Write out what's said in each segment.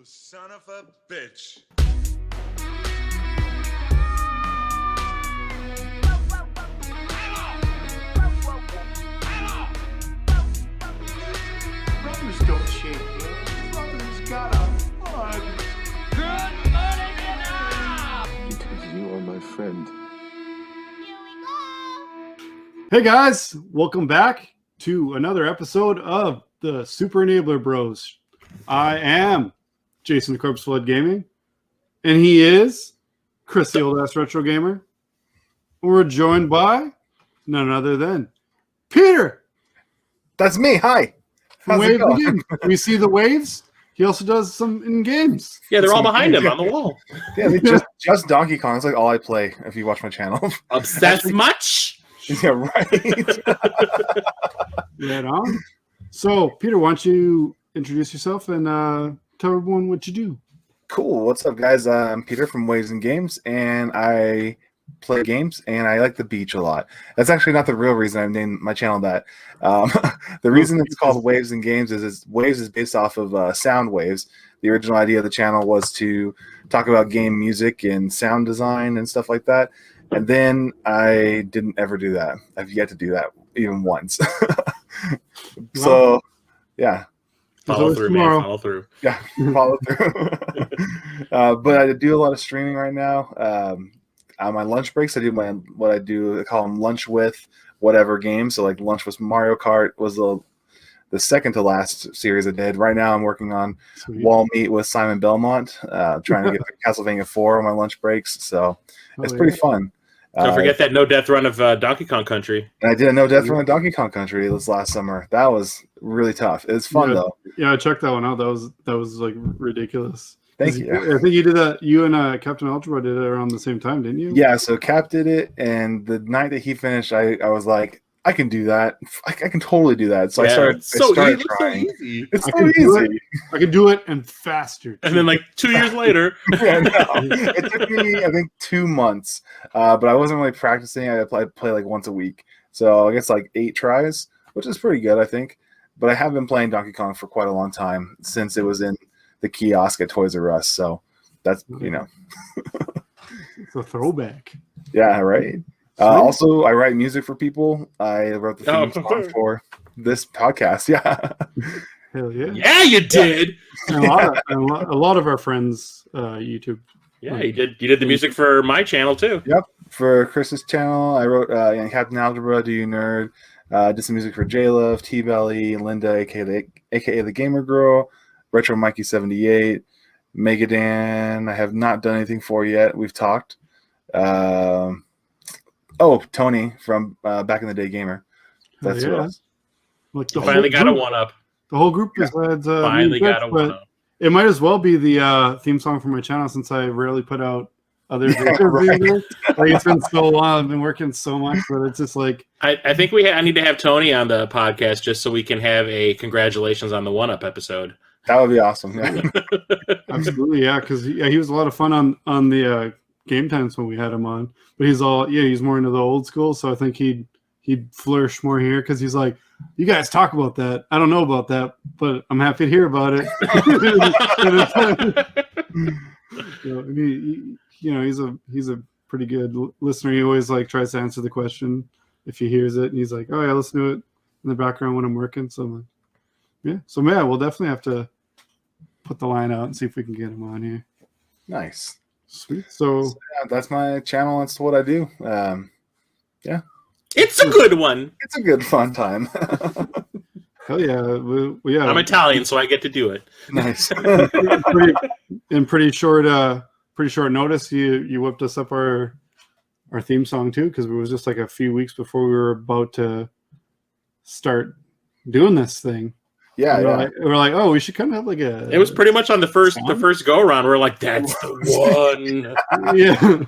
son of a bitch. Brothers don't shake hands. Brothers gotta hug. Good morning, Vietnam! Because you are my friend. Here we go! Hey guys, welcome back to another episode of the Super Enabler Bros. I am Jason the Corpse Flood Gaming, and he is Chris the Old Ass Retro Gamer. We're joined by none other than Peter. That's me. Hi. From How's it Waves and going? Games. We see the waves. He also does some in games. Yeah, they're all behind him on the wall. Yeah, they just Donkey Kong. It's like all I play if you watch my channel. Obsessed much? Yeah, right. Right on. So, Peter, why don't you introduce yourself and tell everyone what you do? Cool. What's up, guys? I'm Peter from Waves and Games, and I play games, and I like the beach a lot. That's actually not the real reason I named my channel that. The reason it's called Waves and Games is Waves is based off of sound waves. The original idea of the channel was to talk about game music and sound design and stuff like that. And then I didn't ever do that. I've yet to do that even once. So, yeah. Follow through, man. Follow through. Yeah, follow through. But I do a lot of streaming right now. On my lunch breaks, I call them lunch with whatever game. So like lunch with Mario Kart was the second to last series I did. Right now I'm working on Wall Meet with Simon Belmont, trying to get to Castlevania 4 on my lunch breaks. So it's pretty fun. Don't forget that no death run of Donkey Kong Country. And I did a no death run of Donkey Kong Country this last summer. That was really tough. It was fun though. Yeah, I checked that one out. That was like ridiculous. Thank you. I think you did that. You and Captain Algebra did it around the same time, didn't you? Yeah. So Cap did it, and the night that he finished, I was like, I can do that. I can totally do that. So I started trying. It's so easy. I could do it and faster. Too. And then like 2 years later. Yeah, no. It took me, I think, 2 months. But I wasn't really practicing. I play like once a week. So I guess like 8 tries, which is pretty good, I think. But I have been playing Donkey Kong for quite a long time since it was in the kiosk at Toys R Us. So that's, It's a throwback. Yeah, right. Also, I write music for people. I wrote the theme song for this podcast. Yeah. Hell yeah. Yeah, you did. And a lot of our friends YouTube. Yeah, you did. You did the music for my channel too. Yep. For Chris's channel, I wrote Captain Algebra, Do You Nerd? Did some music for J-Love, T-Belly, Linda, aka the Gamer Girl, Retro Mikey 78, Megadan. I have not done anything for yet. We've talked. Tony from Back in the Day Gamer. That's who it was. Like Finally got a one-up. The whole group besides finally got a one-up. It might as well be the theme song for my channel since I rarely put out other videos. Like it's been so long. I've been working so much, but it's just like I think I need to have Tony on the podcast just so we can have a congratulations on the one-up episode. That would be awesome. Yeah. Absolutely, yeah, because he was a lot of fun on the game times when we had him on. But he's more into the old school, so I think he'd flourish more here because he's like, you guys talk about that. I don't know about that, but I'm happy to hear about it. He's a pretty good listener. He always like tries to answer the question if he hears it, and he's like, oh yeah, listen to it in the background when I'm working. So I'm like, yeah, we'll definitely have to put the line out and see if we can get him on here. Nice. Sweet. So yeah, that's my channel. That's what I do. Yeah. It's a good one. It's a good fun time. Hell yeah. Yeah. I'm Italian, so I get to do it. Nice. in pretty short notice, you whipped us up our theme song too, because it was just like a few weeks before we were about to start doing this thing. Yeah, we're like, oh, we should kind of have like a. It was pretty much on the first go around. We're like, that's the one. Yeah.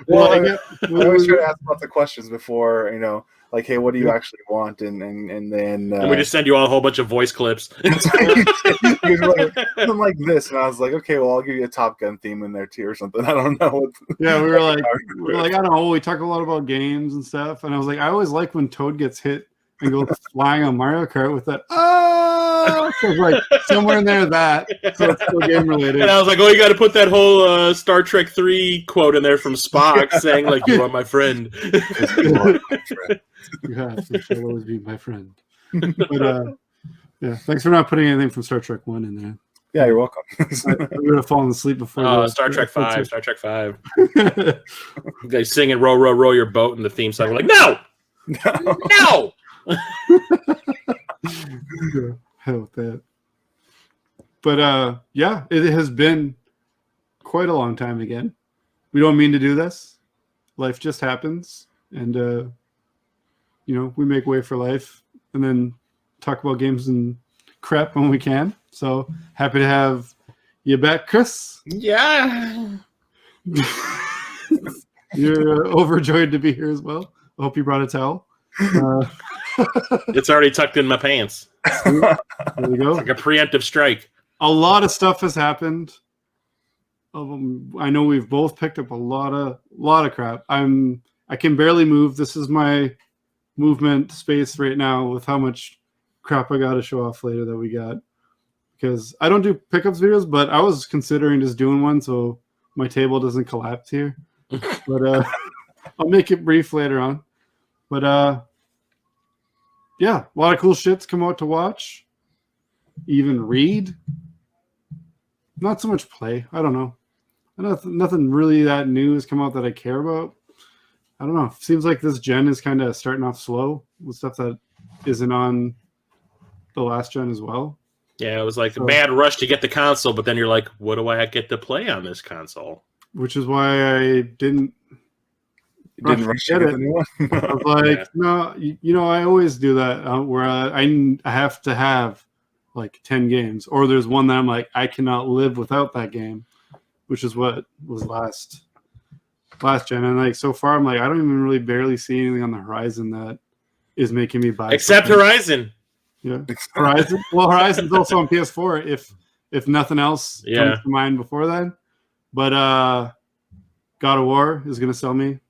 Well, I always try to ask about the questions before, like, hey, what do you actually want? And then and we just send you all a whole bunch of voice clips. Something like this, and I was like, okay, well, I'll give you a Top Gun theme in there too, or something. I don't know. Yeah, we were like, I don't know. We talk a lot about games and stuff, and I was like, I always like when Toad gets hit and go flying on Mario Kart with that. Oh, so like somewhere in there that. So it's still game related. And I was like, oh, you got to put that whole Star Trek 3 quote in there from Spock saying, like, you are my friend. You have to shall always be my friend. But yeah, thanks for not putting anything from Star Trek 1 in there. Yeah, you're welcome. I would have fallen asleep before. Star Trek 5. Star Trek 5. You guys singing row, row, row your boat in the theme song. We're like, no! No! Hell with that. But yeah, it has been quite a long time again. We don't mean to do this. Life just happens. And, you know, we make way for life and then talk about games and crap when we can. So happy to have you back, Chris. Yeah. You're overjoyed to be here as well. I hope you brought a towel. It's already tucked in my pants. There we go. Like a preemptive strike. A lot of stuff has happened. I know we've both picked up a lot of crap. I can barely move. This is my movement space right now with how much crap I got to show off later that we got. Because I don't do pickups videos, but I was considering just doing one so my table doesn't collapse here. But I'll make it brief later on. But yeah, a lot of cool shit's come out to watch. Even read. Not so much play. I don't know. Nothing really that new has come out that I care about. I don't know. Seems like this gen is kind of starting off slow with stuff that isn't on the last gen as well. Yeah, it was like a bad rush to get the console, but then you're like, what do I get to play on this console? Which is why I didn't rush to get the new one. I was like, no, you know, I always do that where I have to have like 10 games, or there's one that I'm like, I cannot live without that game, which is what was last gen. And like so far, I'm like, I don't even really barely see anything on the horizon that is making me buy. Except something. Horizon. Yeah, Horizon. Well, Horizon's also on PS4. If nothing else comes to mind before then, but God of War is gonna sell me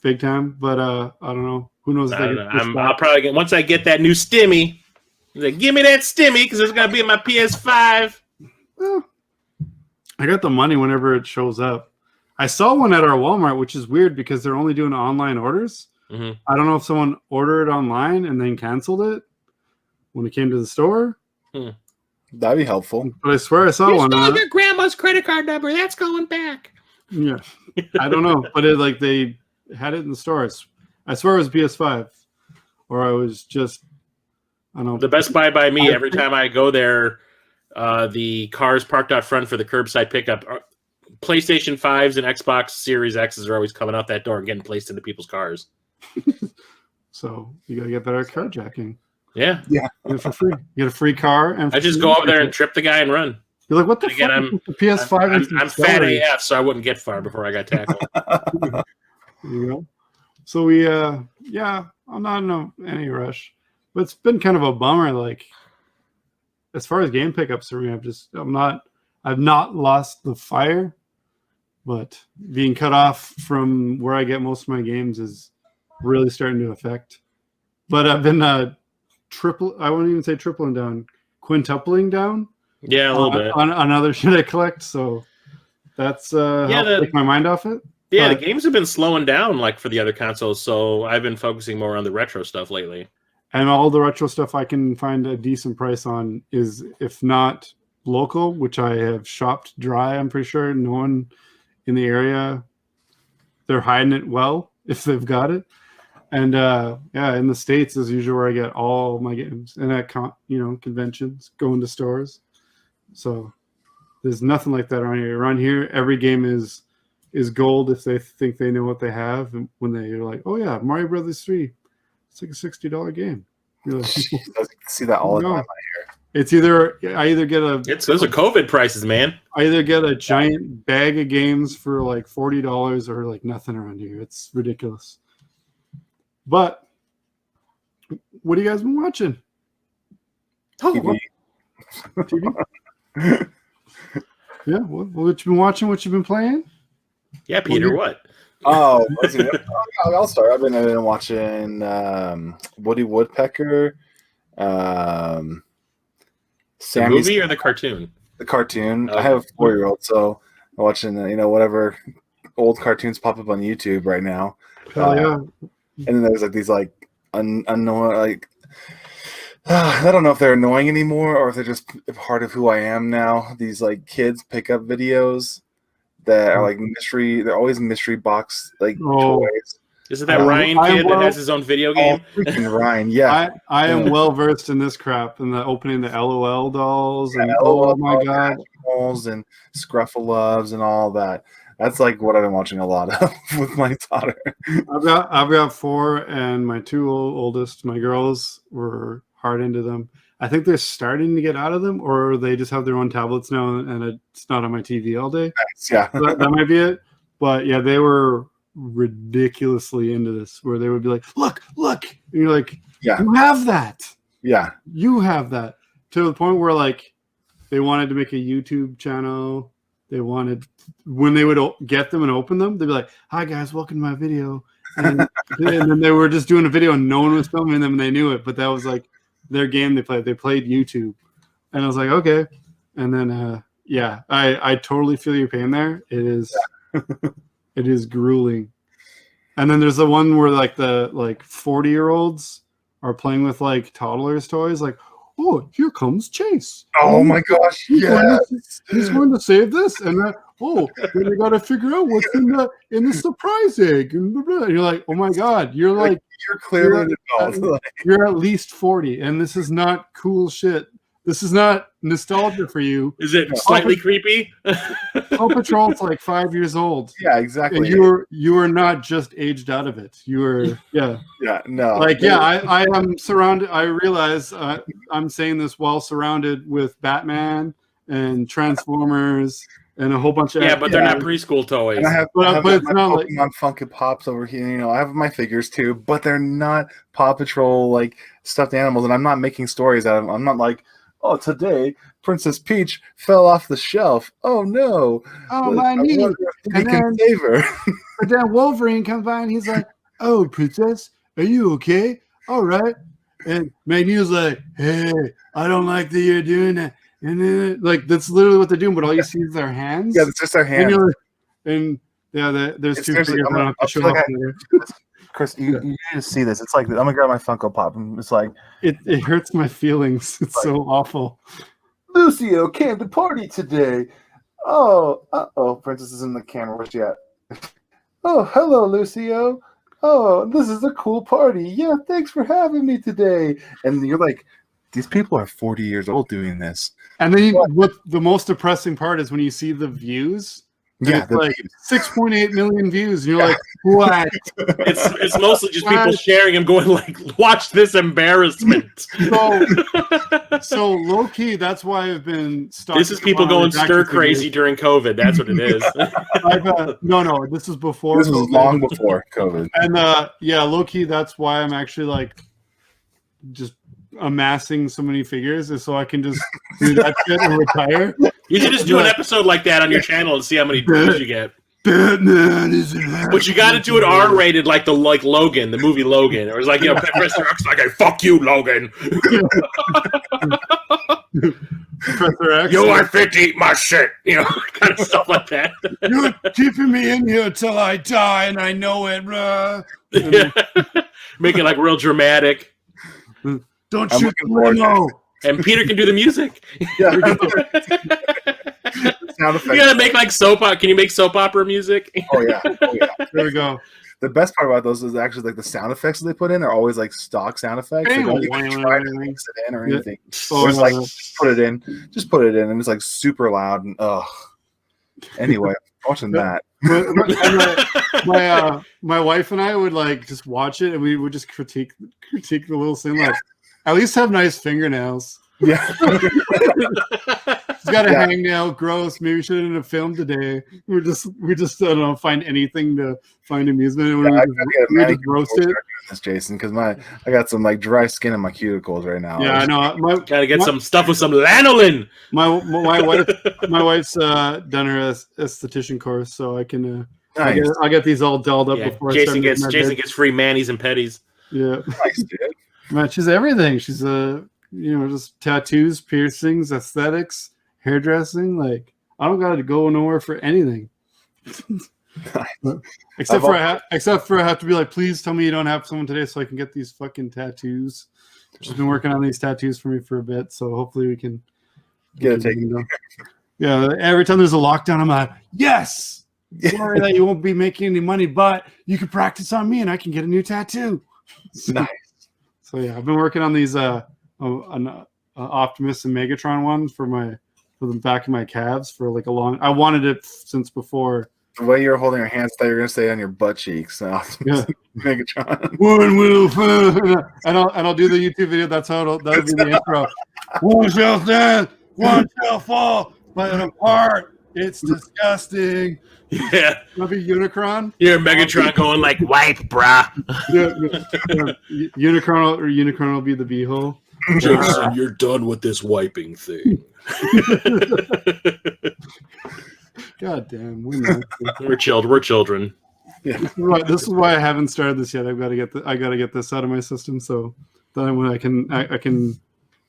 big time. But I don't know. Who knows? I don't know. I'll probably get once I get that new Stimmy. Like, give me that Stimmy because it's gonna be in my PS5. Well, I got the money whenever it shows up. I saw one at our Walmart, which is weird because they're only doing online orders. Mm-hmm. I don't know if someone ordered online and then canceled it when it came to the store. That'd be helpful. But I swear I saw one. Your grandma's credit card number. That's going back. Yeah, I don't know, but they had it in the stores. I swear it was PS5, or I was just. I don't know. The Best Buy by me, every time I go there, the cars parked out front for the curbside pickup, PlayStation 5s and Xbox Series X's are always coming out that door and getting placed into people's cars. So you gotta get better at carjacking. Yeah. You get it for free. You get a free car, and I just go over there and trip the guy and run. You're like, what the again, fuck? The PS5. I'm fat AF, so I wouldn't get far before I got tackled. There you go. So we, I'm not in any rush, but it's been kind of a bummer. Like, as far as game pickups for me, I've not lost the fire, but being cut off from where I get most of my games is really starting to affect. But I've been I wouldn't even say tripling down, quintupling down. Yeah, a little bit. On other shit I collect, so that's helped take my mind off it. Yeah, the games have been slowing down like for the other consoles, so I've been focusing more on the retro stuff lately. And all the retro stuff I can find a decent price on is, if not local, which I have shopped dry, I'm pretty sure. No one in the area, they're hiding it well if they've got it. And in the States is usually where I get all my games, and at conventions, going to stores. So there's nothing like that around here. Around here, every game is gold if they think they know what they have. And when they're like, oh yeah, Mario Brothers 3, it's like a $60 game. You're like, I see that all the time out here. It's either I either get those are COVID prices, man. I either get a giant bag of games for like $40 or like nothing around here. It's ridiculous. But what have you guys been watching? TV. Yeah, what you been watching? What you been playing? Yeah, Peter, what? Oh, let's see. I'll start. I've been watching Woodpecker, The Sammy's movie or the cartoon? the cartoon. Okay. I have a 4-year-old, so I'm watching whatever old cartoons pop up on YouTube right now. Hell yeah. And then there's like these like unknown like I don't know if they're annoying anymore or if they're just a part of who I am now. These like kids pickup videos that are like mystery. They're always mystery box like toys. Is it that Ryan kid that has his own video game? Oh, freaking Ryan! Yeah, I am well versed in this crap and the opening the LOL dolls and LOL oh my god, dolls and Scruffaloves and all that. That's like what I've been watching a lot of with my daughter. I've got 4, and my 2 oldest, my girls, were hard into them. I think they're starting to get out of them, or they just have their own tablets now, and it's not on my TV all day. Yeah, that might be it. But yeah, they were ridiculously into this, where they would be like, "Look, look," and you're like, yeah, "You have that. yeah, You have that." To the point where like they wanted to make a YouTube channel. They wanted, when they would get them and open them, they'd be like, "Hi guys, welcome to my video," and then they were just doing a video and no one was filming them and they knew it, but that was like their game they played. They played YouTube, and I was like, okay. And then yeah, I totally feel your pain there. It is it is grueling. And then there's the one where like the 40-year-olds are playing with like toddlers toys, like, "Oh, here comes Chase. Oh my gosh, yeah. He's going to save this." And then we got to figure out what's in the surprise egg. And, blah, blah. And you're like, "Oh my god, you're clearly an adult." You're at least 40, and this is not cool shit. This is not nostalgia for you. Is it slightly creepy? Paw Patrol's like 5 years old. Yeah, exactly. And you are not just aged out of it. You are, yeah. Yeah, no. Like, yeah, I am surrounded. I realize I'm saying this while surrounded with Batman and Transformers and a whole bunch of but they're not preschool toys. And I have, But my it's not like- Pokemon Funko Pops over here. I have my figures too, but they're not Paw Patrol like stuffed animals. And I'm not making stories out of them. I'm not like, "Oh, today Princess Peach fell off the shelf. Oh no! Oh, my knee!" We And can save her." But then Wolverine comes by and he's like, "Oh, princess, are you okay? All right." And Magneto's like, "Hey, I don't like that you're doing that." And then, like, that's literally what they're doing, but all you see is their hands. Yeah, it's just their hands. And there's It's 2 seriously- figures I'm I don't have to I show feel like off I- later. Chris, you need to see this. It's like I'm gonna grab my Funko Pop, and it's like It hurts my feelings. It's so awful. Lucio came to party today. Oh, Princess is in the camera. Where's she at? Oh, hello, Lucio. Oh, this is a cool party. Yeah, thanks for having me today. And you're like, these people are 40 years old doing this. And then what the most depressing part is when you see the views. Yeah, It's like 6.8 million views. And you're like, what? It's mostly just people sharing and going like, "Watch this embarrassment." So low key, that's why I've been stuck. This is people going stir crazy during COVID. That's what it is. No, this is before. This was COVID. long before COVID. And yeah, low key, that's why I'm actually like just amassing so many figures, is so I can just do that shit and retire. You should just do an episode like that on your channel and see how many views you get. Batman isn't happy. But you got to do it R-rated, like Logan, the movie Logan. It was like, Professor X, like, "Fuck you, Logan. Professor X. You are fit to eat my shit." Kind of stuff like that. You're keeping me in here till I die, and I know it. Make it like real dramatic. Don't I'm shoot looking forward to no. And Peter can do the music. Yeah. You Sound effects. gotta make like soap opera. Can you make soap opera music? Oh yeah. There we go. The best part about those is actually like the sound effects that they put in are always like stock sound effects. They don't even try to mix it in or Yeah. anything. Oh, It's like just put it in, and it's like super loud and ugh. Anyway, watching that. My wife and I would like just watch it, and we would just critique the little thing, like, at least have nice fingernails. Yeah. He's got a hangnail, gross. Maybe we shouldn't have filmed today. We just I don't know, find anything to find amusement in. We just roast it. This, Jason, because I got some like dry skin in my cuticles right now. Yeah, I know. Gotta get some stuff with some lanolin. My wife's done her esthetician course, so I can Nice. I'll get these all dolled up Yeah, before Jason I start Jason gets free manis and petties. Yeah, Nice, dude. man, she's everything. She's just tattoos, piercings, aesthetics, hairdressing. Like I don't got to go nowhere for anything. Except for I have to be like, please tell me you don't have someone today so I can get these fucking tattoos. She's been working on these tattoos for me for a bit, so hopefully we can Get it taken. Yeah, every time there's a lockdown, I'm like, yes. Sorry that you won't be making any money, but you can practice on me and I can get a new tattoo. Nice. So yeah, I've been working on these Optimus and Megatron ones for the back of my calves for like a long. I wanted it since before. The way you're holding your hands, I thought you were gonna say on your butt cheeks. So. Yeah. Megatron. One wolf, and I'll do the YouTube video. That'll be the intro. One shall stand, one shall fall, but apart. It's disgusting. Yeah. That'll be Unicron. You're Megatron going like, wipe, brah. Unicron will be the beehole. Jason, you're done with this wiping thing. God damn, we're children. Yeah. This is why I haven't started this yet. I got to get this out of my system so that when I can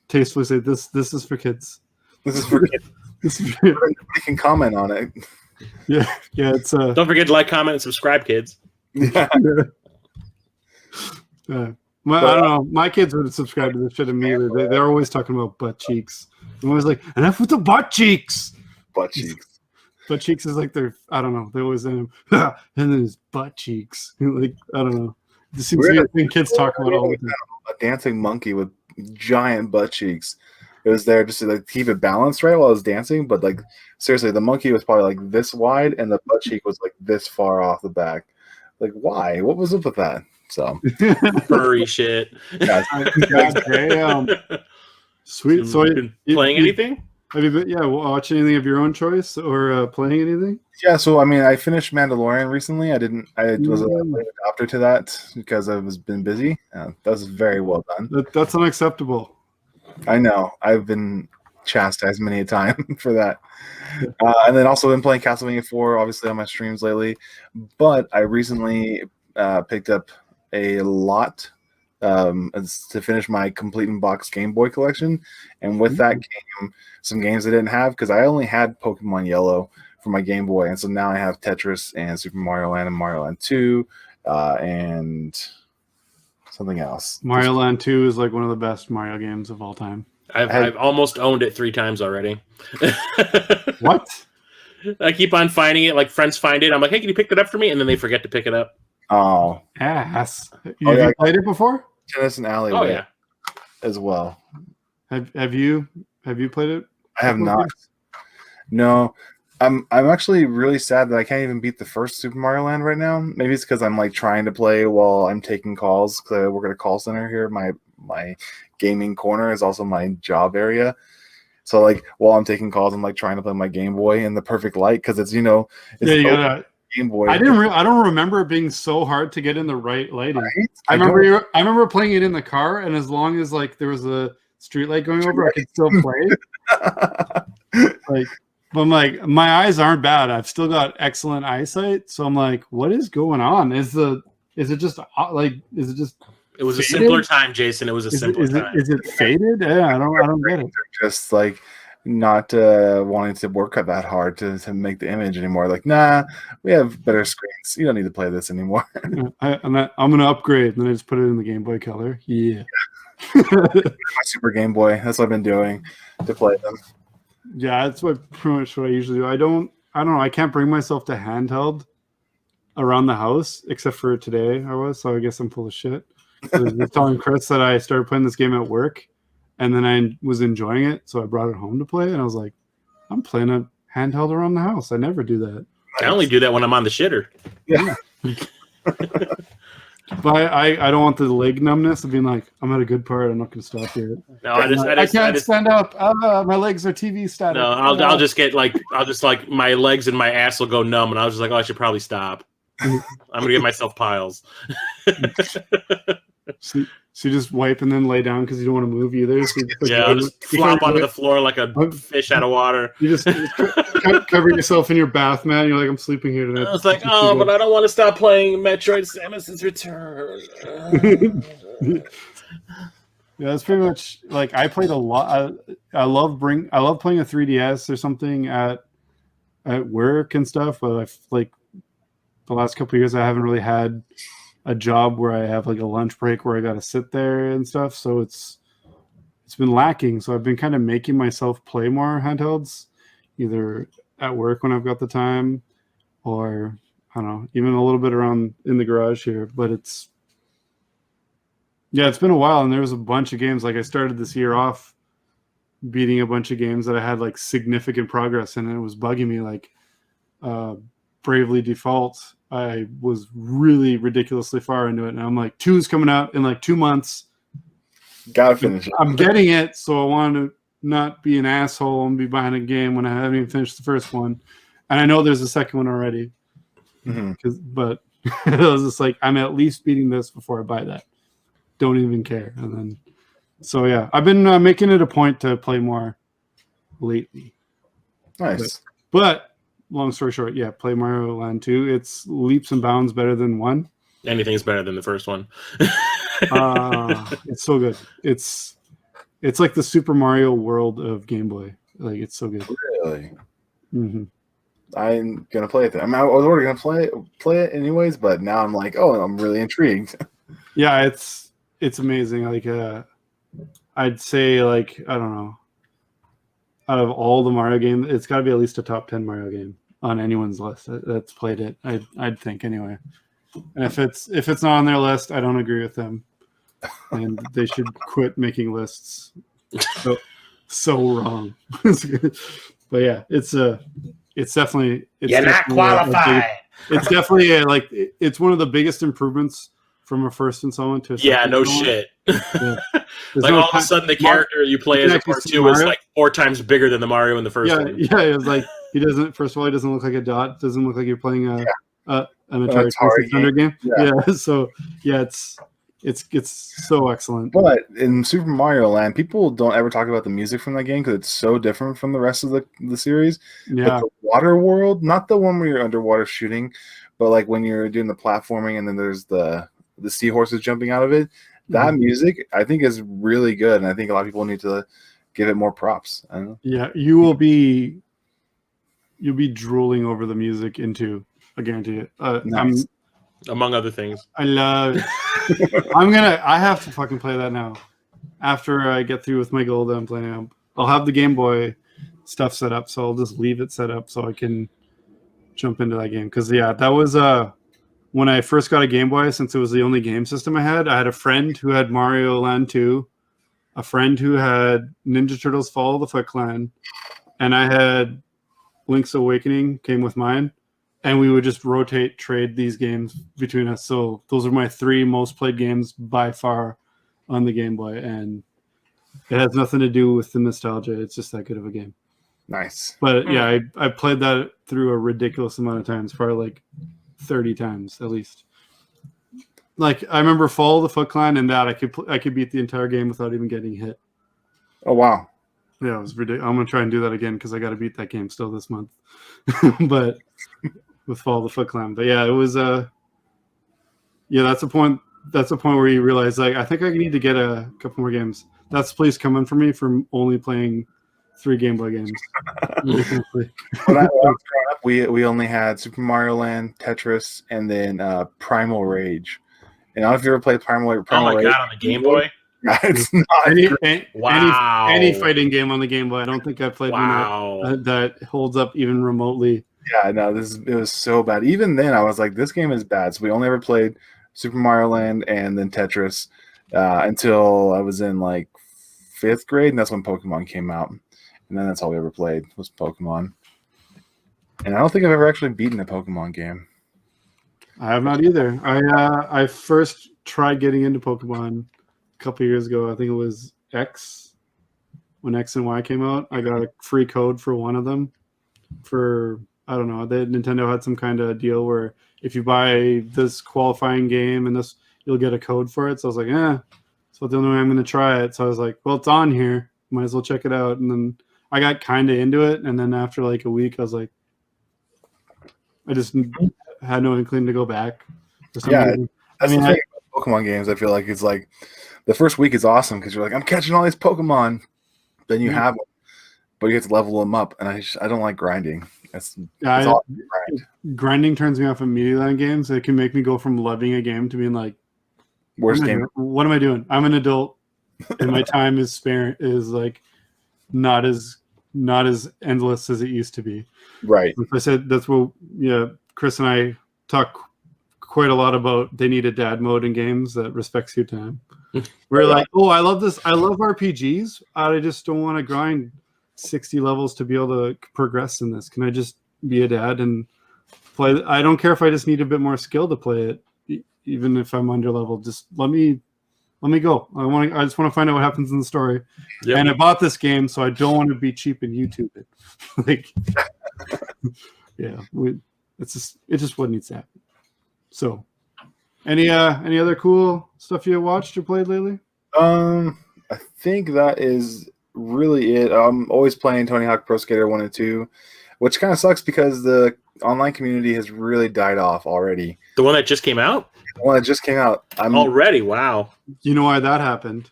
tastefully say this is for kids. This is for kids. You can comment on it. Yeah. It's Don't forget to like, comment, and subscribe, kids. Yeah. I don't know. My kids would subscribe to this shit immediately. They're always talking about butt cheeks. I'm always like, enough with the butt cheeks. Butt cheeks. Butt cheeks is like I don't know. They always and then his butt cheeks. Like I don't know. This seems to be a thing kids talk about all the time. A dancing monkey with giant butt cheeks. It was there just to like keep it balanced right while I was dancing, but like seriously, the monkey was probably like this wide, and the butt cheek was like this far off the back. Like why? What was up with that? So furry shit. Yeah. God damn. Sweet. So playing anything? Have you been watching anything of your own choice or playing anything? Yeah, so I mean, I finished Mandalorian recently. I was a late adopter to that because I was been busy. That was very well done. That's unacceptable. I know. I've been chastised many a time for that. And then also been playing Castlevania 4, obviously on my streams lately. But I recently picked up a lot to finish my complete in box Game Boy collection, and with that came some games I didn't have because I only had Pokemon Yellow for my Game Boy, and so now I have Tetris and Super Mario Land and Mario Land 2 and something else. Mario Land 2 is like one of the best Mario games of all time. I've almost owned it 3 times already. What? I keep on finding it. Like friends find it. I'm like, hey, can you pick that up for me? And then they forget to pick it up. Oh, ass! You played it before? Tennis and Alleyway. Oh yeah, as well. Have you played it? I have not. No, I'm actually really sad that I can't even beat the first Super Mario Land right now. Maybe it's because I'm like trying to play while I'm taking calls because I work at a call center here. My gaming corner is also my job area. So like while I'm taking calls, I'm like trying to play my Game Boy in the perfect light because it's you gotta. Game Boy. I don't remember it being so hard to get in the right lighting. Right? I remember playing it in the car, and as long as like there was a street light going over, I could still play. But I'm like, my eyes aren't bad. I've still got excellent eyesight. So I'm like, what is going on? Is it just? It was faded? a simpler time, Jason. It was a simpler time. Is it faded? Yeah, I don't get it. Just like not wanting to work that hard to make the image anymore. Like, nah, we have better screens. You don't need to play this anymore. I'm going to upgrade, and then I just put it in the Game Boy Color. Yeah. My Super Game Boy. That's what I've been doing to play them. Yeah, that's pretty much what I usually do. I don't know. I can't bring myself to handheld around the house, except for today so I guess I'm full of shit. I was telling Chris that I started playing this game at work, and then I was enjoying it, so I brought it home to play, and I was like, I'm playing a handheld around the house. I never do that. I only do that when I'm on the shitter. Yeah. But I don't want the leg numbness of being like, I'm at a good part. I'm not going to stop here. No, I can't stand up. My legs are TV static. No, I'll just my legs and my ass will go numb, and I was just like, oh, I should probably stop. I'm gonna give myself piles. So you just wipe and then lay down because you don't want to move either. So you just, like, Yeah, I'll just flop onto the floor like a fish out of water. You just cover yourself in your bath, man. You're like, I'm sleeping here tonight. I was like, oh, but I don't want to stop playing Metroid Samus's Return. Yeah, that's pretty much like I played a lot. I love playing a 3DS or something at work and stuff. But I've like the last couple of years, I haven't really had a job where I have like a lunch break where I got to sit there and stuff. So it's been lacking. So I've been kind of making myself play more handhelds, either at work when I've got the time, or I don't know, even a little bit around in the garage here. But it's been a while, and there was a bunch of games. Like I started this year off beating a bunch of games that I had like significant progress in, and it was bugging me. Like Bravely Default, I was really ridiculously far into it, and I'm like, 2's coming out in like 2 months. Gotta finish it. I'm getting it, so I want to not be an asshole and be behind a game when I haven't even finished the first one. And I know there's a second one already. But I was just like, I'm at least beating this before I buy that. Don't even care. And then, so yeah, I've been making it a point to play more lately. Nice. But long story short, yeah, play Mario Land 2. It's leaps and bounds better than 1. Anything's better than the first one. It's so good. It's like the Super Mario World of Game Boy. Like, it's so good. Really? Mm-hmm. I'm gonna play it then. I mean, I was already gonna play it anyways, but now I'm like, oh, I'm really intrigued. Yeah, it's amazing. Like, I'd say, like, I don't know, out of all the Mario games, it's got to be at least a top 10 Mario game on anyone's list that's played it. I'd think anyway. And if it's not on their list, I don't agree with them, and they should quit making lists. So wrong. But yeah, it's definitely You're not qualified. It's definitely it's one of the biggest improvements from a first installment to a second no installment. shit. Yeah. Like all of a sudden, the character you play as a part 2 is like 4 times bigger than the Mario in the first one. Yeah, it was like he doesn't. First of all, he doesn't look like a dot. Doesn't look like you're playing an Atari 2600 game. Yeah. So yeah, it's so excellent. But in Super Mario Land, people don't ever talk about the music from that game because it's so different from the rest of the series. Yeah. But the water world, not the one where you're underwater shooting, but like when you're doing the platforming and then there's the seahorses jumping out of it, that music I think is really good, and I think a lot of people need to give it more props. I don't know. Yeah, you'll be drooling over the music into. I guarantee it. Nice. Among other things. I love it. I have to fucking play that now. After I get through with my goal that I'm playing, I'll have the Game Boy stuff set up, so I'll just leave it set up so I can jump into that game. Because yeah, that was when I first got a Game Boy, since it was the only game system I had a friend who had Mario Land 2, a friend who had Ninja Turtles Fall of the Foot Clan, and I had Link's Awakening came with mine. And we would just trade these games between us. So those are my 3 most played games by far on the Game Boy. And it has nothing to do with the nostalgia. It's just that good of a game. Nice. But yeah, I played that through a ridiculous amount of times, probably like 30 times at least. Like I remember Fall of the Foot Clan, and that I could beat the entire game without even getting hit. Oh, wow. Yeah, it was ridiculous. I'm going to try and do that again because I got to beat that game still this month. But... with Fall of the Foot Clan. But yeah, it was that's a point where you realize like I think I need to get a couple more games. That's the place coming for me from only playing 3 Game Boy games. When I was growing up, we only had Super Mario Land, Tetris, and then Primal Rage. And I don't know if you ever played Primal Rage. God, on the Game Boy? It's not any fighting game on the Game Boy. I don't think I've played one that holds up even remotely. Yeah, no, it was so bad. Even then, I was like, this game is bad. So we only ever played Super Mario Land and then Tetris until I was in like 5th grade, and that's when Pokemon came out. And then that's all we ever played was Pokemon. And I don't think I've ever actually beaten a Pokemon game. I have not either. I first tried getting into Pokemon a couple years ago. I think it was X. When X and Y came out, I got a free code for one of them for... I don't know. Nintendo had some kind of deal where if you buy this qualifying game and this, you'll get a code for it. So I was like, So the only way I'm going to try it. So I was like, well, it's on here. Might as well check it out. And then I got kind of into it. And then after like a week, I was like, I just had no inkling to go back. For some reason. That's the thing about Pokemon games. I feel like it's like the first week is awesome because you're like, I'm catching all these Pokemon. Then you have them, but you have to level them up. And I don't like grinding. That's all grinding turns me off immediately on games. It can make me go from loving a game to being like, worst game. What am I doing? I'm an adult, and my time is like not as endless as it used to be. Right. Like I said, that's what Chris and I talk quite a lot about. They need a dad mode in games that respects your time. We're like, oh, I love this. I love RPGs. I just don't want to grind 60 levels to be able to progress in this. Can I just be a dad and play? I don't care if I just need a bit more skill to play it. Even if I'm under level, just let me go. I just want to find out what happens in the story. Yep. And I bought this game, so I don't want to be cheap and YouTube it. Like, it's just what needs to happen. So, any other cool stuff you watched or played lately? I think that is really it. I'm always playing Tony Hawk Pro Skater 1 and 2, which kind of sucks because the online community has really died off already. The one that just came out? The one that just came out. Already? Wow. You know why that happened?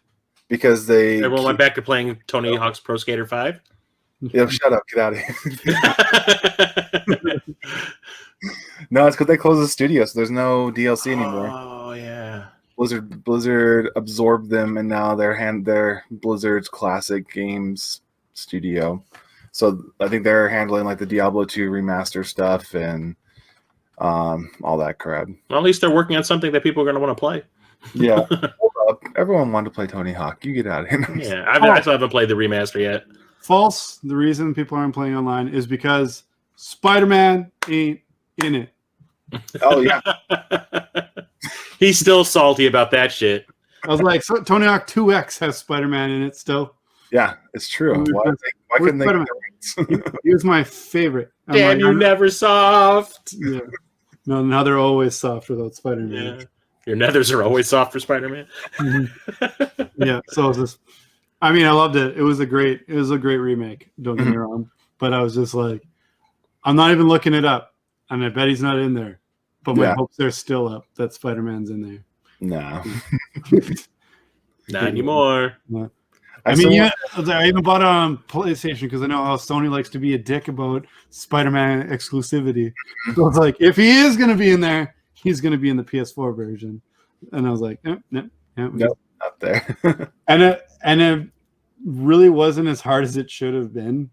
Because everyone went back to playing Tony Hawk's Pro Skater 5? Yeah, shut up. Get out of here. No, it's because they closed the studio, so there's no DLC anymore. Oh, yeah. Blizzard absorbed them, and now they're Blizzard's classic games studio. So I think they're handling like the Diablo 2 remaster stuff and all that crap. Well, at least they're working on something that people are going to want to play. Yeah. Hold up. Everyone wanted to play Tony Hawk. You get out of here. Yeah, I still haven't played the remaster yet. False. The reason people aren't playing online is because Spider-Man ain't in it. Oh, yeah. He's still salty about that shit. I was like, so Tony Hawk 2X has Spider-Man in it still. Yeah, it's true. Why couldn't they get the rights? He was my favorite. Damn, you never soft. Yeah. No, now they're always soft without Spider-Man. Yeah. Your nethers are always soft for Spider-Man. Yeah, so it's just, I mean, I loved it. It was a great remake. Don't get me wrong, but I was just like, I'm not even looking it up, and I bet he's not in there. But my hopes are still up that Spider-Man's in there. No, not anymore. No. I even bought it on PlayStation because I know how Sony likes to be a dick about Spider-Man exclusivity. So it's like, if he is going to be in there, he's going to be in the PS4 version. And I was like, nope, not there. and it really wasn't as hard as it should have been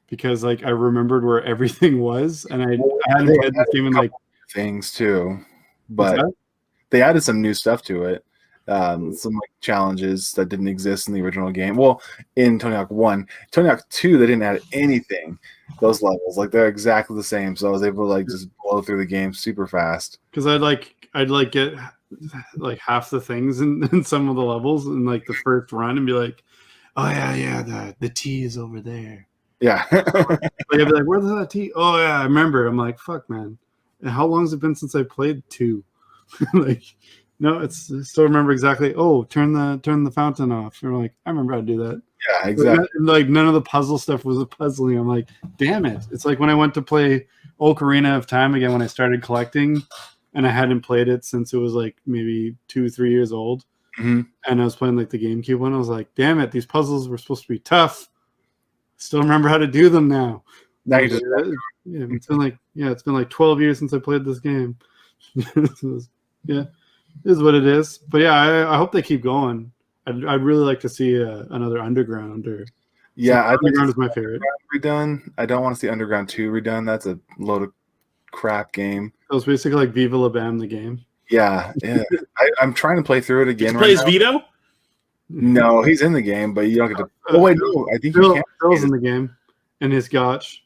because like I remembered where everything was, and I hadn't played this game in like things too, but they added some new stuff to it. Some like challenges that didn't exist in the original game. Well, in Tony Hawk 1, Tony Hawk 2, they didn't add anything. Those levels, like they're exactly the same. So I was able to like just blow through the game super fast. Because I'd get like half the things in some of the levels in like the first run and be like, oh yeah, the T is over there. Yeah. Like, I'd be like, where's that T? Oh yeah, I remember. I'm like, fuck man. And how long has it been since I played 2? Like, no, I still remember exactly. Oh, turn the fountain off. You're like, I remember how to do that. Yeah, exactly. Like none of the puzzle stuff was puzzling. I'm like, damn it. It's like when I went to play Ocarina of Time again when I started collecting, and I hadn't played it since it was like maybe 2-3 years old. Mm-hmm. And I was playing like the GameCube one. I was like, damn it, these puzzles were supposed to be tough. Still remember how to do them now. Now you just it's been like 12 years since I played this game. Yeah. It is what it is, but yeah, I hope they keep going. I'd really like to see another Underground. Underground is my favorite. Redone. I don't want to see Underground 2 redone. That's a load of crap game. It was basically like Viva La Bam the game. Yeah. I'm trying to play through it again. Did you play as Vito? No, he's in the game, but you don't get to. Oh wait, no, I think Phil's in the game, and his gotch.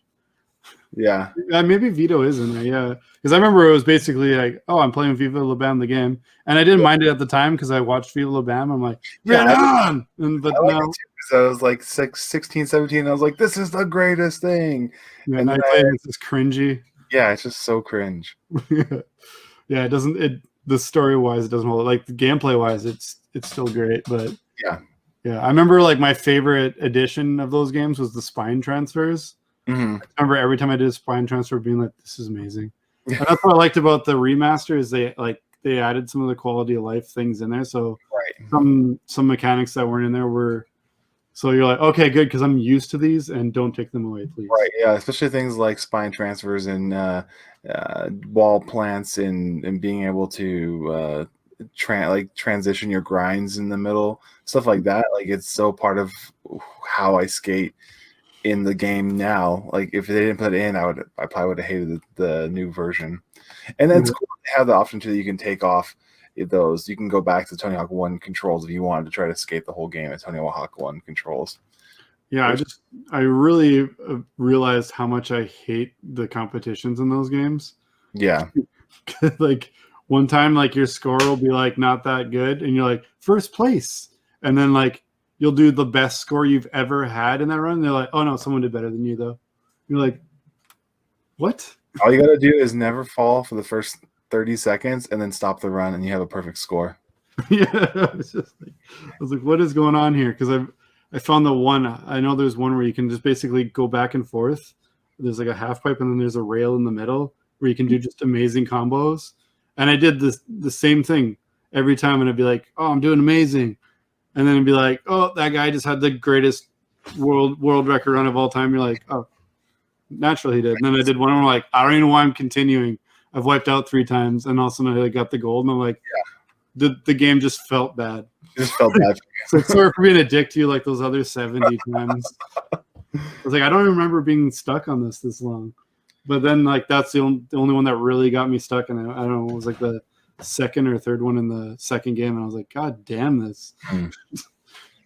Yeah. Maybe Vito is in there, yeah. Because I remember it was basically like, oh, I'm playing Viva La Bam the game. And I didn't mind it at the time because I watched Viva La Bam. I'm like, on! But now I was like 16, 17. And I was like, this is the greatest thing. Yeah, and I played it's just cringy. Yeah, it's just so cringe. Yeah, it doesn't the story wise, it doesn't hold. Like the gameplay wise, it's still great. But Yeah. I remember like my favorite edition of those games was the spine transfers. Hmm. I remember every time I did a spine transfer, being like, "This is amazing." And that's what I liked about the remaster is they added some of the quality of life things in there. So Right. some mechanics that weren't in there were. So you're like, okay, good, because I'm used to these, and don't take them away, please. Right. Yeah. Especially things like spine transfers and wall plants and being able to transition your grinds in the middle, stuff like that. Like it's so part of how I skate in the game now. Like if they didn't put it in, I probably would have hated the new version. And then it's cool to have the option too that you can take off those. You can go back to Tony Hawk 1 controls if you wanted to try to skate the whole game at Tony Hawk 1 controls. Yeah, I really realized how much I hate the competitions in those games. Yeah. Like one time, like your score will be like not that good, and you're like first place, and then like you'll do the best score you've ever had in that run. And they're like, oh no, someone did better than you though. You're like, what? All you gotta do is never fall for the first 30 seconds and then stop the run, and you have a perfect score. Yeah, I was like, what is going on here? Because I found the one. I know there's one where you can just basically go back and forth. There's like a half pipe, and then there's a rail in the middle where you can do just amazing combos. And I did the same thing every time, and I'd be like, "Oh, I'm doing amazing," and then it'd be like, "Oh, that guy just had the greatest world record run of all time." You're like, "Oh, naturally he did." And then I did one, and I'm like, "I don't even know why I'm continuing. I've wiped out 3 times, and all of a sudden I got the gold." And I'm like, the game just felt bad. It just felt bad. So sorry for being a dick to you like those other 70 times. I was like, I don't even remember being stuck on this long. But then like that's the only one that really got me stuck, and I don't know, it was like the second or third one in the second game, and I was like, God damn this.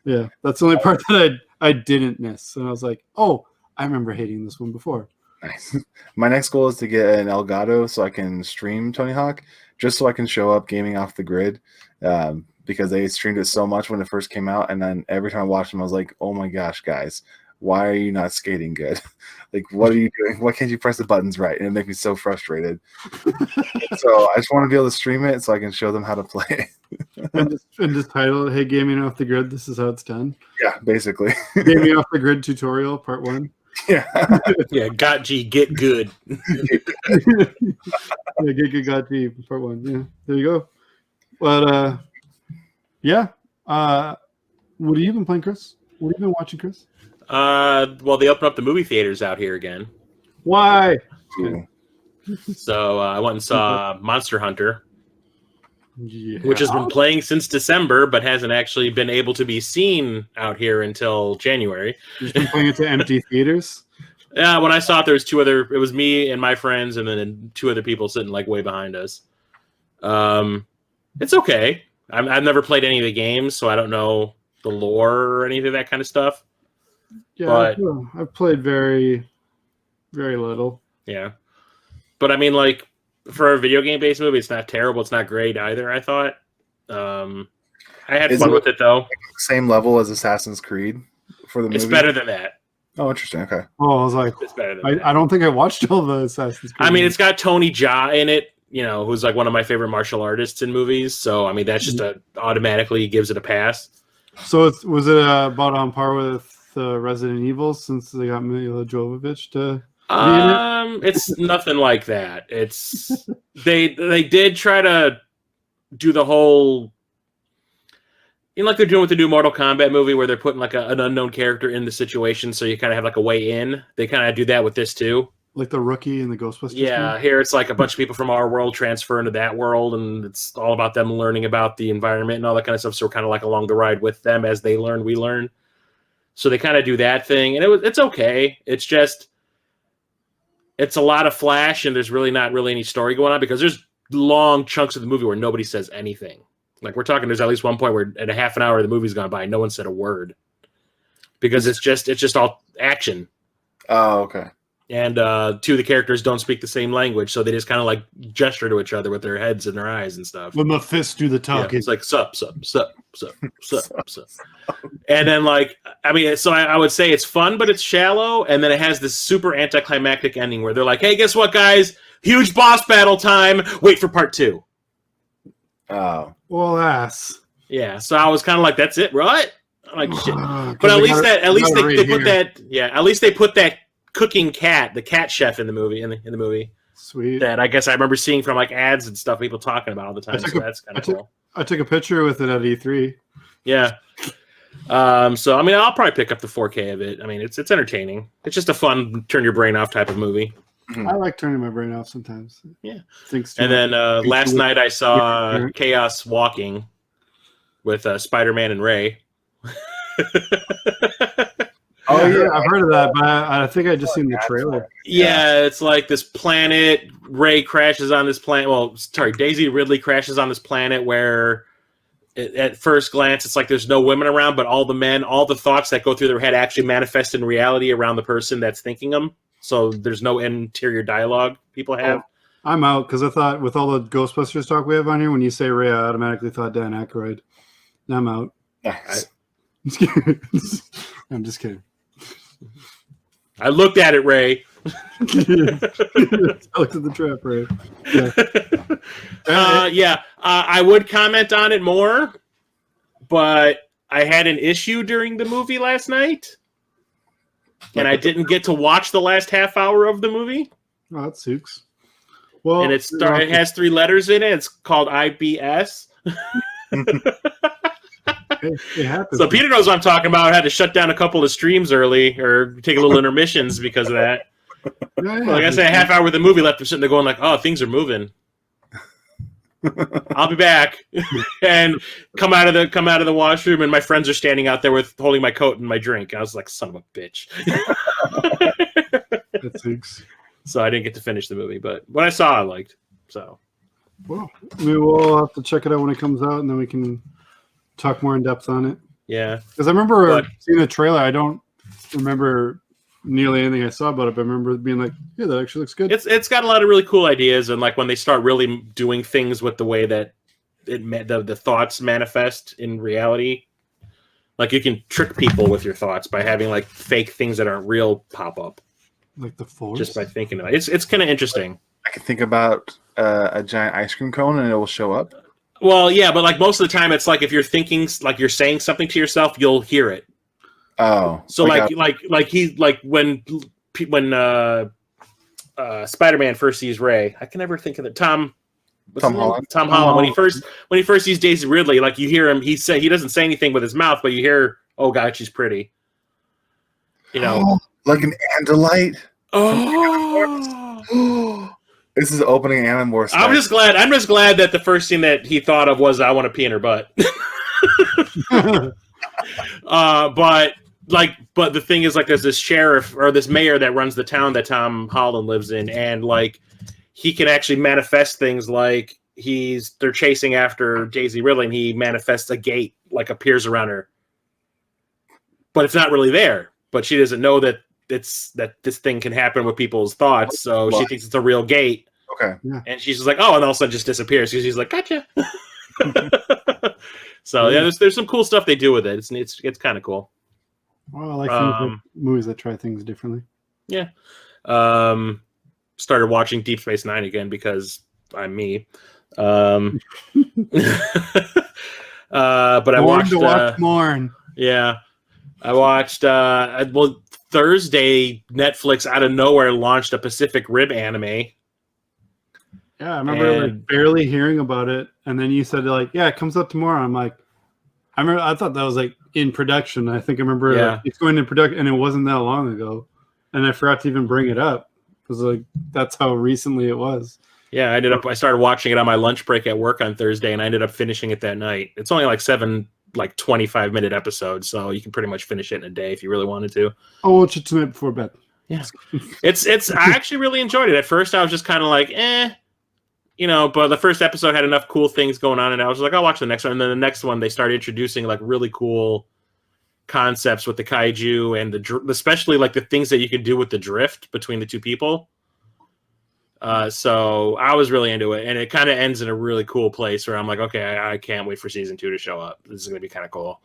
Yeah, that's the only part that I didn't miss. And I was like, oh, I remember hating this one before. Nice. My next goal is to get an Elgato so I can stream Tony Hawk, just so I can show up gaming off the grid. Because they streamed it so much when it first came out, and then every time I watched them, I was like, "Oh my gosh, guys, why are you not skating good? Like, what are you doing? Why can't you press the buttons right?" And it makes me so frustrated. So I just want to be able to stream it so I can show them how to play. and just title it, "Hey, gaming off the grid. This is how it's done." Yeah, basically. Gaming off the grid tutorial part 1. Yeah. Yeah, got G, get good. Yeah, got G part 1. Yeah, there you go. But yeah. What have you been playing, Chris? What have you been watching, Chris? Well, they opened up the movie theaters out here again. Why? Cool. So I went and saw Monster Hunter, Yeah. which has been playing since December, but hasn't actually been able to be seen out here until January. You've been playing it to empty theaters? Yeah, when I saw it, there was it was me and my friends, and then 2 other people sitting like way behind us. It's okay. I've never played any of the games, so I don't know the lore or any of that kind of stuff. Yeah, But- I've played very, very little. Yeah. But I mean, like, for a video game based movie, it's not terrible. It's not great either, I thought. I had Is fun it- with it, though. Same level as Assassin's Creed for the movie. It's better than that. Oh, interesting. Okay. Oh, I was like, It's better than that. I don't think I watched all the Assassin's Creed. I mean, it's got Tony Jaa in it, you know, who's like one of my favorite martial artists in movies. So, I mean, that's just automatically gives it a pass. So was it about on par with Resident Evil since they got Mila Jovovich to? It's nothing like that. It's they did try to do the whole, you know, like they're doing with the new Mortal Kombat movie, where they're putting like an unknown character in the situation, so you kind of have like a way in. They kind of do that with this too. Like the Rookie and the Ghostbusters? Yeah, movie? here it's like a bunch of people from our world transfer into that world, and it's all about them learning about the environment and all that kind of stuff. So we're kind of like along the ride with them as they learn, we learn. So they kind of do that thing, and it's okay. It's just it's a lot of flash, and there's really not really any story going on because there's long chunks of the movie where nobody says anything. Like we're talking, there's at least one point where at a half an hour the movie's gone by, no one said a word because it's just all action. Oh, okay. And 2 of the characters don't speak the same language, so they just kind of like gesture to each other with their heads and their eyes and stuff. When the fists do the Yeah, talking. it's like sup. And then like, I mean, so I would say it's fun, but it's shallow. And then it has this super anticlimactic ending where they're like, hey, guess what, guys? Huge boss battle time. Wait for part 2. Oh, Well, ass. Yeah, so I was kind of like, that's it, right? Like shit. But But at least they put that cooking cat, the cat chef in the movie in the movie. Sweet. That I guess I remember seeing from like ads and stuff, people talking about all the time. So that's kind of cool. I took a picture with it at E3. Yeah. So I mean, I'll probably pick up the 4K of it. I mean, it's entertaining. It's just a fun turn your brain off type of movie. I like turning my brain off sometimes. Yeah. And then last night I saw Chaos Walking with Spider-Man and Ray. Oh yeah, I've heard of that, but I think I just seen the trailer. Yeah, it's like this planet. Ray crashes on this planet. Well, sorry, Daisy Ridley crashes on this planet where, at first glance, it's like there's no women around, but all the thoughts that go through their head actually manifest in reality around the person that's thinking them. So there's no interior dialogue people have. I'm out because I thought with all the Ghostbusters talk we have on here, when you say Ray, I automatically thought Dan Aykroyd. I'm out. nice. I'm just kidding. I looked at it, Ray. I looked at the trap, Ray. Yeah. I would comment on it more, but I had an issue during the movie last night, and I didn't get to watch the last half hour of the movie. Oh, that sucks. Well, And it has 3 letters in it. It's called IBS. It happens. So Peter knows what I'm talking about. I had to shut down a couple of streams early or take a little intermissions because of that. Like I said, a half hour with the movie left, I'm sitting there going like, oh, things are moving. I'll be back. And come out of the washroom, and my friends are standing out there holding my coat and my drink. I was like, son of a bitch. That sucks. So I didn't get to finish the movie, but what I saw I liked. So Well, maybe we'll have to check it out when it comes out, and then we can talk more in depth on it. yeah. Because I remember seeing the trailer. I don't remember nearly anything I saw about it, but I remember being like, yeah, that actually looks good. It's got a lot of really cool ideas, and like when they start really doing things with the way that the thoughts manifest in reality, like you can trick people with your thoughts by having like fake things that aren't real pop up, Like the Force. just by thinking about it. It's kind of interesting. I can think about a giant ice cream cone and it will show up. Well, yeah, but like most of the time, it's like if you're thinking, like you're saying something to yourself, you'll hear it. Oh, So like when Spider-Man first sees Ray, I can never think of it. Tom Holland. When he first sees Daisy Ridley, like you hear him, he doesn't say anything with his mouth, but you hear, oh God, she's pretty. You know, like an Andalite. oh. This is opening Animorphs. I'm just glad that the first thing that he thought of was I want to pee in her butt. But the thing is, like, there's this sheriff or this mayor that runs the town that Tom Holland lives in, and like he can actually manifest things. Like they're chasing after Daisy Ridley, and he manifests a gate, like appears around her, but it's not really there. But she doesn't know that this thing can happen with people's thoughts, so she thinks it's a real gate. Okay. Yeah. And she's just like, oh, and all of a sudden just disappears because she's like, gotcha. So yeah, there's some cool stuff they do with it. It's kind of cool. Well, I like things movies that try things differently. Yeah. Started watching Deep Space Nine again because I'm me. But I watched Morn. Yeah. I watched Thursday Oh, Netflix out of nowhere launched a Pacific Rim anime. Yeah, I remember like barely hearing about it, and then you said like, "Yeah, it comes out tomorrow." I'm like, I thought that was like in production. I think I remember like, it's going in production, and it wasn't that long ago, and I forgot to even bring it up because like that's how recently it was. Yeah, I started watching it on my lunch break at work on Thursday, and I ended up finishing it that night. It's only like 25-minute episodes, so you can pretty much finish it in a day if you really wanted to. I'll watch it tonight before bed. Yeah, it's. I actually really enjoyed it. At first, I was just kind of like, but the first episode had enough cool things going on, and I was like, I'll watch the next one. And then the next one, they started introducing like really cool concepts with the kaiju and especially like the things that you could do with the drift between the two people. So I was really into it, and it kind of ends in a really cool place where I'm like, okay, I can't wait for season 2 to show up. This is going to be kind of cool.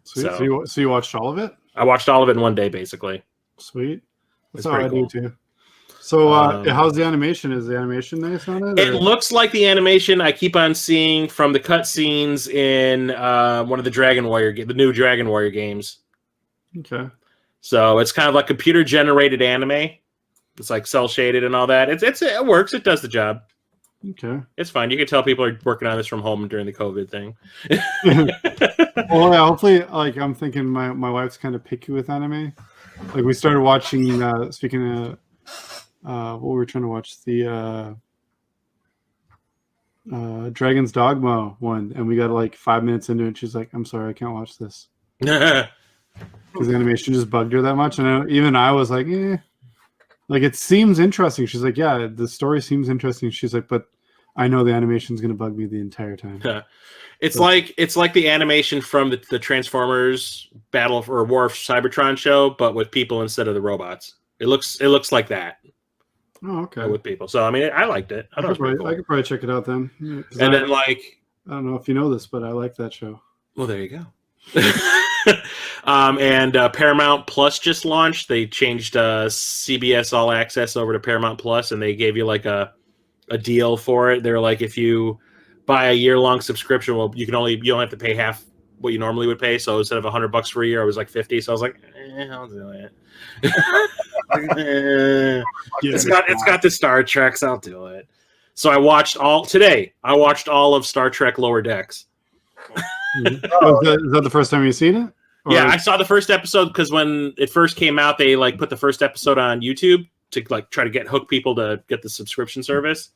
Sweet. So you watched all of it? I watched all of it in one day, basically. Sweet. That's It's how I pretty do cool. too. So how's the animation? Is the animation nice on it? It looks like the animation I keep on seeing from the cutscenes in one of the the new Dragon Warrior games. Okay. So it's kind of like computer generated anime. It's like cell shaded and all that. It works. It does the job. Okay. It's fine. You can tell people are working on this from home during the COVID thing. Well, yeah, hopefully, like I'm thinking, my wife's kind of picky with anime. Like we started watching. Speaking of, what we were trying to watch, the Dragon's Dogma one, and we got like 5 minutes into it. And she's like, "I'm sorry, I can't watch this." Because the animation just bugged her that much, and even I was like, "Eh." Like it seems interesting. She's like, "Yeah, the story seems interesting." She's like, "But I know the animation's gonna bug me the entire time." It's like the animation from the Transformers Battle or War of Cybertron show, but with people instead of the robots. It looks like that. Oh, okay. With people. So I mean, I liked it. I could probably check it out then. Yeah, and then I don't know if you know this, but I like that show. Well, there you go. And Paramount Plus just launched. They changed CBS All Access over to Paramount Plus, and they gave you like a deal for it. They're like, if you buy a year-long subscription, well, you don't have to pay half what you normally would pay. So instead of $100 for a year, I was like $50. So I was like, I'll do it. It's got the Star Treks. I'll do it. So I watched all of Star Trek Lower Decks. Is that the first time you've seen it? Or... Yeah, I saw the first episode because when it first came out, they like put the first episode on YouTube to like try to hook people to get the subscription service.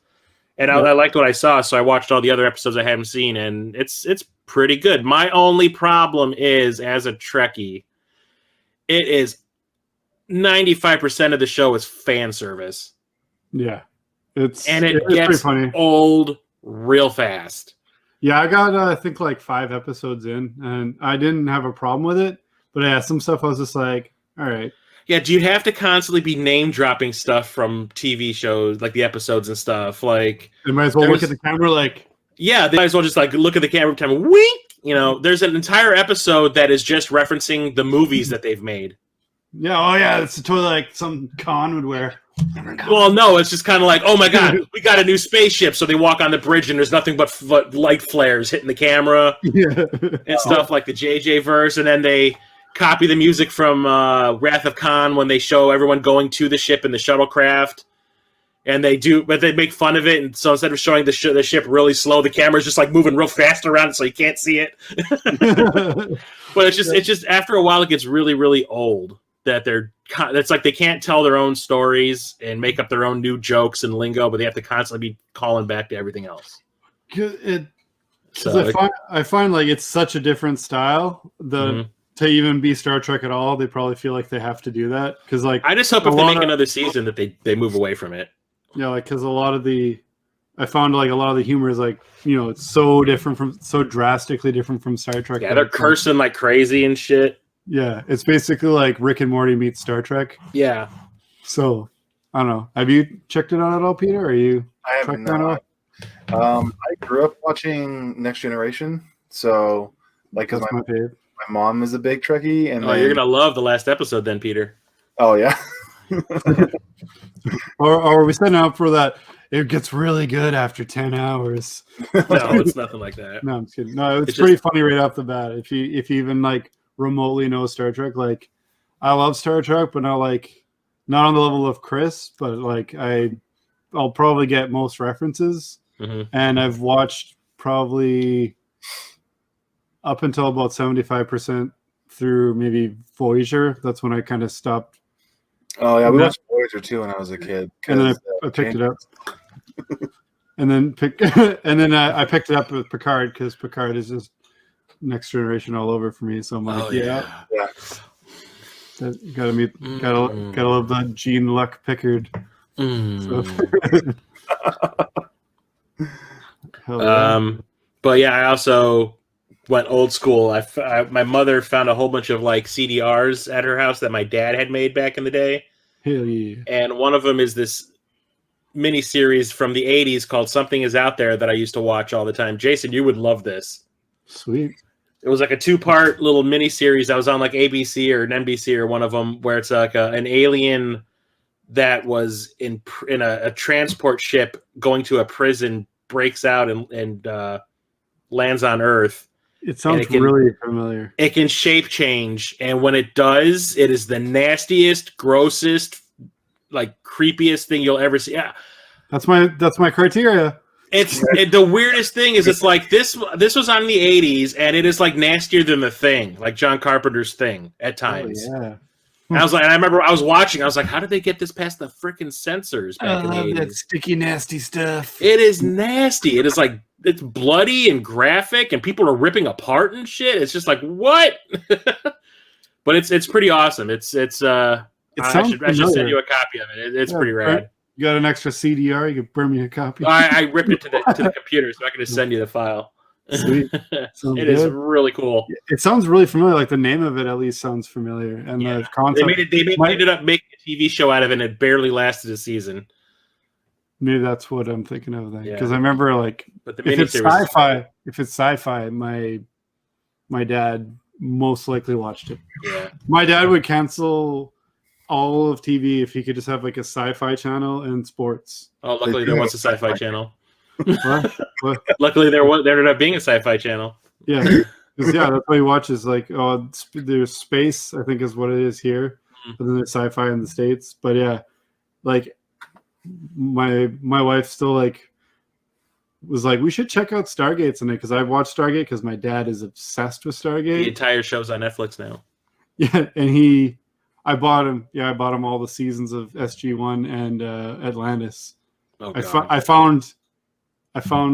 And I liked what I saw, so I watched all the other episodes I hadn't seen, and it's pretty good. My only problem is, as a Trekkie, it is 95% of the show is fan service. Yeah, it gets pretty funny. Old real fast. Yeah, I got I think like 5 episodes in, and I didn't have a problem with it. But yeah, some stuff I was just like, all right. Yeah, do you have to constantly be name dropping stuff from TV shows, like the episodes and stuff? Like, you might as well look at the camera, like. Yeah, they might as well just like look at the camera every time and wink. You know, there's an entire episode that is just referencing the movies that they've made. Yeah, oh yeah, it's totally like some con would wear. Well, no, it's just kind of like, oh my god, we got a new spaceship. So they walk on the bridge and there's nothing but light flares hitting the camera and stuff like the JJ verse, and then they copy the music from Wrath of Khan when they show everyone going to the ship in the shuttlecraft, and but they make fun of it, and so instead of showing the ship really slow, the camera's just like moving real fast around so you can't see it. But it's just after a while it gets really, really old that it's like they can't tell their own stories and make up their own new jokes and lingo, but they have to constantly be calling back to everything else. I find like it's such a different style to even be Star Trek at all, they probably feel like they have to do that. Because like, I just hope if they make another season that they move away from it. Yeah, like because I found like a lot of the humor is like, you know, it's so drastically different from Star Trek. Yeah, they're cursing like crazy and shit. Yeah, it's basically like Rick and Morty meets Star Trek. Yeah. So I don't know. Have you checked it out at all, Peter? Are you? I have not. I grew up watching Next Generation, so like because my mom is a big Trekkie, and you're gonna love the last episode then, Peter. Oh yeah. or are we setting up for that? It gets really good after 10 hours. No, it's nothing like that. No, I'm just kidding. No, it's pretty funny right off the bat. If you even like remotely know Star Trek, like I love Star Trek, but not on the level of Chris, but like I'll probably get most references. Mm-hmm. And I've watched probably up until about 75% through maybe Voyager. That's when I kind of stopped. Oh yeah, we watched Voyager too when I was a kid. And then I picked it up. and then I picked it up with Picard because Picard is just Next Generation all over for me. So I'm like, yeah. Gotta love the Gene Luck Pickard. But yeah, I also went old school. My mother found a whole bunch of like CDRs at her house that my dad had made back in the day. Hell yeah! And one of them is this mini series from the 80s called Something Is Out There that I used to watch all the time. Jason, you would love this. Sweet. It was like a 2-part little mini series that was on like ABC or an NBC or one of them, where it's like an alien that was in a transport ship going to a prison, breaks out and lands on Earth. It sounds really familiar. It can shape change, and when it does, it is the nastiest, grossest, like creepiest thing you'll ever see. Yeah, that's my criteria. The weirdest thing is it's like this was on the 80s, and it is like nastier than The Thing, like John Carpenter's Thing at times. Oh, yeah. I was like, and I remember I was watching. I was like, how did they get this past the freaking censors back in the 80s? That sticky, nasty stuff. It is nasty. It is like it's bloody and graphic, and people are ripping apart and shit. It's just like what? But it's pretty awesome. I should send you a copy of it. It's pretty rad. You got an extra CDR? You can bring me a copy. I ripped it to the computer, so I can just send you the file. Sweet. It is really cool. It sounds really familiar. Like the name of it at least sounds familiar, and the concept. They ended up making a TV show out of it, and it barely lasted a season. Maybe that's what I'm thinking of then, because I remember like if it's sci-fi, my dad most likely watched it. Yeah, my dad would cancel all of TV if he could just have like a sci-fi channel and sports. Oh, luckily there was a sci-fi channel. What? Luckily there ended up being a sci-fi channel. Yeah, because that's what he watches. Like, there's space, I think is what it is here, but then there's sci-fi in the States. But yeah, like my wife still was like, we should check out Stargate tonight, because I've watched Stargate because my dad is obsessed with Stargate. The entire show's on Netflix now. Yeah, and I bought him all the seasons of SG-1 and Atlantis. Oh, I found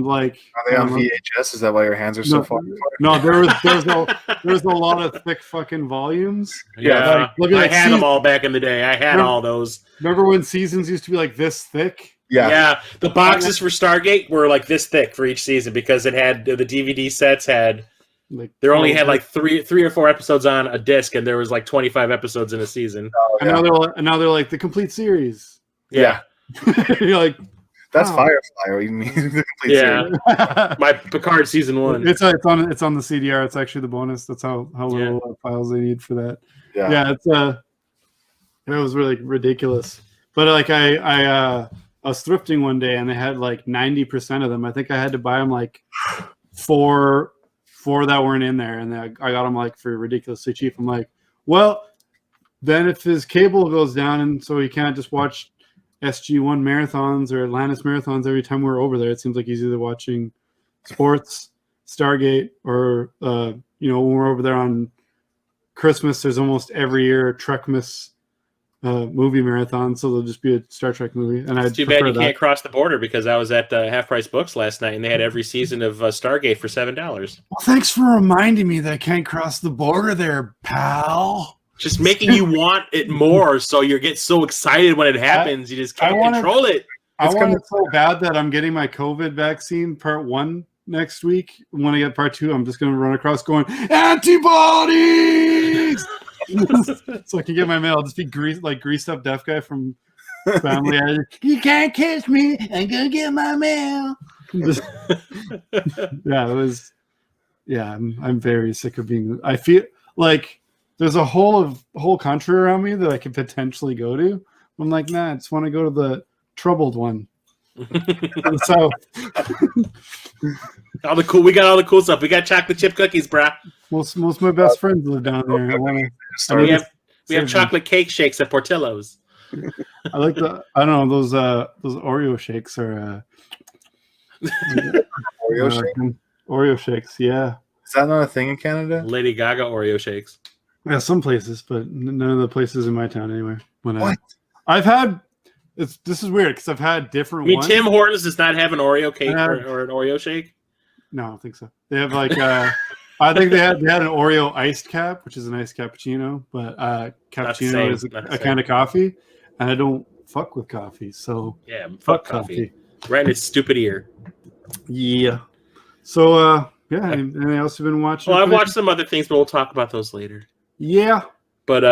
like. Are they on VHS? Is that why your hands are so far? No, there's a lot of thick fucking volumes. Yeah, I had them all back in the day. I had all those. Remember when seasons used to be like this thick? Yeah. The boxes for Stargate were like this thick for each season, because it had the DVD sets had. Like, there only had like three or four episodes on a disc, and there was like 25 episodes in a season. Oh, yeah. And now they're like the complete series. Yeah. You're like, that's Firefly. You mean the complete series? My Picard season 1. It's on the CDR. It's actually the bonus. That's how little files they need for that. Yeah. It was really ridiculous. But like I was thrifting one day, and they had like 90% of them. I think I had to buy them like four that weren't in there, and I got them like for ridiculously cheap. I'm like, well, then if his cable goes down, and so he can't just watch SG-1 marathons or Atlantis marathons every time we're over there, it seems like he's either watching sports, Stargate, or when we're over there on Christmas, there's almost every year a Trekmas movie marathon, so there'll just be a Star Trek movie. And it's too bad you can't cross the border, because I was at Half Price Books last night, and they had every season of Stargate for $7. Well, thanks for reminding me that I can't cross the border there, pal. Just making you want it more, so you get so excited when it happens, you just can't control it. I want it so bad that I'm getting my COVID vaccine part 1 next week. When I get part 2, I'm just going to run across going, antibodies! So I can get my mail. I'll just be greased up deaf guy from Family. You can't kiss me. I'm gonna get my mail. I'm very sick of being. I feel like there's a whole country around me that I could potentially go to. I'm like, nah, I just want to go to the troubled one. So we got all the cool stuff. We got chocolate chip cookies, brah. Most of my best friends live down there. We have chocolate cake shakes at Portillo's. I like those Oreo shakes are Oreo shakes, yeah. Is that not a thing in Canada? Lady Gaga Oreo shakes. Yeah, some places, but none of the places in my town anyway. What? This is weird because I've had different ones. Tim Hortons does not have an Oreo cake or an Oreo shake? No, I don't think so. They have like I think they had an Oreo iced cap, which is an iced cappuccino, but cappuccino is a kind of coffee, and I don't fuck with coffee, so yeah, fuck coffee. Right in its stupid ear. Yeah. So anything else you've been watching? Well, I've watched some other things, but we'll talk about those later. Yeah. But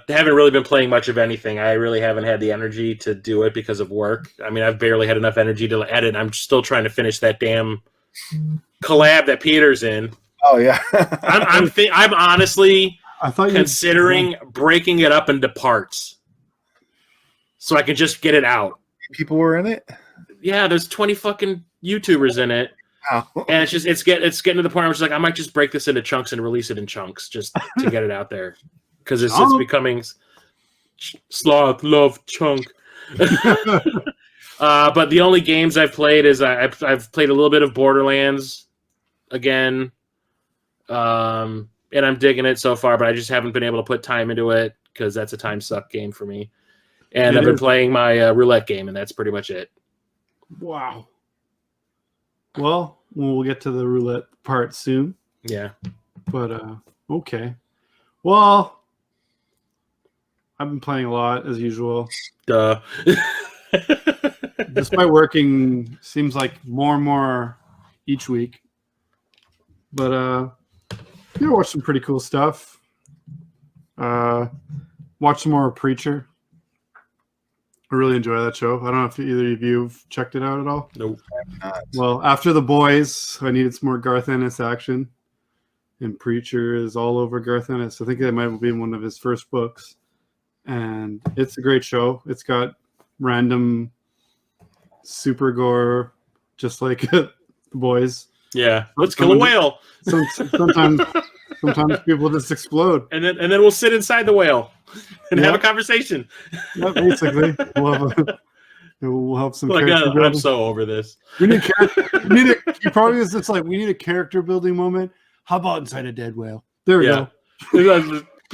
haven't really been playing much of anything. I really haven't had the energy to do it because of work. I mean, I've barely had enough energy to edit. I'm still trying to finish that damn collab that Peter's in. Oh yeah. I'm honestly considering breaking it up into parts. so I can just get it out. People were in it. Yeah, there's 20 fucking YouTubers in it. Wow. And it's getting to the point where I'm just like, I might just break this into chunks and release it in chunks just to get it out there. Because it's becoming sloth, love, chunk. But the only games I've played is I've played a little bit of Borderlands again. And I'm digging it so far, but I just haven't been able to put time into it because that's a time suck game for me. And I've been playing my roulette game, and that's pretty much it. Wow. Well, we'll get to the roulette part soon. Yeah. But, okay. Well, I've been playing a lot, as usual. Duh. Despite working, seems like more and more each week. But, watch some pretty cool stuff. Watch some more Preacher. I really enjoy that show. I don't know if either of you have checked it out at all. Nope. Well, after The Boys, I needed some more Garth Ennis action. And Preacher is all over Garth Ennis. I think that might have been one of his first books. And it's a great show. It's got random super gore, just like The Boys. Yeah. Let's kill a whale. Sometimes people just explode. And then we'll sit inside the whale and have a conversation. Yeah, basically. We'll have some character building. I'm so over this. We need we need a character building moment. How about inside a dead whale? There we go. You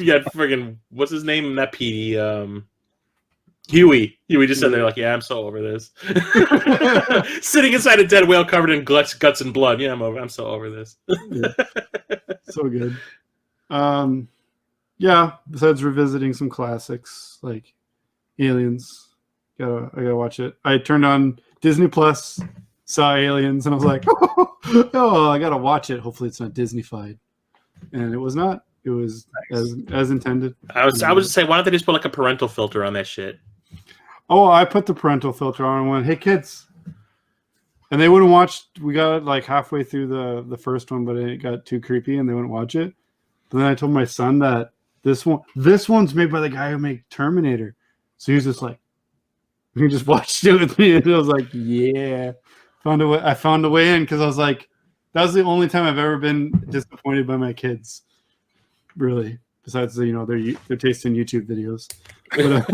got friggin' what's his name in that PD? Huey just said there like, yeah, I'm so over this. Sitting inside a dead whale covered in guts and blood. Yeah, I'm so over this. Yeah. So good. Besides revisiting some classics like Aliens, I gotta watch it. I turned on Disney Plus, saw Aliens, and I was like, oh, I gotta watch it. Hopefully it's not Disney-fied. And it was not. It was as intended. I was just saying, why don't they just put like a parental filter on that shit? Oh, I put the parental filter on and went, hey kids. And they wouldn't watch. We got like halfway through the first one, but it got too creepy and they wouldn't watch it. But then I told my son that this one's made by the guy who made Terminator. So he was just like, he just watched it with me, and I was like, yeah. I found a way in because I was like, that was the only time I've ever been disappointed by my kids. Really, besides their taste in YouTube videos. But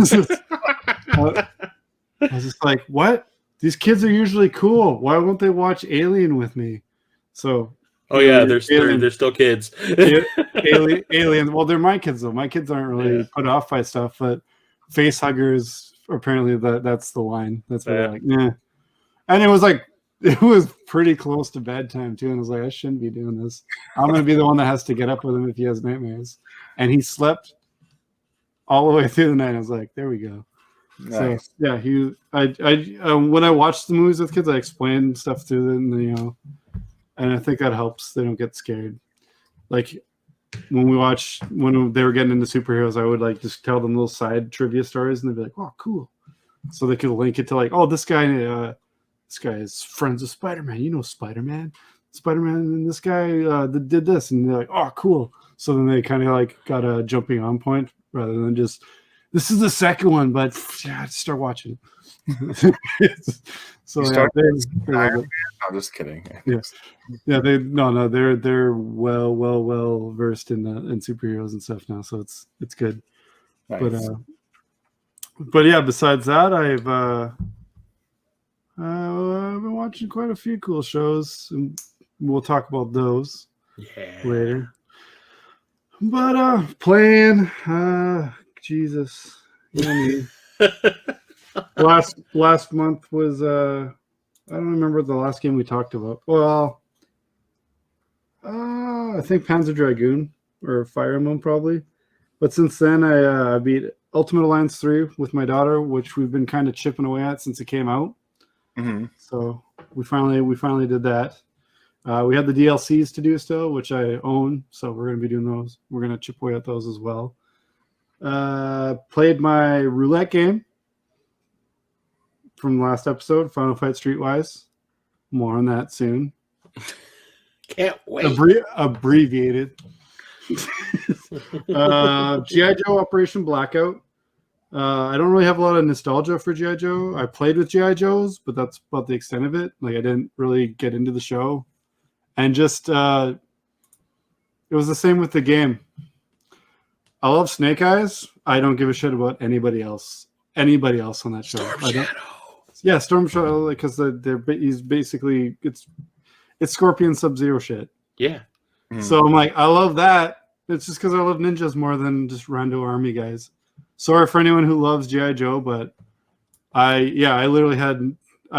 I was just like, what? These kids are usually cool. Why won't they watch Alien with me? So. Oh yeah, they're still kids. Alien. Well, they're my kids though. My kids aren't really put off by stuff, but face huggers apparently that's the line. That's what they're like. Yeah. And it was pretty close to bedtime too, and I was like, I shouldn't be doing this. I'm gonna be the one that has to get up with him if he has nightmares. And he slept all the way through the night. I was like, there we go. Nice. So yeah, when I watch the movies with kids, I explain stuff to them, and I think that helps. They don't get scared. Like when they were getting into superheroes, I would like just tell them little side trivia stories, and they'd be like, "Oh, cool!" So they could link it to like, "Oh, this guy is friends with Spider-Man. You know Spider-Man, and this guy did this," and they're like, "Oh, cool." So then they kind of like got a jumping on point rather than just, this is the second one, but start watching. So I'm just kidding. Yes, yeah. They're well versed in superheroes and stuff now, so it's good. Nice. But yeah. Besides that, I've been watching quite a few cool shows, and we'll talk about those later. But playing, Jesus, you know me. Last month was I don't remember the last game we talked about. Well, I think Panzer Dragoon or Fire Emblem probably. But since then, I beat Ultimate Alliance 3 with my daughter, which we've been kind of chipping away at since it came out. Mm-hmm. So we finally did that. We had the DLCs to do still, which I own, so we're going to be doing those. We're going to chip away at those as well. Played my roulette game from the last episode, Final Fight Streetwise. More on that soon. Can't wait. Abbreviated. G.I. Joe Operation Blackout. I don't really have a lot of nostalgia for G.I. Joe. I played with G.I. Joes, but that's about the extent of it. Like I didn't really get into the show. And just it was the same with the game. I love Snake Eyes. I don't give a shit about anybody else. Anybody else on that show. Yeah, Storm Shadow, because he's basically it's Scorpion Sub-Zero shit. Yeah. So I'm like, I love that. It's just because I love ninjas more than just rando army guys. Sorry for anyone who loves G.I. Joe, but I literally I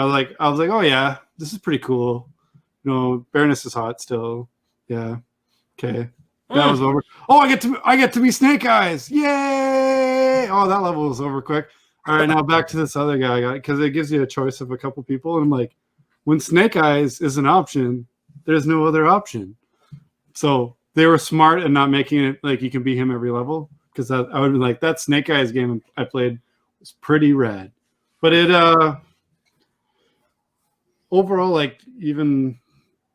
was like, oh yeah, this is pretty cool. You know, Baroness is hot still. Yeah. Okay. That was over. Oh, I get to be Snake Eyes. Yay! Oh, that level was over quick. All right, now back to this other guy I got, because it gives you a choice of a couple people, and I'm like, when Snake Eyes is an option, there's no other option. So they were smart in not making it like you can be him every level, because I would be like, that Snake Eyes game I played was pretty rad. But it overall, like, even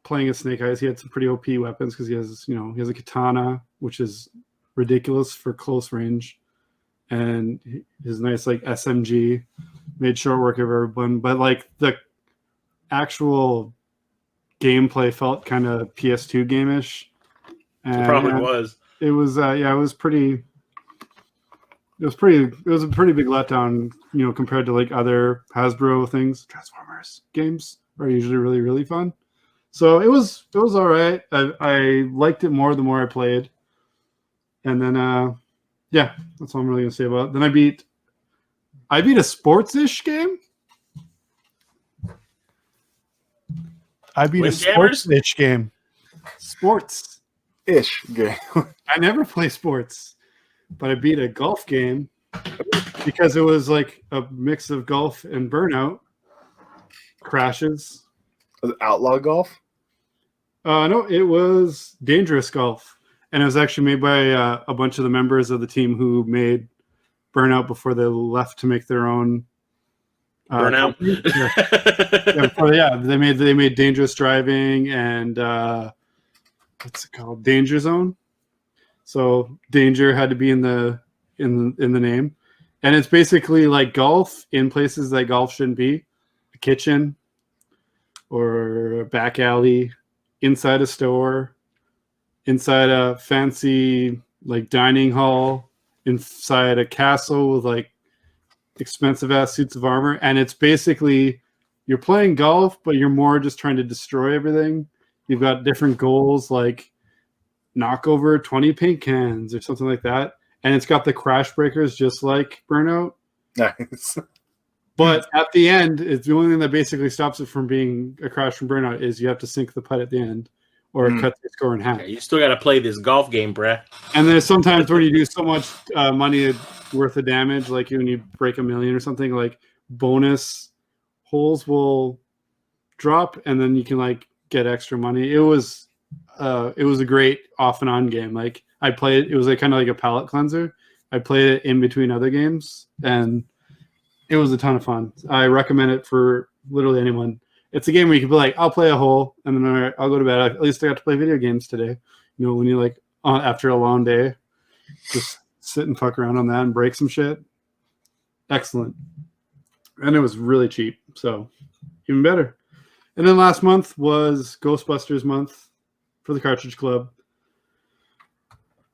playing as Snake Eyes, he had some pretty OP weapons, because he has a katana, which is ridiculous for close range, and his nice like SMG made short work of everyone. But like the actual gameplay felt kind of PS2 game-ish. It probably was. It was it was a pretty big letdown, compared to like other Hasbro things. Transformers games are usually really, really fun. So it was all right. I liked it more the more I played. And then that's all I'm really gonna say about it. Then I beat a sports-ish game. I beat a sports-ish game. Sports-ish game. I never play sports, but I beat a golf game because it was like a mix of golf and Burnout. Crashes. Outlaw Golf? No, it was Dangerous Golf. And it was actually made by a bunch of the members of the team who made Burnout before they left to make their own Burnout. They made Dangerous Driving and what's it called? Danger Zone. So danger had to be in the name, and it's basically like golf in places that golf shouldn't be, a kitchen or a back alley, inside a store, inside a fancy like dining hall, inside a castle with like expensive ass suits of armor. And it's basically you're playing golf, but you're more just trying to destroy everything. You've got different goals like knock over 20 paint cans or something like that. And it's got the crash breakers just like Burnout. Nice. But at the end, it's the only thing that basically stops it from being a crash from Burnout is you have to sink the putt at the end or cut the score in half. Yeah, you still got to play this golf game, bruh. And there's sometimes where you do so much money worth of damage, like when you break 1,000,000 or something, like bonus holes will drop, and then you can like get extra money. It was a great off and on game. Like I played it was like kind of like a palate cleanser. I played it in between other games, and it was a ton of fun. I recommend it for literally anyone. It's a game where you can be like, I'll play a hole, and then I'll go to bed. At least I got to play video games today. When you like after a long day, just sit and fuck around on that and break some shit. Excellent. And it was really cheap, so even better. And then last month was Ghostbusters month for the Cartridge Club.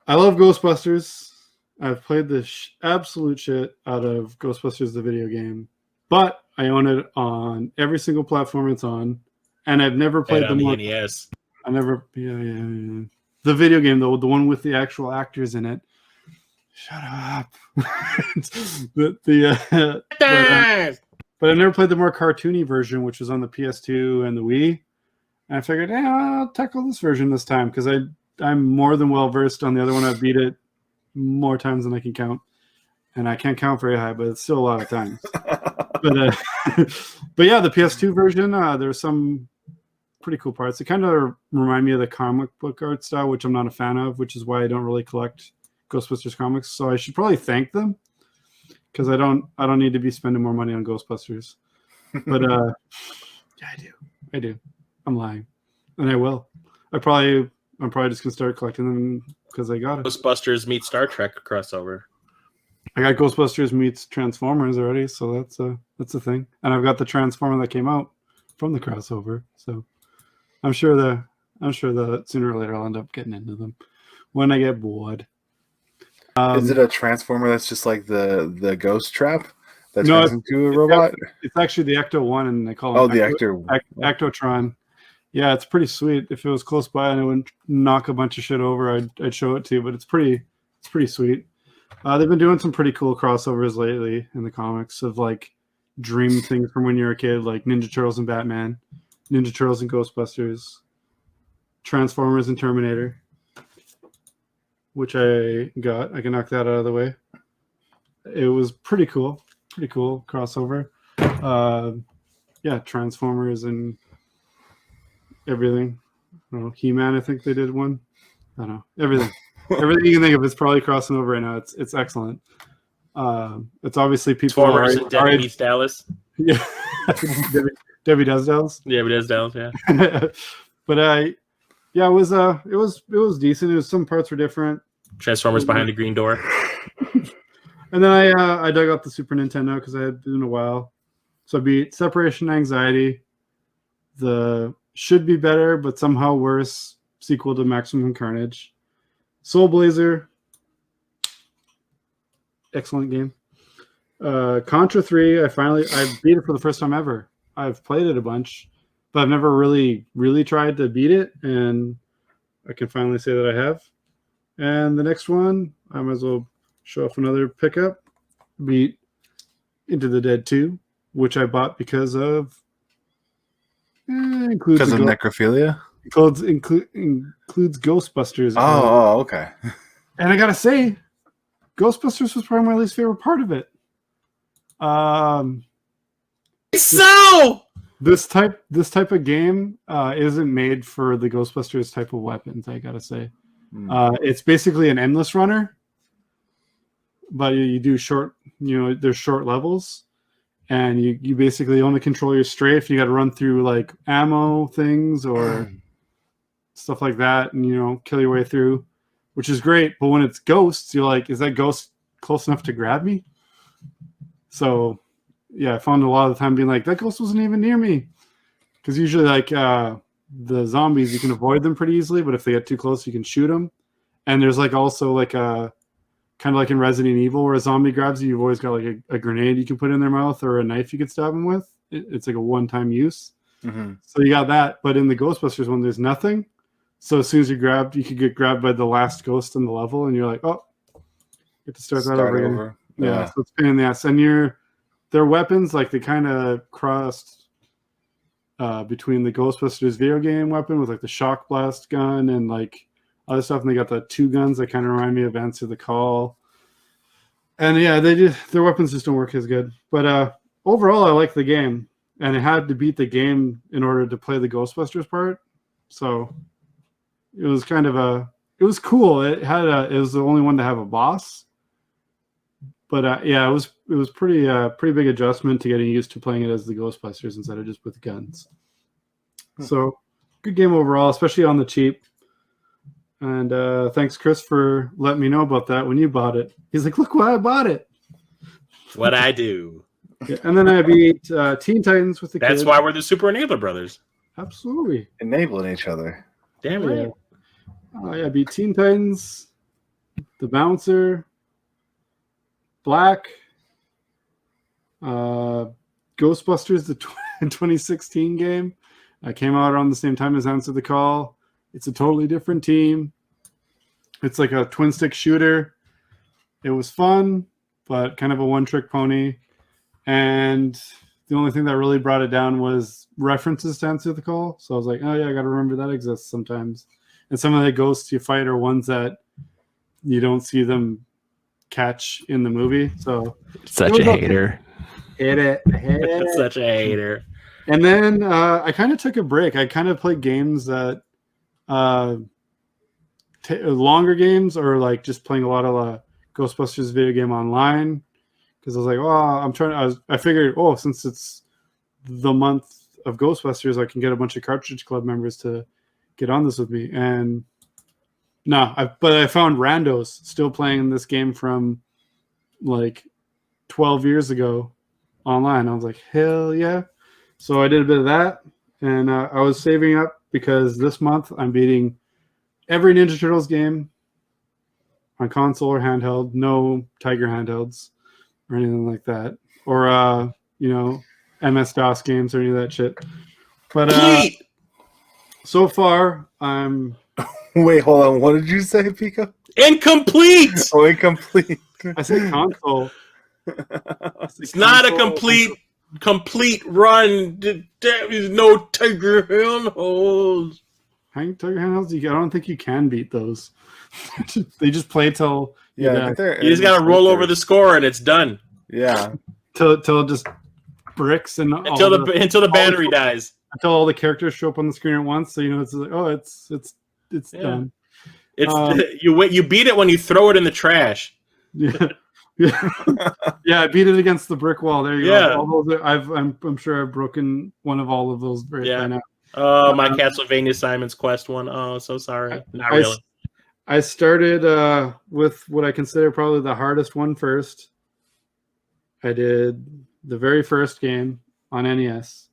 I love Ghostbusters. I've played the absolute shit out of Ghostbusters, the video game, but I own it on every single platform it's on, and I've never played the NES. I never, the video game though, the one with the actual actors in it. Shut up. But I never played the more cartoony version, which was on the PS2 and the Wii. And I figured, I'll tackle this version this time because I'm more than well versed on the other one. I've beat it more times than I can count, and I can't count very high, but it's still a lot of times. But yeah, the PS2 version, there's some pretty cool parts. It kind of remind me of the comic book art style, which I'm not a fan of, which is why I don't really collect Ghostbusters comics. So I should probably thank them because I don't need to be spending more money on Ghostbusters. But yeah, I do. I'm lying, and I will. I'm probably just gonna start collecting them because I got it. Ghostbusters meet Star Trek crossover. I got Ghostbusters meets Transformers already, so that's a thing. And I've got the Transformer that came out from the crossover, so I'm sure that sooner or later I'll end up getting into them when I get bored. Is it a Transformer that's just like the Ghost Trap that No, turns into a robot? It's actually the Ecto One, and they call Oh, it the Ecto. Ectotron. Yeah, it's pretty sweet. If it was close by and it wouldn't knock a bunch of shit over, I'd show it to you. But it's pretty sweet. They've been doing some pretty cool crossovers lately in the comics of like dream things from when you're a kid, like Ninja Turtles and Batman, Ninja Turtles and Ghostbusters, Transformers and Terminator, which I got. I can knock that out of the way. It was pretty cool crossover. Yeah, Transformers and everything. I don't know, He-Man, I think they did one. I don't know, everything. Everything you can think of is probably crossing over right now. It's excellent. It's obviously people Transformers and Debbie meets Dallas. Yeah, Debbie does Dallas. Yeah, Debbie does Dallas. Yeah, but yeah, it was decent. It was, some parts were different. Transformers behind the green door. And then I dug up the Super Nintendo because I had been in a while. So I beat Separation Anxiety, the should be better but somehow worse sequel to Maximum Carnage, Soul Blazer, excellent game. Contra 3, I beat it for the first time ever. I've played it a bunch, but I've never really tried to beat it, and I can finally say that I have. And the next one, I might as well show off another pickup. Beat Into the Dead 2, which I bought because of Necrophilia. Includes Ghostbusters. Oh, okay. And I gotta say, Ghostbusters was probably my least favorite part of it. So this type of game isn't made for the Ghostbusters type of weapons. I gotta say, it's basically an endless runner, but you do short. There's short levels, and you basically only control your strafe. You got to run through like ammo things or stuff like that, and kill your way through, which is great. But when it's ghosts, you're like, is that ghost close enough to grab me? So yeah, I found a lot of the time being like, that ghost wasn't even near me, because usually like the zombies, you can avoid them pretty easily, but if they get too close, you can shoot them. And there's like also like a kind of like in Resident Evil, where a zombie grabs you, you've always got like a grenade you can put in their mouth or a knife you could stab them with. It's like a one-time use. Mm-hmm. So you got that. But in the Ghostbusters one, there's nothing. So as soon as you could get grabbed by the last ghost in the level, and you're like, oh, you get to start that over again. Yeah, so it's a pain in the ass. And their weapons, like they kind of crossed between the Ghostbusters video game weapon with like the shock blast gun and like other stuff, and they got the two guns that kind of remind me of Answer the Call. And yeah, their weapons just don't work as good. But overall, I like the game, and it had to beat the game in order to play the Ghostbusters part. So it was it was cool. It was the only one to have a boss. But yeah, it was pretty big adjustment to getting used to playing it as the Ghostbusters instead of just with guns. So good game overall, especially on the cheap. And thanks, Chris, for letting me know about that when you bought it. He's like, look why I bought it. What I do. Yeah, and then I beat Teen Titans with the kids. That's why we're the Super Enabler Brothers. Absolutely. Enabling each other. Damn right. Yeah, I beat Teen Titans, The Bouncer, Black, Ghostbusters, the 2016 game. I came out around the same time as Answer the Call. It's a totally different team. It's like a twin stick shooter. It was fun, but kind of a one-trick pony. And the only thing that really brought it down was references to Answer the Call. So I was like, oh yeah, I got to remember that exists sometimes. And some of the ghosts you fight are ones that you don't see them catch in the movie. So such a hater. Hate it. Such a hater. And then I kind of took a break. I kind of played games that longer games, or like just playing a lot of Ghostbusters video game online, because I was like, I figured, since it's the month of Ghostbusters, I can get a bunch of Cartridge Club members to get on this with me. And but I found randos still playing this game from like 12 years ago online. I was like, hell yeah. So I did a bit of that, and I was saving up because this month I'm beating every Ninja Turtles game on console or handheld. No Tiger handhelds or anything like that, or MS-DOS games or any of that shit. But so far I'm Wait, hold on. What did you say, Pico? Incomplete. Oh, incomplete. I said console. It's not a complete run. There is no Tiger handholds. Tiger handhelds. I don't think you can beat those. They just play till Yeah, You just gotta roll over the score and it's done. Yeah. till just bricks and Until the battery dies. Until all the characters show up on the screen at once. So it's like, oh, it's done. It's you beat it when you throw it in the trash. Yeah. Yeah, I beat it against the brick wall. There you go. All those I'm sure I've broken one of all of those by now. Oh, my Castlevania Simon's Quest one. Oh, so sorry. Not really. I started with what I consider probably the hardest one first. I did the very first game on NES.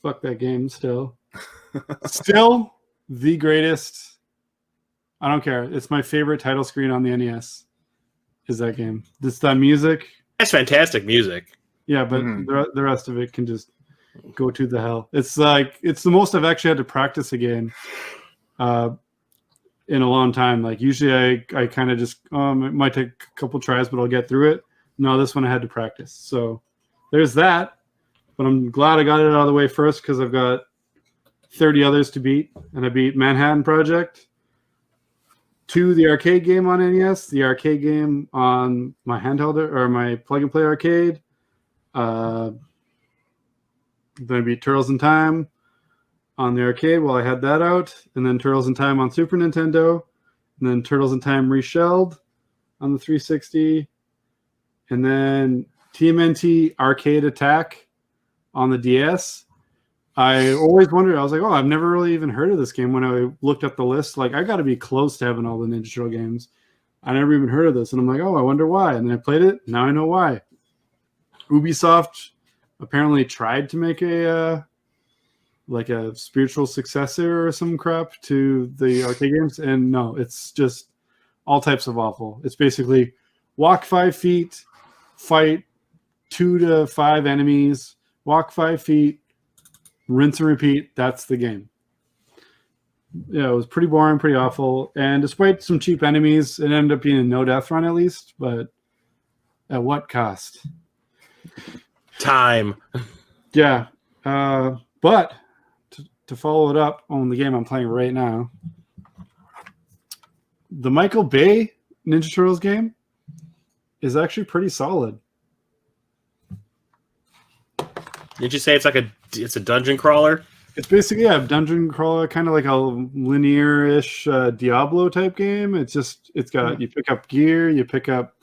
Fuck that game still. Still the greatest. I don't care. It's my favorite title screen on the NES. Is that game. It's that music. That's fantastic music. Yeah, but the rest of it can just go to the hell. It's like it's the most I've actually had to practice a game in a long time. Like usually I kind of just it might take a couple tries, but I'll get through it. No, this one I had to practice. So there's that. But I'm glad I got it out of the way first because I've got 30 others to beat, and I beat Manhattan Project, 2 the arcade game on NES, the arcade game on my handheld or my plug and play arcade. Then I beat Turtles in Time on the arcade while I had that out, and then Turtles in Time on Super Nintendo, and then Turtles in Time Reshelled on the 360, and then TMNT Arcade Attack on the DS. I always wondered, I was like, oh, I've never really even heard of this game. When I looked up the list, like I got to be close to having all the Ninja Turtle games. I never even heard of this. And I'm like, oh, I wonder why. And then I played it. Now I know why. Ubisoft apparently tried to make a spiritual successor or some crap to the arcade games. And no, it's just all types of awful. It's basically walk 5 feet, fight 2 to 5 enemies, walk 5 feet, rinse and repeat. That's the game. Yeah, it was pretty boring, pretty awful. And despite some cheap enemies, it ended up being a no death run at least. But at what cost? Time. Yeah. But to follow it up on the game I'm playing right now, the Michael Bay Ninja Turtles game is actually pretty solid. Did you say it's a dungeon crawler? It's basically a dungeon crawler, kind of like a linear-ish Diablo type game. It's got you pick up gear, you pick up,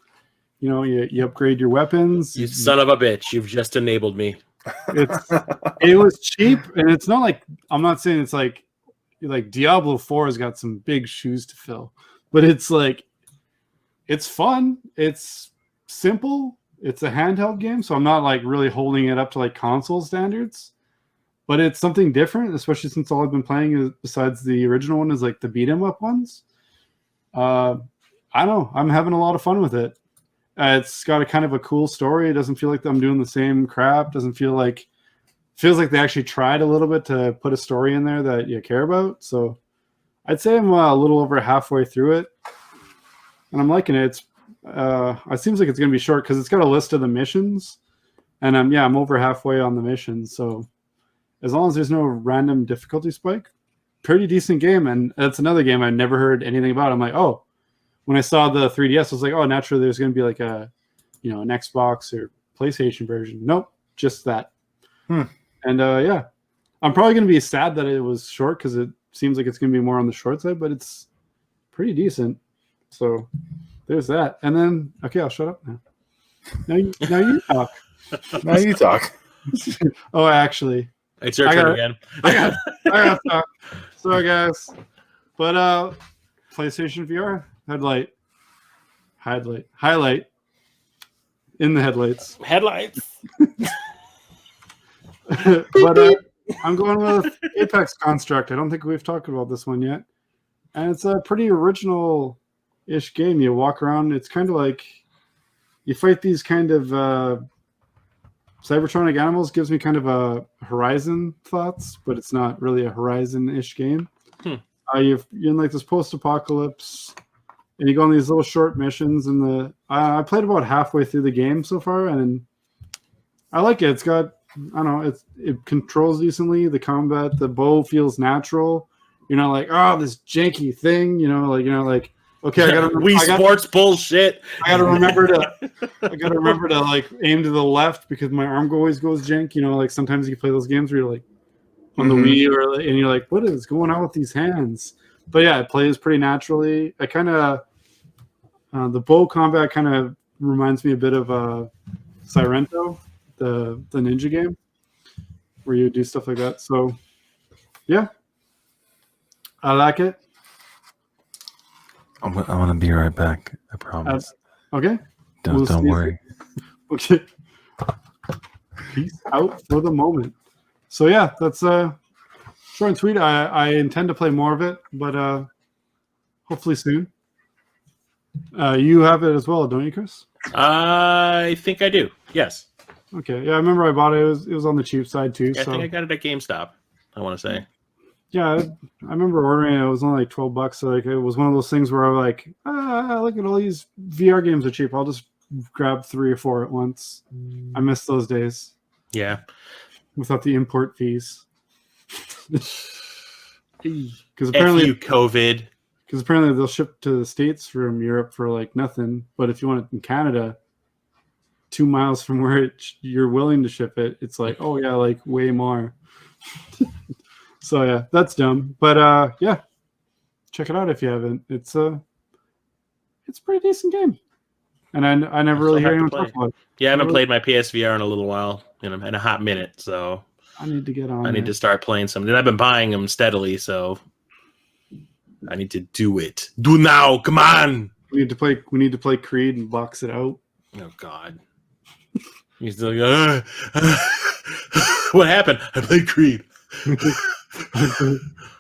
you upgrade your weapons. You son of a bitch! You've just enabled me. It was cheap, and it's not like I'm not saying it's like Diablo 4 has got some big shoes to fill, but it's like it's fun. It's simple. It's a handheld game, so I'm not like really holding it up to like console standards, but it's something different, especially since all I've been playing is, besides the original one, is like the beat 'em up ones. I don't know. I'm having a lot of fun with it. It's got a kind of a cool story. It doesn't feel like I'm doing the same crap. Feels like they actually tried a little bit to put a story in there that you care about. So I'd say I'm a little over halfway through it, and I'm liking it. It seems like it's going to be short because it's got a list of the missions, and I'm over halfway on the missions. So as long as there's no random difficulty spike, pretty decent game. And that's another game I never heard anything about. I'm like, oh, when I saw the 3DS, I was like, oh, naturally there's going to be like an Xbox or PlayStation version. Nope, just that. And I'm probably going to be sad that it was short because it seems like it's going to be more on the short side, but it's pretty decent. So there's that. And then, okay, I'll shut up now. Now you talk. Now you talk. Oh, actually. It's your turn again. I got to talk. Sorry, guys. But PlayStation VR, highlight. in the headlights. Headlights. But I'm going with Apex Construct. I don't think we've talked about this one yet. And it's a pretty original-ish game. You walk around. It's kind of like you fight these kind of Cybertronic animals. Gives me kind of a Horizon thoughts, but it's not really a Horizon-ish game. You're in like this post-apocalypse, and you go on these little short missions. And I played about halfway through the game so far, and I like it. It's got, I don't know, it controls decently. The combat, the bow feels natural. You're not like, oh, this janky thing, like okay, I gotta sports bullshit. I gotta remember to like aim to the left because my arm always goes jank. Like sometimes you play those games where you're like on the Wii and you're like, what is going on with these hands? But yeah, it plays pretty naturally. I kind of the bow combat kind of reminds me a bit of Sirento, the ninja game, where you do stuff like that. So yeah, I like it. I want to be right back. I promise. Okay. Don't worry. Okay. Peace out for the moment. So yeah, that's short and sweet. I intend to play more of it, but hopefully soon. You have it as well, don't you, Chris? I think I do. Yes. Okay. Yeah, I remember I bought it. It was on the cheap side too. Yeah, I think I got it at GameStop. I want to say. Yeah, I remember ordering it. It was only like $12. So like it was one of those things where I'm like, look at all these VR games are cheap. I'll just grab 3 or 4 at once. I miss those days. Yeah. Without the import fees. Because apparently COVID. Because apparently they'll ship to the States from Europe for like nothing. But if you want it in Canada, 2 miles from where you're willing to ship it, it's like, oh yeah, like way more. So yeah, that's dumb. But yeah, check it out if you haven't. It's a pretty decent game. And I never really hear anyone talk about it. Yeah, I haven't played my PSVR in a little while, in a hot minute. So I need to get on. I need to start playing some. And I've been buying them steadily, so I need to do it. Do now, come on. We need to play Creed and box it out. Oh God. He's like, what happened? I played Creed.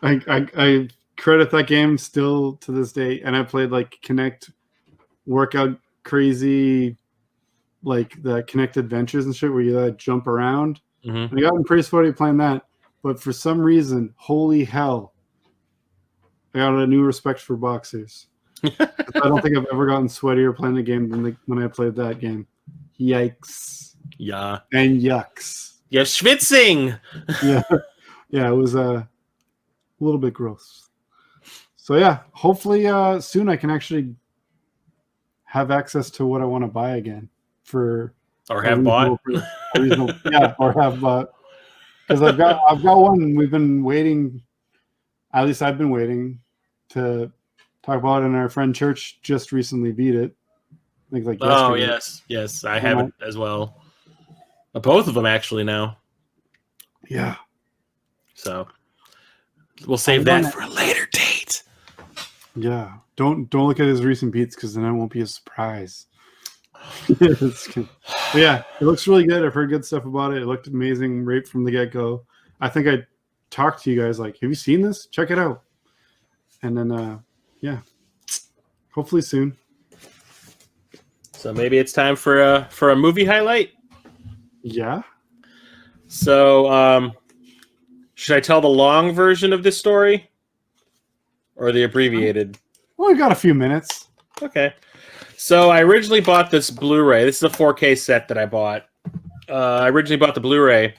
I credit that game still to this day, and I played like Kinect workout crazy, like the Kinect Adventures and shit where you jump around. I got pretty sweaty playing that, but for some reason, holy hell, I got a new respect for boxers. I don't think I've ever gotten sweatier playing a game than when I played that game. Yikes! Yeah, and yucks. You're schwitzing. Yeah, it was a little bit gross. So yeah, hopefully soon I can actually have access to what I want to buy again or have bought. Yeah, or have bought. Because I've got one. We've been waiting. At least I've been waiting to talk about it, and our friend Church just recently beat it. I think yesterday. Oh yes, I have it as well. Both of them actually now. Yeah. So we'll save that for a later date. Yeah. Don't look at his recent beats because then it won't be a surprise. Yeah, it looks really good. I've heard good stuff about it. It looked amazing right from the get-go. I think I talked to you guys like, have you seen this? Check it out. And then yeah. Hopefully soon. So maybe it's time for a movie highlight. Yeah. So should I tell the long version of this story or the abbreviated? Well, we got a few minutes. Okay. So I originally bought this Blu-ray. This is a 4K set that I bought. I originally bought the Blu-ray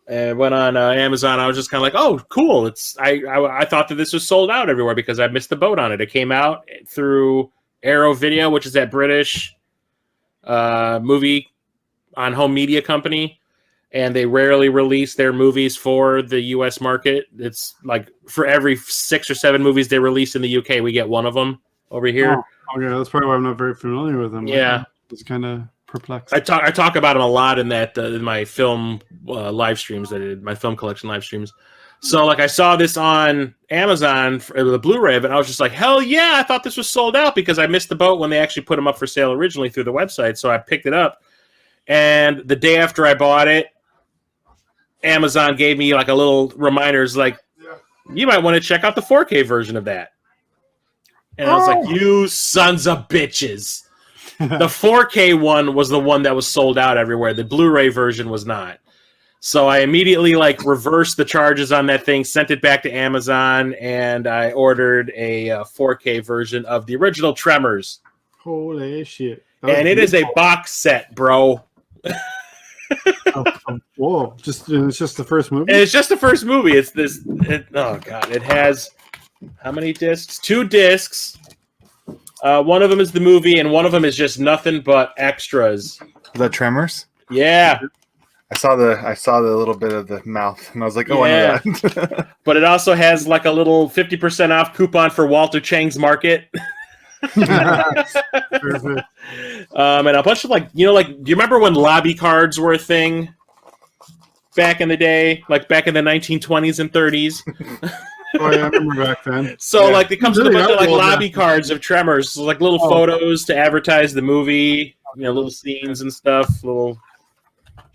and went on Amazon. I was just kind of like, oh, cool. I thought that this was sold out everywhere because I missed the boat on it. It came out through Arrow Video, which is that British movie on home media company. And they rarely release their movies for the U.S. market. It's like for every 6 or 7 movies they release in the UK, we get one of them over here. Oh, okay, that's probably why I'm not very familiar with them. Yeah, it's kind of perplexed. I talk about them a lot in that in my film live streams that I did, my film collection live streams. So like I saw this on Amazon for the Blu-ray, but I was just like, hell yeah! I thought this was sold out because I missed the boat when they actually put them up for sale originally through the website. So I picked it up, and the day after I bought it, Amazon gave me like a little reminders, like you might want to check out the 4K version of that. And I was like, you sons of bitches! The 4K one was the one that was sold out everywhere. The Blu-ray version was not. So I immediately like reversed the charges on that thing, sent it back to Amazon, and I ordered a 4K version of the original Tremors. Holy shit! And it is a box set, bro. Whoa! It's just the first movie. And it's just the first movie. It's this. Oh god! It has how many discs? 2 discs. One of them is the movie, and one of them is just nothing but extras. The Tremors. Yeah. I saw the little bit of the mouth, and I was like, "Oh, Yeah. I know that." But it also has like a little 50% off coupon for Walter Chang's Market. Perfect. And a bunch of like, do you remember when lobby cards were a thing back in the day, like back in the 1920s and 30s? Oh yeah, I remember back then. So Yeah. like it comes with a Really bunch of like old lobby now. cards of Tremors, so, like little photos to advertise the movie, little scenes and stuff, little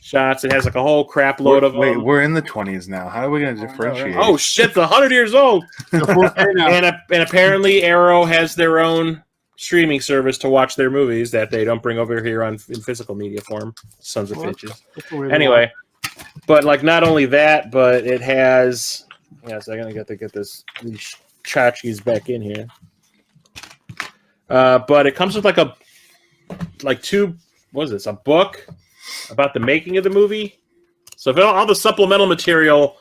shots. It has like a whole crap load of them. Wait, we're in the 20s now. How are we going to differentiate? Oh shit, it's 100 years old. The 4K now. And apparently Arrow has their own streaming service to watch their movies that they don't bring over here in physical media form. Sons of bitches. That's the way to Anyway, but like not only that, but it has. Yes, I'm gonna get to get these tchotchkes back in here. But it comes with a book about the making of the movie. So if all the supplemental material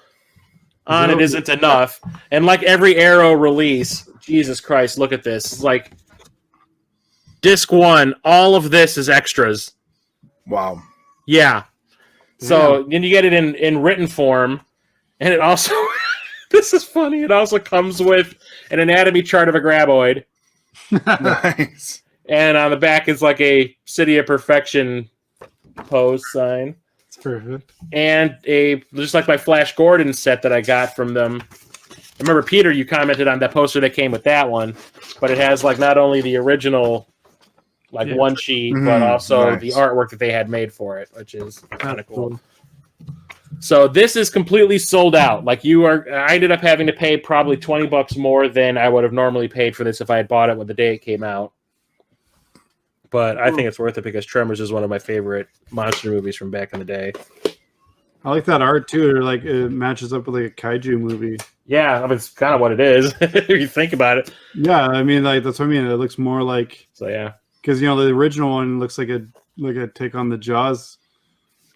on it isn't enough, and like every Arrow release, Jesus Christ, look at this. Like disc 1, all of this is extras. Wow. Yeah. So then you get it in written form, and it also this is funny. It also comes with an anatomy chart of a graboid, Nice. and on the back is like a City of Perfection pose sign. It's perfect. And just like my Flash Gordon set that I got from them. I remember, Peter, you commented on that poster that came with that one, but it has like not only the original one sheet, but also nice. the artwork that they had made for it, which is kind of cool. So this is completely sold out. Like I ended up having to pay probably $20 more than I would have normally paid for this if I had bought it when the day it came out. But I think it's worth it because Tremors is one of my favorite monster movies from back in the day. I like that art too. Like it matches up with like a kaiju movie. Yeah, I mean, it's kind of what it is if you think about it. Yeah, I mean, like that's what I mean. It looks more like So yeah, because the original one looks like a take on the Jaws.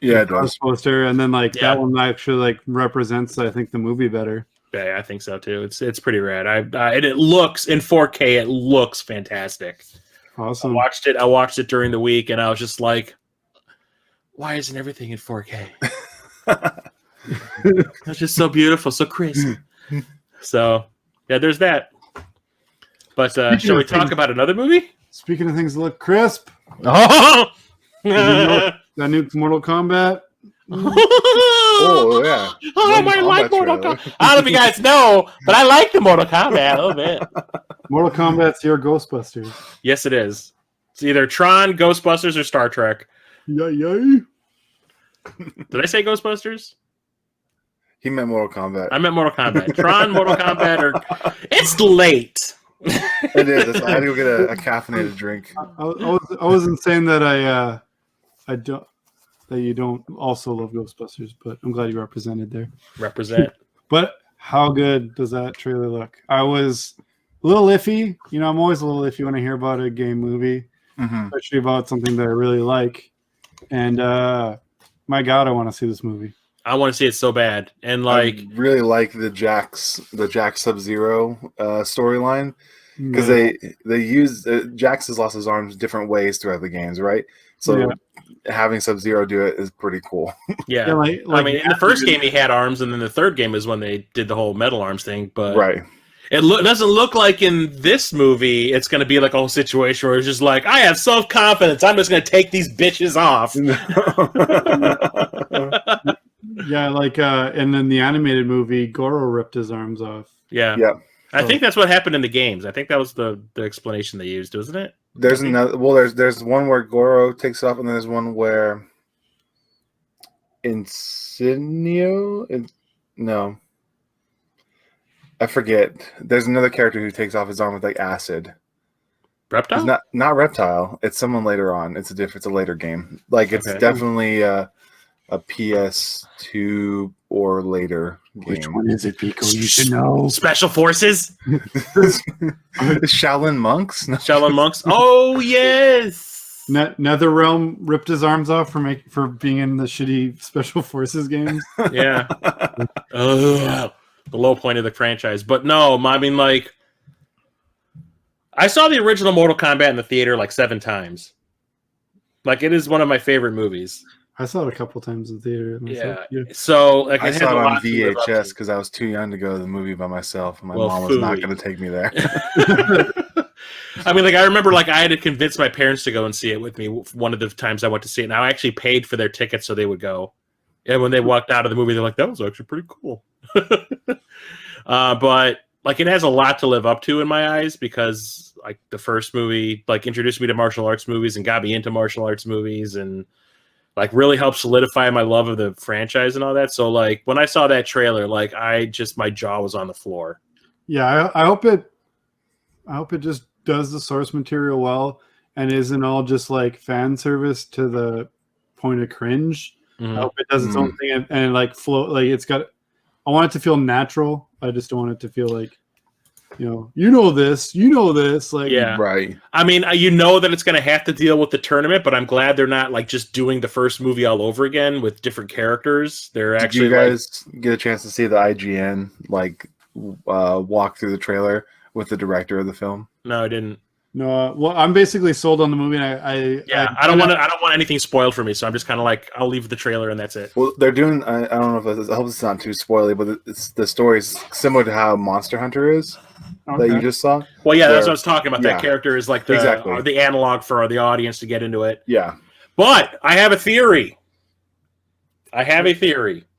Yeah, it Jaws does. poster, and then Yeah. that one actually like represents I think the movie better. yeah, I think so too. It's pretty rad. And it looks in 4K. It looks fantastic. Awesome. I watched it during the week, and I was just like, "Why isn't everything in 4K?" It's just so beautiful, so crisp. So yeah, there's that. But shall we talk about another movie? Speaking of things that look crisp, Oh, that new Mortal Kombat. Oh, yeah. Oh, Mortal I like Kombat Mortal trailer. Kombat. I don't know if you guys know, but I like the Mortal Kombat a little bit. Mortal Kombat's your Ghostbusters. Yes, it is. It's either Tron, Ghostbusters, or Star Trek. Yay, yay. Did I say Ghostbusters? He meant Mortal Kombat. I meant Mortal Kombat. Tron, Mortal Kombat, or it's late. It is. I had to go get a caffeinated drink. I wasn't saying that I don't that you don't also love Ghostbusters, but I'm glad you represented there. Represent. But how good does that trailer look? I was a little iffy. I'm always a little iffy when I hear about a game movie, especially about something that I really like. And my God, I want to see this movie. I want to see it so bad. And like, I really like the Jack Sub-Zero storyline because Yeah. they use Jax has lost his arms different ways throughout the games, right? So having Sub-Zero do it is pretty cool. yeah. Yeah, like I mean, in the first game he had arms, and then the third game is when they did the whole metal arms thing. But Right. it doesn't look like in this movie it's going to be like a whole situation where it's just like, I have self-confidence. I'm just going to take these bitches off. Yeah, like and then the animated movie, Goro ripped his arms off. Yeah. Yeah. I think that's what happened in the games. I think that was the explanation they used, wasn't it? There's another. Well, there's one where Goro takes off, and then there's one where no, I forget. There's another character who takes off his arm with like acid. Reptile? It's not Reptile. It's someone later on. It's a later game. Like it's definitely a PS2 or later game. Which one is it, Pico? You should know. Special Forces? Shaolin Monks? No. Shaolin Monks? Oh, yes! NetherRealm ripped his arms off for being in the shitty Special Forces games. Yeah. The low point of the franchise. But no, I mean, like, I saw the original Mortal Kombat in the theater like 7 times. Like, it is one of my favorite movies. I saw it a couple times in theater. Yeah. So, like, I saw it on VHS because I was too young to go to the movie by myself. And my mom was not going to take me there. I mean, like, I remember, like, I had to convince my parents to go and see it with me one of the times I went to see it. And I actually paid for their tickets so they would go. And when they walked out of the movie, they're like, that was actually pretty cool. But, like, it has a lot to live up to in my eyes because, like, the first movie, like, introduced me to martial arts movies and got me into martial arts movies and, like, really helped solidify my love of the franchise and all that. So, like, when I saw that trailer, like, my jaw was on the floor. Yeah, I hope it just does the source material well and isn't all just like fan service to the point of cringe. I hope it does its own thing and like flow. Like I want it to feel natural. I just don't want it to feel like, you know this. Like, yeah, right. I mean, you know that it's going to have to deal with the tournament, but I'm glad they're not like just doing the first movie all over again with different characters. They're actually. Did you guys get a chance to see the IGN walk through the trailer with the director of the film? No, I didn't. No, well, I'm basically sold on the movie. And I don't want anything spoiled for me, so I'm just kind of like, I'll leave the trailer and that's it. Well, they're doing. I don't know if I hope it's not too spoily, but the story's similar to how Monster Hunter is that you just saw. Well, yeah, that's what I was talking about. That character is like exactly the analog for the audience to get into it. Yeah, but I have a theory.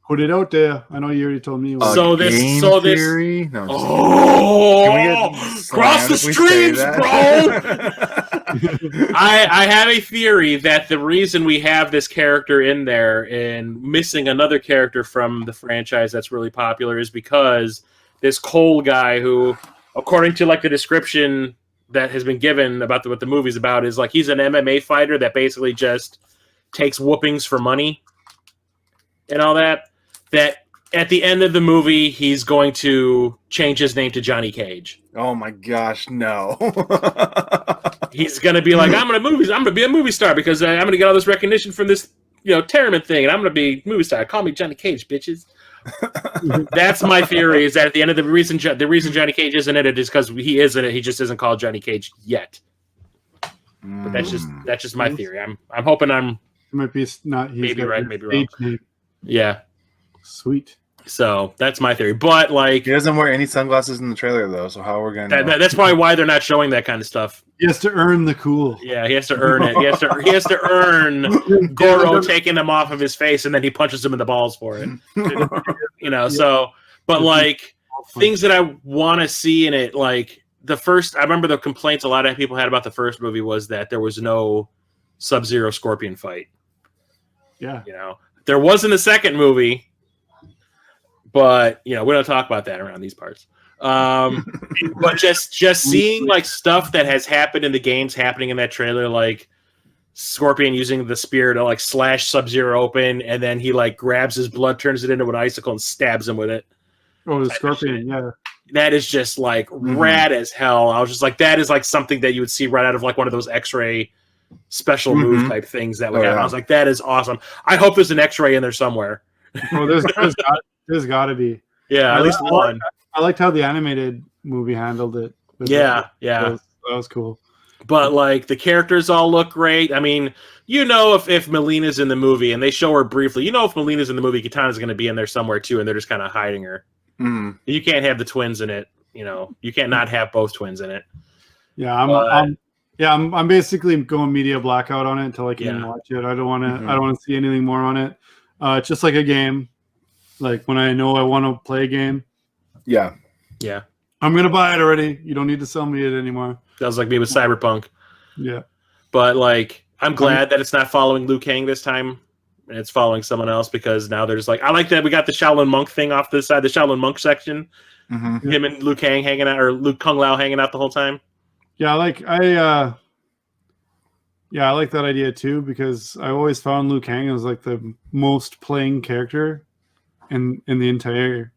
Put it out there. I know you already told me. Theory? No, cross the streams, bro. I have a theory that the reason we have this character in there and missing another character from the franchise that's really popular is because this Cole guy, who, according to like the description that has been given about what the movie's about, is like he's an MMA fighter that basically just takes whoopings for money and all that. That at the end of the movie, he's going to change his name to Johnny Cage. Oh my gosh, no! He's going to be like, I'm going to be a movie star because I'm going to get all this recognition from this, tournament thing, and I'm going to be a movie star. Call me Johnny Cage, bitches. That's my theory. Is that at the end of the reason Johnny Cage isn't in it is because he is in it. He just isn't called Johnny Cage yet. But that's just my theory. I'm hoping I'm. It might be not. He's maybe right, maybe wrong. Name. Yeah. Sweet. So that's my theory. But like, he doesn't wear any sunglasses in the trailer though. So how are we going to? That's probably why they're not showing that kind of stuff. He has to earn the cool. Yeah, he has to earn it. He has to earn Goro taking him off of his face, and then he punches him in the balls for it. So, but like things that I want to see in it, like I remember the complaints a lot of people had about the first movie was that there was no Sub-Zero Scorpion fight. Yeah. There was in the second movie. But we don't talk about that around these parts. But just seeing like stuff that has happened in the games happening in that trailer, like Scorpion using the spear to like slash Sub-Zero open, and then he like grabs his blood, turns it into an icicle, and stabs him with it. Oh, the Scorpion, yeah. That is just like rad as hell. I was just like, that is like something that you would see right out of like one of those X-ray special move type things that would happen. Yeah. I was like, that is awesome. I hope there's an X-ray in there somewhere. Oh, there's got to be. Yeah, at least one. I liked how the animated movie handled it. Yeah. That was cool. But like the characters all look great. I mean, if Melina's in the movie and they show her briefly, if Melina's in the movie, Katana's going to be in there somewhere too, and they're just kind of hiding her. Mm. You can't have the twins in it. You can't not have both twins in it. Yeah, I'm basically going media blackout on it until I can watch it. I don't want to. I don't want to see anything more on it. It's just like a game. Like when I know I want to play a game, Yeah. Yeah. I'm gonna buy it already. You don't need to sell me it anymore. That was like me with Cyberpunk. Yeah. But like, I'm glad that it's not following Liu Kang this time, and it's following someone else, because now there's like, I like that we got the Shaolin Monk thing off to the side, the Shaolin Monk section. Mm-hmm. Him and Liu Kang hanging out, or Liu Kung Lao hanging out the whole time. Yeah, I like that idea too, because I always found Liu Kang as like the most playing character in the entire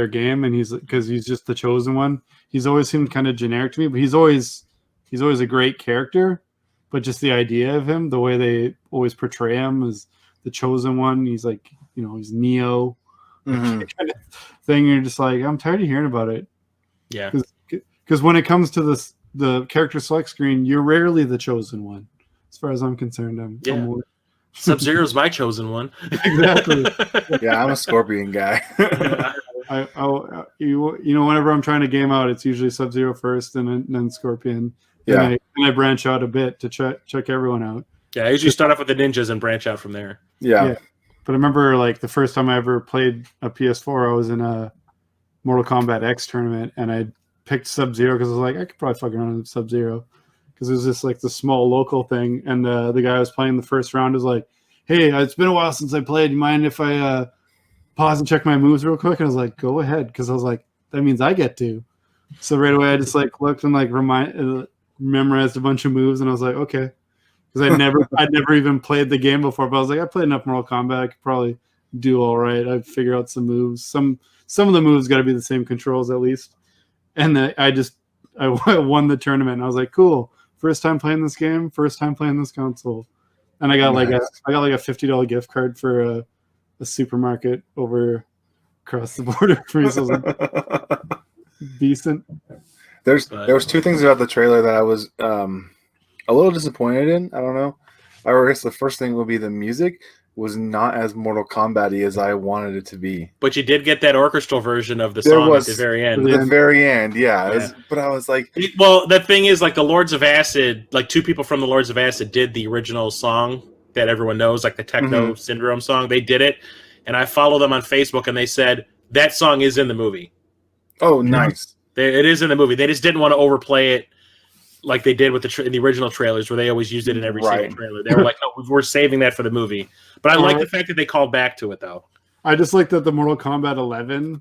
game, and because he's just the chosen one. He's always seemed kind of generic to me, but he's always a great character. But just the idea of him, the way they always portray him as the chosen one, he's like, he's Neo Mm-hmm. kind of thing. You're just like, I'm tired of hearing about it. Yeah. Because when it comes to the character select screen, you're rarely the chosen one, as far as I'm concerned. I'm Sub-Zero's my chosen one. Exactly. Yeah, I'm a Scorpion guy. Whenever I'm trying to game out, it's usually Sub-Zero first, and then Scorpion. Yeah. And I branch out a bit to check everyone out. Yeah, I usually start off with the ninjas and branch out from there. Yeah. But I remember like the first time I ever played a PS4, I was in a Mortal Kombat X tournament, and I picked Sub-Zero because I was like, I could probably fuck around with Sub-Zero, because it was just like the small local thing. And the guy I was playing the first round was like, hey, it's been a while since I played. You mind if I pause and check my moves real quick? And I was like, go ahead, because I was like, that means I get to. So right away I just like looked and like memorized a bunch of moves, and I was like, okay. Because I'd never even played the game before, but I was like, I played enough Mortal Kombat, I could probably do all right. I'd figure out some moves. Some of the moves got to be the same controls at least. And I won the tournament, and I was like, cool. First time playing this game, first time playing this console. And I got like a $50 gift card for a supermarket over across the border for me. So it was like, decent. There was two things about the trailer that I was a little disappointed in. I don't know. I guess the first thing would be the music was not as Mortal Kombat-y as I wanted it to be. But you did get that orchestral version of the song at the very end. At the very end, yeah. But I was like... Well, the thing is, like, the Lords of Acid, like, two people from the Lords of Acid did the original song that everyone knows, like the Techno Syndrome song. They did it, and I follow them on Facebook, and they said, that song is in the movie. Oh, nice. It is in the movie. They just didn't want to overplay it like they did with the original trailers, where they always used it in every single trailer. They were like, no, we're saving that for the movie. But I like the fact that they called back to it, though. I just like that the Mortal Kombat 11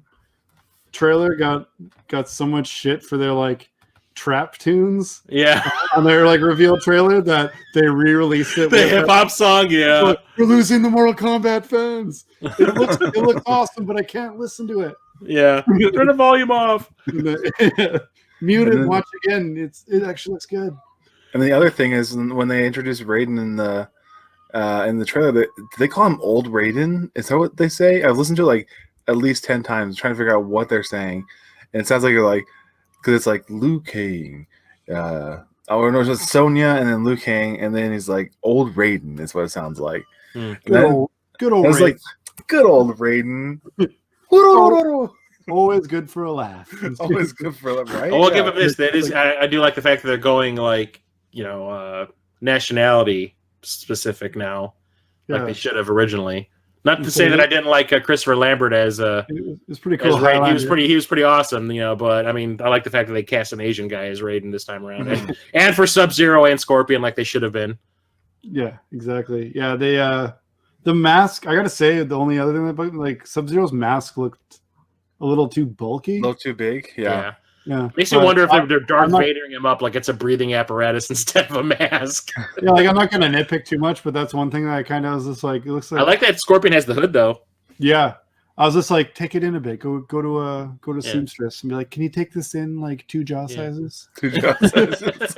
trailer got so much shit for their like trap tunes. Yeah. On their like reveal trailer that they re-released it. The hip hop song, yeah. Like, we're losing the Mortal Kombat fans. It looks awesome, but I can't listen to it. Yeah. Turn the volume off. Mute it, watch again. It actually looks good. And the other thing is when they introduced Raiden in the trailer, they call him Old Raiden. Is that what they say? I've listened to it like at least 10 times trying to figure out what they're saying, and it sounds like you're like, because it's like Liu Kang, or no, it's just Sonya, and then Liu Kang, and then he's like Old Raiden is what it sounds like. Good old Raiden. Like, good old Raiden. Always good for a laugh. Always good for a laugh, right? I'll give them this. That is, I do like the fact that they're going like, nationality specific now, like they should have originally. Not to say that I didn't like Christopher Lambert as it was pretty cool. He was pretty awesome, But I mean, I like the fact that they cast an Asian guy as Raiden this time around, and for Sub-Zero and Scorpion, like they should have been. Yeah, exactly. Yeah, they the mask. I gotta say, the only other thing that like Sub-Zero's mask looked a little too bulky, a little too big. Yeah. Makes you wonder if they're Darth Vadering him up like it's a breathing apparatus instead of a mask. Yeah, like I'm not gonna nitpick too much, but that's one thing that I kind of was just like, it looks like. I like that Scorpion has the hood though. Yeah, I was just like, take it in a bit. Go to seamstress and be like, can you take this in like 2 jaw sizes? 2 jaw sizes.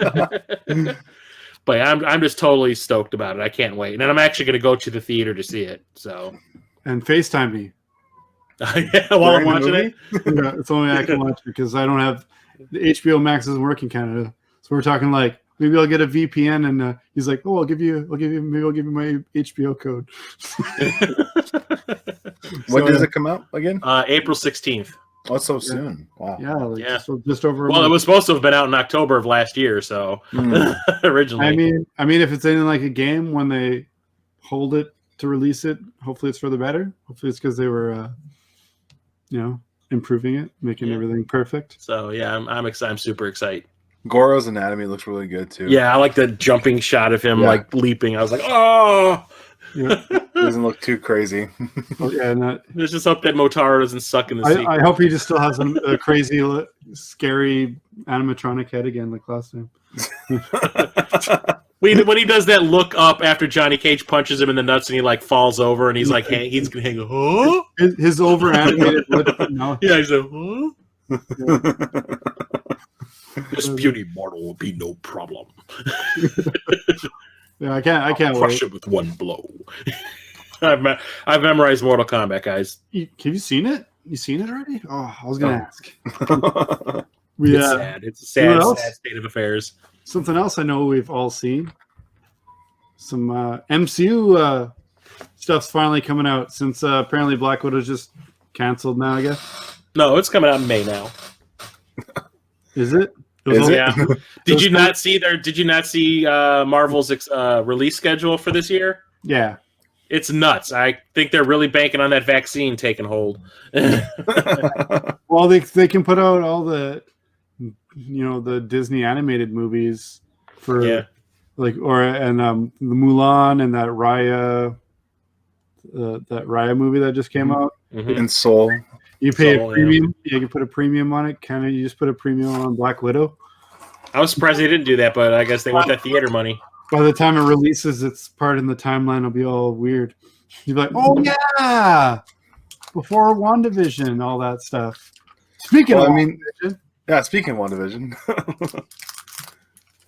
But I'm just totally stoked about it. I can't wait, and I'm actually gonna go to the theater to see it. So. And FaceTime me. While I'm watching it. Yeah, it's only I can watch it because I don't have the HBO Max doesn't work in Canada. So we're talking like maybe I'll get a VPN, and he's like, "Oh, I'll give you my HBO code." When does it come out again? April 16th. Oh, it's so soon. Wow. Yeah, just over. Well, it was supposed to have been out in October of last year, so originally. I mean, if it's in like a game when they hold it to release it. Hopefully, it's for the better. Hopefully, it's because they were, improving it, making everything perfect. So yeah, I'm excited. I'm super excited. Goro's anatomy looks really good too. Yeah, I like the jumping shot of him like leaping. I was like, oh. Yeah. Doesn't look too crazy. Let's just hope that Motaro doesnn't suck in the sequel. I hope he just still has a crazy, scary animatronic head again, like last time. When he does that look up after Johnny Cage punches him in the nuts and he like falls over and he's like, he's gonna hang. Huh? His over animated lip. No. Yeah, he's like, huh? This puny mortal will be no problem. Yeah, I can't crush it with one blow. I've memorized Mortal Kombat, guys. Have you seen it? You seen it already? Oh, I was gonna ask. It's sad. It's a sad state of affairs. Something else I know we've all seen. Some MCU stuff's finally coming out since apparently Black Widow's just canceled now, I guess. No, it's coming out in May now. Is it? Yeah. Did you not see Marvel's release schedule for this year? Yeah. It's nuts. I think they're really banking on that vaccine taking hold. Well, they can put out all the the Disney animated movies for the Mulan and that Raya movie that just came out. Mm-hmm. And Soul. You pay a premium. Yeah. You can put a premium on it. Kind of, you just put a premium on Black Widow. I was surprised they didn't do that, but I guess they want that theater money. By the time it releases, its part in the timeline will be all weird. You'll be like, oh yeah, before WandaVision, all that stuff. Speaking of WandaVision, speaking of WandaVision,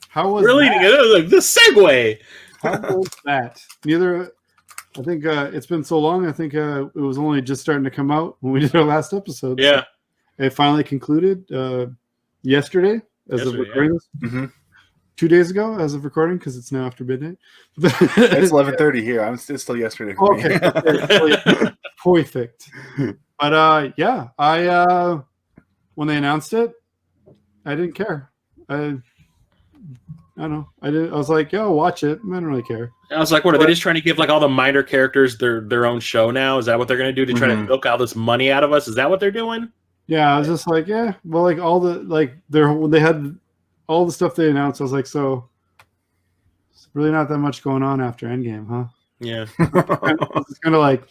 how was really that? The segue? How was that? I think it's been so long. I think it was only just starting to come out when we did our last episode. Yeah, so it finally concluded yesterday as of recording this. Mm-hmm. 2 days ago as of recording because it's now after midnight. It's 11:30 here. It's still yesterday for me. Okay. Perfect. But I when they announced it, I didn't care. I don't know. I was like, yo, watch it. I don't really care. I was like, what are they just trying to give like all the minor characters their own show now? Is that what they're going to do to try to milk all this money out of us? Is that what they're doing? Yeah, I was just like, yeah. Well, like all the they had all the stuff they announced. I was like, so it's really not that much going on after Endgame, huh? Yeah. It's kind of like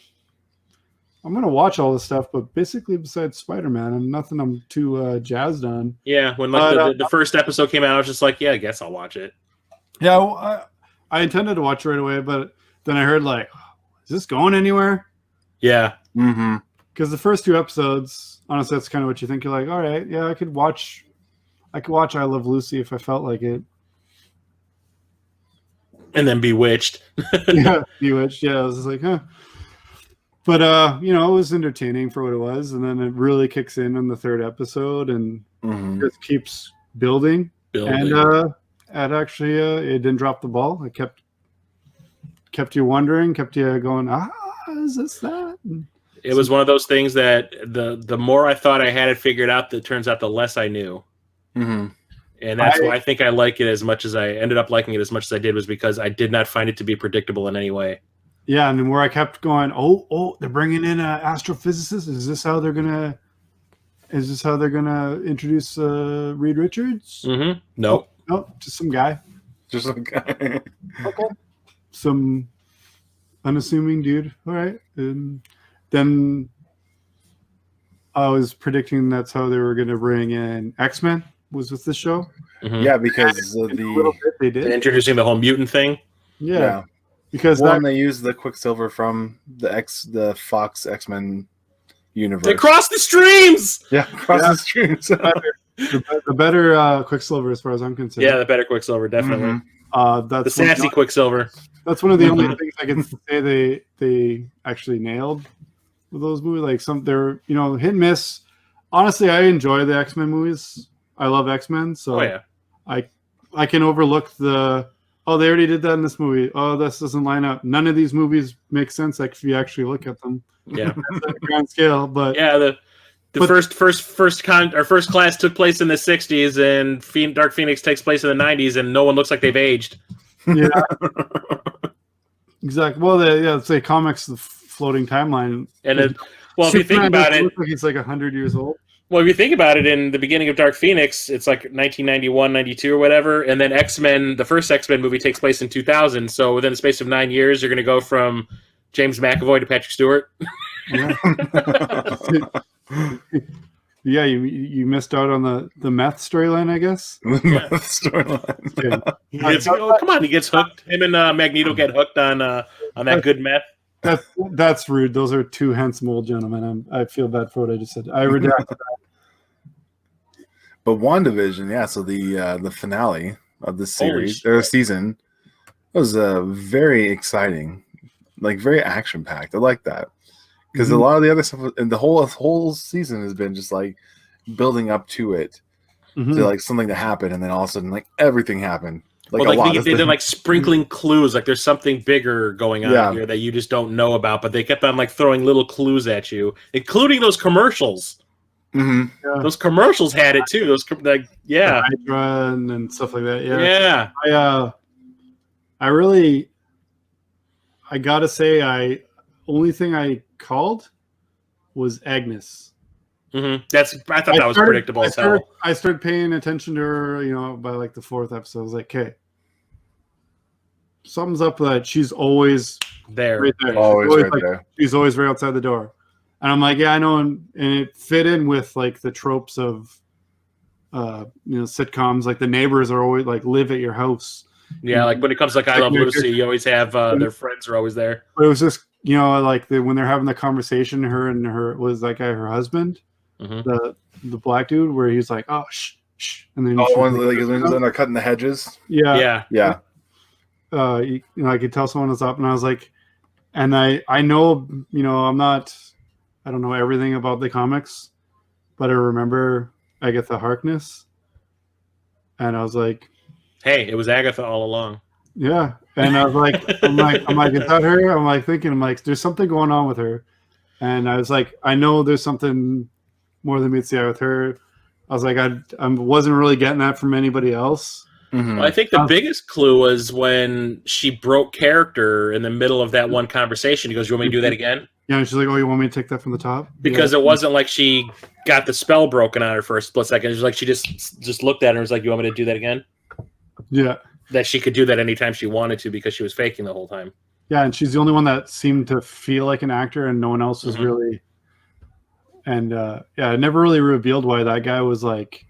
I'm gonna watch all this stuff, but basically besides Spider-Man, I'm too jazzed on. Yeah, when like the first episode came out, I was just like, yeah, I guess I'll watch it. Yeah, well, I intended to watch it right away, but then I heard like, is this going anywhere? Yeah. Mm-hmm. Because the first two episodes, honestly, that's kind of what you think. You're like, all right, yeah, I could watch I Love Lucy if I felt like it. And then Bewitched. Yeah, Bewitched. Yeah, I was just like, huh. But it was entertaining for what it was, and then it really kicks in the third episode, and just keeps building. And actually, it didn't drop the ball. It kept you wondering, kept you going, is this that? And it was one of those things that the more I thought I had it figured out, it turns out the less I knew. Mm-hmm. And that's why I think I like it as much as I ended up liking it as much as I did, was because I did not find it to be predictable in any way. Yeah, and then where I kept going, oh, they're bringing in an astrophysicist. Is this how they're gonna introduce Reed Richards? Mm-hmm. Nope. Nope, just some guy. Okay. Some unassuming dude. All right. And then I was predicting that's how they were going to bring in X-Men. Was with the show. Mm-hmm. Yeah, because of they did introducing the whole mutant thing. Yeah. Because they used the Quicksilver from the Fox X-Men universe. They crossed the streams. Yeah, the streams. the better Quicksilver, as far as I'm concerned. Yeah, the better Quicksilver, definitely. That's the sassy Quicksilver. That's one of the only things I can say they actually nailed with those movies. Like they're hit and miss. Honestly, I enjoy the X-Men movies. I love X-Men, so I can overlook they already did that in this movie. Oh, this doesn't line up. None of these movies make sense. Like if you actually look at them, yeah, at a grand scale. But yeah, the first class took place in the '60s, and Dark Phoenix takes place in the '90s, and no one looks like they've aged. Yeah. Exactly. Well, it's a comics the floating timeline. And if you think about it, looks like he's like 100 years old. Well, if you think about it, in the beginning of Dark Phoenix, it's like 1991, 92 or whatever, and then X-Men, the first X-Men movie takes place in 2000, so within the space of 9 years, you're going to go from James McAvoy to Patrick Stewart. Yeah. Yeah, you missed out on the meth storyline, I guess. The meth storyline. Okay. Come on, he gets hooked. Him and Magneto get hooked on that good meth. That's rude. Those are two handsome old gentlemen. I feel bad for what I just said. I redact that. But WandaVision, yeah. So the finale of the series or season was very exciting, like very action packed. I like that because a lot of the other stuff and the whole season has been just like building up to it, to like something to happen, and then all of a sudden like everything happened. Like they've been like sprinkling clues, like there's something bigger going on here that you just don't know about, but they kept on like throwing little clues at you, including those commercials. Mm-hmm. Yeah. Those commercials had it too. Those Hydra and stuff like that. Yeah. I gotta say, only thing I called was Agnes. Mm-hmm. I thought that was predictable as hell. I started paying attention to her, by like the 4th episode. I was like, okay, something's up that she's always there. Right there. Always right there. She's always right outside the door. And I'm like, yeah, I know. And it fit in with like the tropes of, sitcoms. Like the neighbors are always like live at your house. Yeah. Like when it comes to like I Love Lucy, you always have their friends are always there. But it was just, when they're having the conversation, her was that guy, her husband. The black dude where he's like, oh, shh, and then when they're cutting the hedges. Yeah. I could tell someone was up, and I was like, and I know, I don't know everything about the comics, but I remember Agatha Harkness, and I was like, hey, it was Agatha all along. Yeah, and I was like, I'm like, is that her? I'm like thinking, there's something going on with her, and I was like, I know there's something more than meets the eye with her. I was like, I wasn't really getting that from anybody else. Mm-hmm. Well, I think the biggest clue was when she broke character in the middle of that one conversation. He goes, "You want me to do that again?" Yeah, and she's like, "Oh, you want me to take that from the top?" Because it wasn't like she got the spell broken on her for a split second. It was like she just looked at her and was like, "You want me to do that again?" Yeah, that she could do that anytime she wanted to because she was faking the whole time. Yeah, and she's the only one that seemed to feel like an actor, and no one else was really. And it never really revealed why that guy was like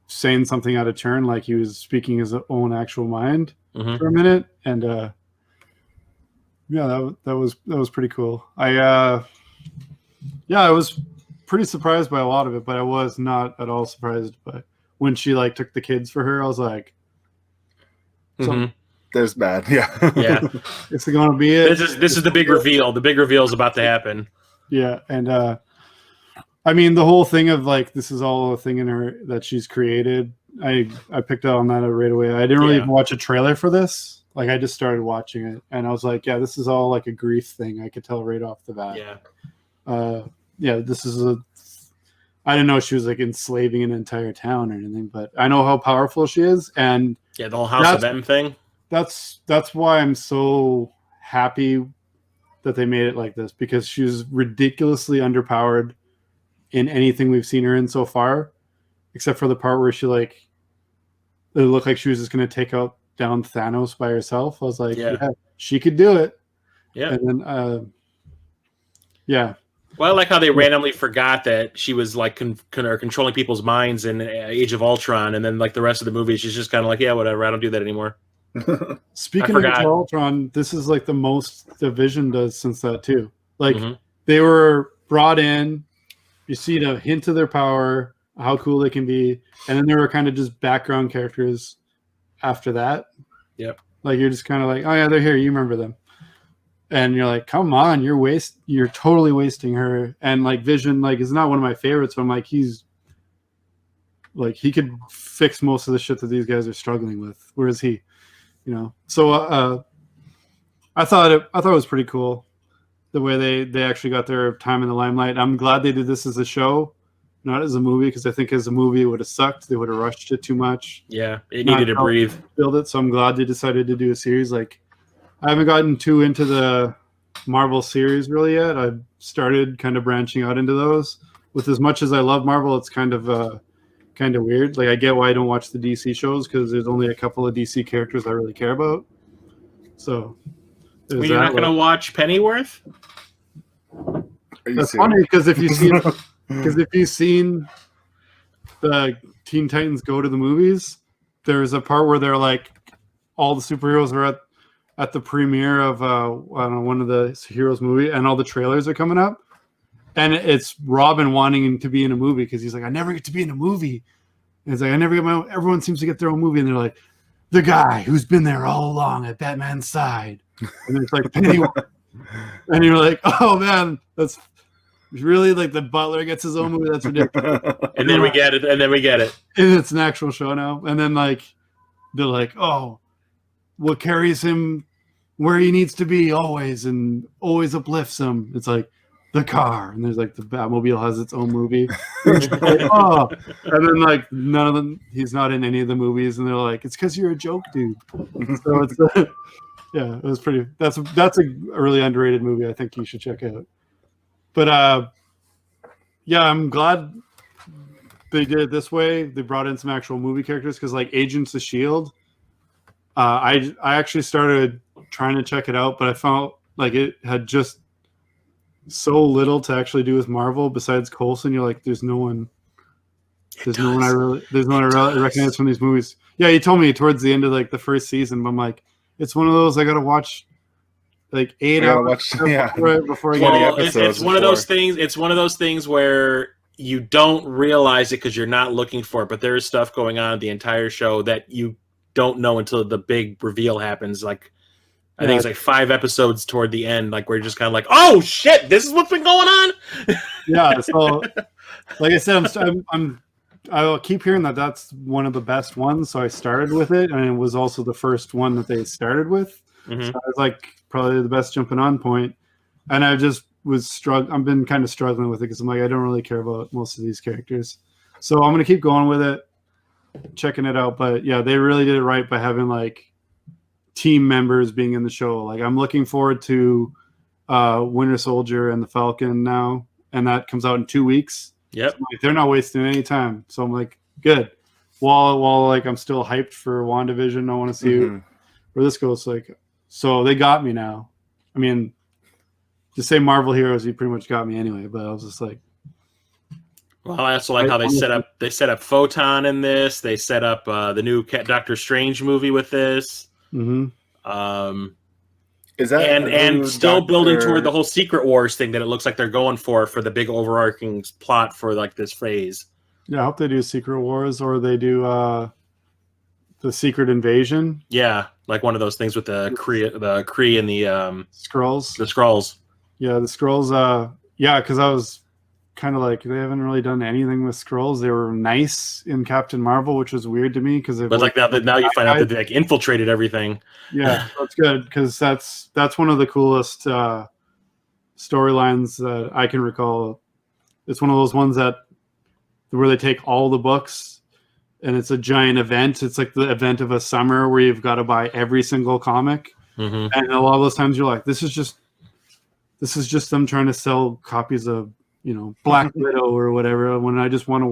saying something out of turn, like he was speaking his own actual mind for a minute. And that was pretty cool. I was pretty surprised by a lot of it, but I was not at all surprised by when she like took the kids for her. I was like, there's bad, yeah. It's going to be it. This is the big reveal. The big reveal is about to happen. Yeah, and I mean, the whole thing of like this is all a thing in her that she's created. I picked up on that right away. I didn't really even watch a trailer for this. Like I just started watching it, and I was like, yeah, this is all like a grief thing. I could tell right off the bat. This is I didn't know she was like enslaving an entire town or anything, but I know how powerful she is, and the whole House of M thing. That's why I'm so happy that they made it like this, because she's ridiculously underpowered in anything we've seen her in so far, except for the part where she it looked like she was just going to take out down Thanos by herself. I was like, yeah, she could do it. Yeah. And then, Well, I like how they randomly forgot that she was like controlling people's minds in Age of Ultron, and then like the rest of the movie, she's just kind of like, yeah, whatever, I don't do that anymore. Speaking of Age of Ultron, this is like the most the Vision does since that too. Like they were brought in, you see the hint of their power, how cool they can be, and then they were kind of just background characters after that. Yep. Like you're just kind of like, oh yeah, they're here, you remember them. And you're like, come on, you're totally wasting her. And like Vision, like is not one of my favorites, but I'm like, he could fix most of the shit that these guys are struggling with. Where is he? So I thought it was pretty cool the way they actually got their time in the limelight. I'm glad they did this as a show, not as a movie, because I think as a movie it would have sucked. They would have rushed it too much. Yeah, it needed to breathe. Build it. So I'm glad they decided to do a series. Like I haven't gotten too into the Marvel series really yet. I've started kind of branching out into those. With as much as I love Marvel, it's kind of weird. Like I get why I don't watch the DC shows because there's only a couple of DC characters I really care about. So Well, you're not going to watch Pennyworth? That's funny because if you've seen the Teen Titans Go to the movies, there's a part where they're like all the superheroes are at the premiere of I don't know, one of the heroes movie, and all the trailers are coming up, and it's Robin wanting to be in a movie because he's like, I never get to be in a movie. And it's like I never get my own. Everyone seems to get their own movie, and they're like, the guy who's been there all along at Batman's side, and it's like Pennyworth. And you're like, oh man, that's really like the Butler gets his own movie. That's ridiculous. And then we get it. And it's an actual show now. And then like they're like, oh, what carries him where he needs to be always and always uplifts him. It's like the car, and there's like the Batmobile has its own movie. Like, oh, and then like none of them. He's not in any of the movies, and they're like, it's because you're a joke, dude. So it's. Yeah, it was pretty. That's a really underrated movie. I think you should check out. But yeah, I'm glad they did it this way. They brought in some actual movie characters because, like, Agents of Shield. I actually started trying to check it out, but I felt like it had just so little to actually do with Marvel besides Coulson. You're like, there's no one I really recognize from these movies. Yeah, he told me towards the end of like the first season, but I'm like. It's one of those I gotta watch like 8 hours before I get the episodes. It's one of those things. It's one of those things where you don't realize it because you're not looking for it, but there is stuff going on the entire show that you don't know until the big reveal happens. Like I think it's like 5 episodes toward the end, like where you're just kind of like, oh shit, this is what's been going on. Yeah. So, like I said, I'll keep hearing that that's one of the best ones. So I started with it, and it was also the first one that they started with. Mm-hmm. So I was like probably the best jumping on point. And I just was I've been kind of struggling with it because I'm like, I don't really care about most of these characters. So I'm going to keep going with it, checking it out. But yeah, they really did it right by having like team members being in the show. Like I'm looking forward to Winter Soldier and the Falcon now. And that comes out in 2 weeks. Yep. So like, they're not wasting any time. So I'm like, good. While like I'm still hyped for WandaVision, I want to see where this goes. Like, so they got me now. I mean, to say Marvel heroes, you pretty much got me anyway. But I was just like, well, I also like how they set up Photon in this. They set up the new Doctor Strange movie with this. Mm-hmm. Is that and still building toward the whole Secret Wars thing that it looks like they're going for the big overarching plot for like this phase. Yeah, I hope they do Secret Wars or they do the Secret Invasion. Yeah, like one of those things with the Kree and the Skrulls. The Skrulls. Yeah, the Skrulls. Yeah, because I was kind of like they haven't really done anything with Skrulls. They were nice in Captain Marvel, which was weird to me because but like now you find out that they like infiltrated everything. Yeah, that's good because that's one of the coolest storylines that I can recall. It's one of those ones where they take all the books and it's a giant event. It's like the event of a summer where you've got to buy every single comic, and a lot of those times you're like, this is just them trying to sell copies of Black Widow or whatever. When I just want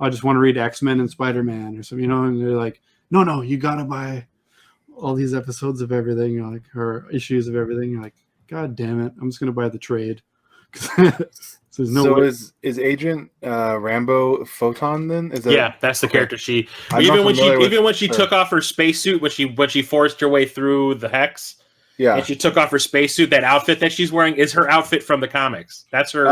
to read X-Men and Spider-Man or something, and they're like, no, you got to buy all these episodes of everything, or issues of everything. You're like, God damn it, I'm just gonna buy the trade. So Is Agent Rambo Photon then? That's the character she. Even when she took off her spacesuit when she forced her way through the hex. Yeah, and she took off her spacesuit. That outfit that she's wearing is her outfit from the comics. That's her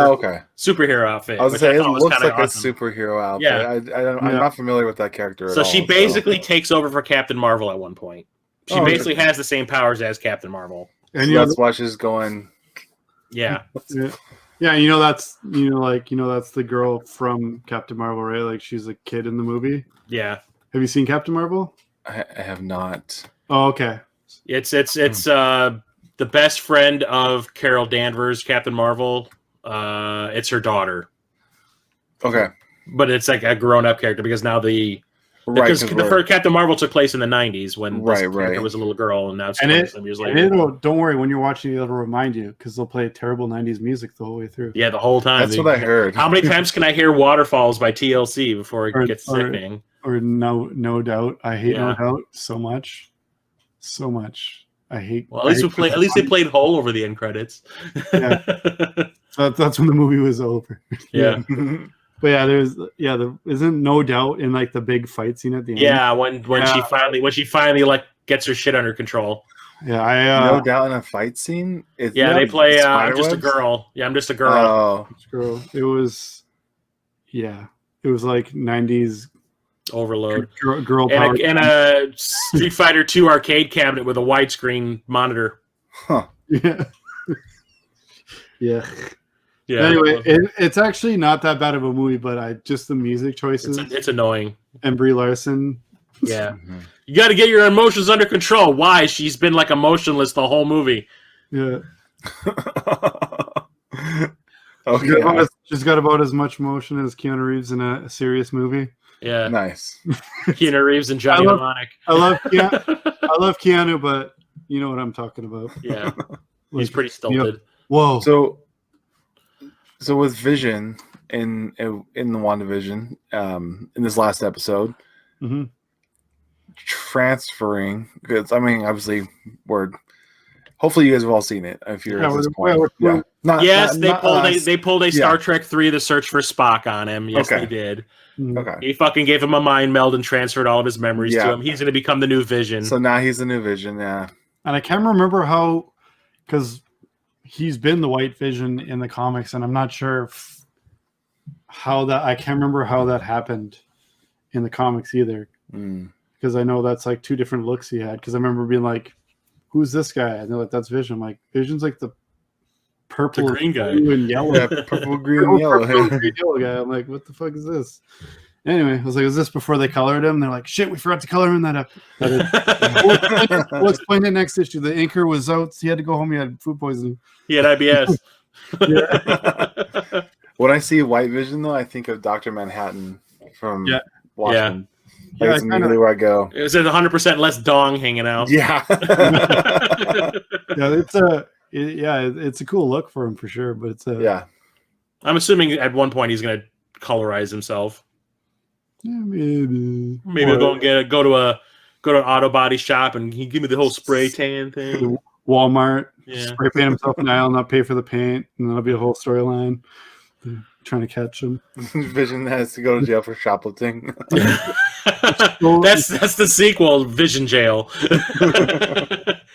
superhero outfit. I was saying it looks like awesome. A superhero outfit. Yeah. I'm not familiar with that character at all. So she basically takes over for Captain Marvel at one point. She basically has the same powers as Captain Marvel. And so that's why she's going. Yeah. Yeah, that's the girl from Captain Marvel, right? Like she's a kid in the movie. Yeah. Have you seen Captain Marvel? I have not. Oh, okay. It's the best friend of Carol Danvers, Captain Marvel. It's her daughter. Okay. But it's like a grown-up character because now the Because the first Captain Marvel took place in the 90s when this Right. character was a little girl, and now it's And 20 it, some years and later. don't worry, when you're watching it, it'll remind you because they'll play terrible 90s music the whole way through. Yeah, the whole time. That's what I heard. How many times can I hear Waterfalls by TLC before it gets sickening? Or no doubt. I hate No Doubt so much. So much. I hate. Well, at least they played Hole over the end credits. Yeah. That's when the movie was over. Yeah. But yeah, isn't No Doubt in like the big fight scene at the end? Yeah, when she finally like gets her shit under control. Yeah, No Doubt in a fight scene. They play I'm just a girl. Yeah, I'm just a girl. Oh. It was like 90s overload. Girl power. And a Street Fighter 2 arcade cabinet with a widescreen monitor. Huh. Yeah. Yeah. Yeah. Anyway, it's actually not that bad of a movie, but just the music choices. It's annoying. And Brie Larson. Yeah. You got to get your emotions under control. Why? She's been like emotionless the whole movie. Yeah. Okay. She's got about as much emotion as Keanu Reeves in a serious movie. Yeah. Nice. Keanu Reeves and Johnny Mnemonic. I love Keanu, but you know what I'm talking about. Yeah. He's pretty stilted. Whoa. So with Vision in the WandaVision, in this last episode, transferring, because I mean, obviously, hopefully you guys have all seen it. If you're at this point, they pulled a Star Trek 3: The Search for Spock on him. Yes, they did. Okay. He fucking gave him a mind meld and transferred all of his memories to him. He's going to become the new Vision. So now he's the new Vision. Yeah. And I can't remember how, because he's been the White Vision in the comics, and I'm not sure I can't remember how that happened in the comics either. Because I know that's like two different looks he had. Because I remember being like, who's this guy? And they're like, that's Vision. I'm like, Vision's like the purple, the green guy, and yellow. Yeah, purple, green, and yellow. Green, yellow guy. I'm like, what the fuck is this? Anyway, I was like, is this before they colored him? They're like, shit, we forgot to color him in that up. We'll explain it next issue. The inker was out. He had to go home. He had food poisoning. He had IBS. When I see White Vision, though, I think of Dr. Manhattan from Watchmen. Yeah. That's immediately where I go. It was 100% less dong hanging out. Yeah. It's a cool look for him for sure. But it's I'm assuming at one point he's going to colorize himself. Yeah, maybe I'll go to an auto body shop and he give me the whole spray tan thing. Walmart, spray paint himself an aisle, not pay for the paint, and that'll be a whole storyline. Trying to catch him. Vision has to go to jail for shoplifting. That's the sequel, Vision Jail.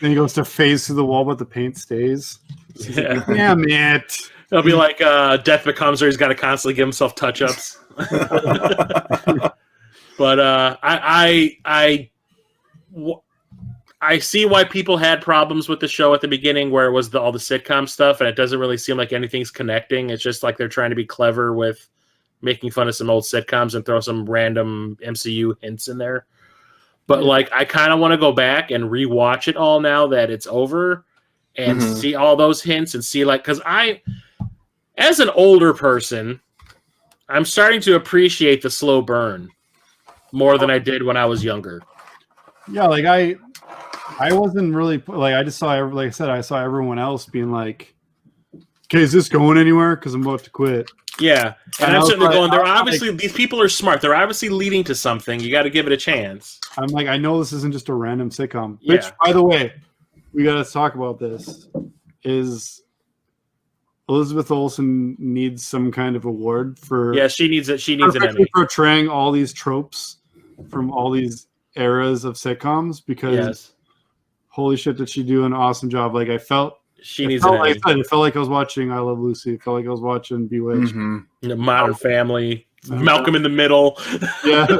Then he goes to phase through the wall, but the paint stays. Yeah. Damn it. It'll be like Death Becomes Her. He's got to constantly give himself touch-ups. But I see why people had problems with the show at the beginning, where it was all the sitcom stuff, and it doesn't really seem like anything's connecting. It's just like they're trying to be clever with making fun of some old sitcoms and throw some random MCU hints in there. But like, I kind of want to go back and rewatch it all now that it's over and see all those hints and see, like, because as an older person, I'm starting to appreciate the slow burn more than I did when I was younger. Yeah, like I wasn't really like, I just saw, like I said, I saw everyone else being like, okay, is this going anywhere? Because I'm about to quit. Yeah. And I'm sitting there going, these people are smart. They're obviously leading to something. You got to give it a chance. I'm like, I know this isn't just a random sitcom. Yeah. Which, by the way, we got to talk about this. Is Elizabeth Olsen needs some kind of award for... Yeah, she needs it. She needs an Emmy. Portraying all these tropes from all these eras of sitcoms, because holy shit, did she do an awesome job. Like, I felt... She needs an Emmy. It felt like I was watching I Love Lucy. It felt like I was watching Bewitched. Modern Family. Malcolm in the Middle. Yeah.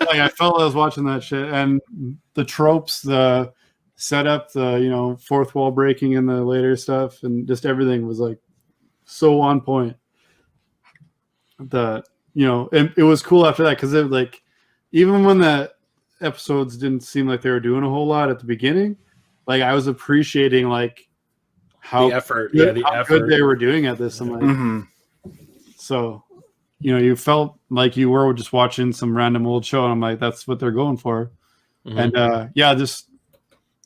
Like, I felt I was watching that shit. And the tropes, the setup, the, fourth wall breaking in the later stuff, and just everything was like so on point. That, it was cool after that, because it, like, even when the episodes didn't seem like they were doing a whole lot at the beginning, like, I was appreciating, like, how the effort, good they were doing at this. I'm like, so, you felt like you were just watching some random old show, and I'm like, that's what they're going for. Mhm. And just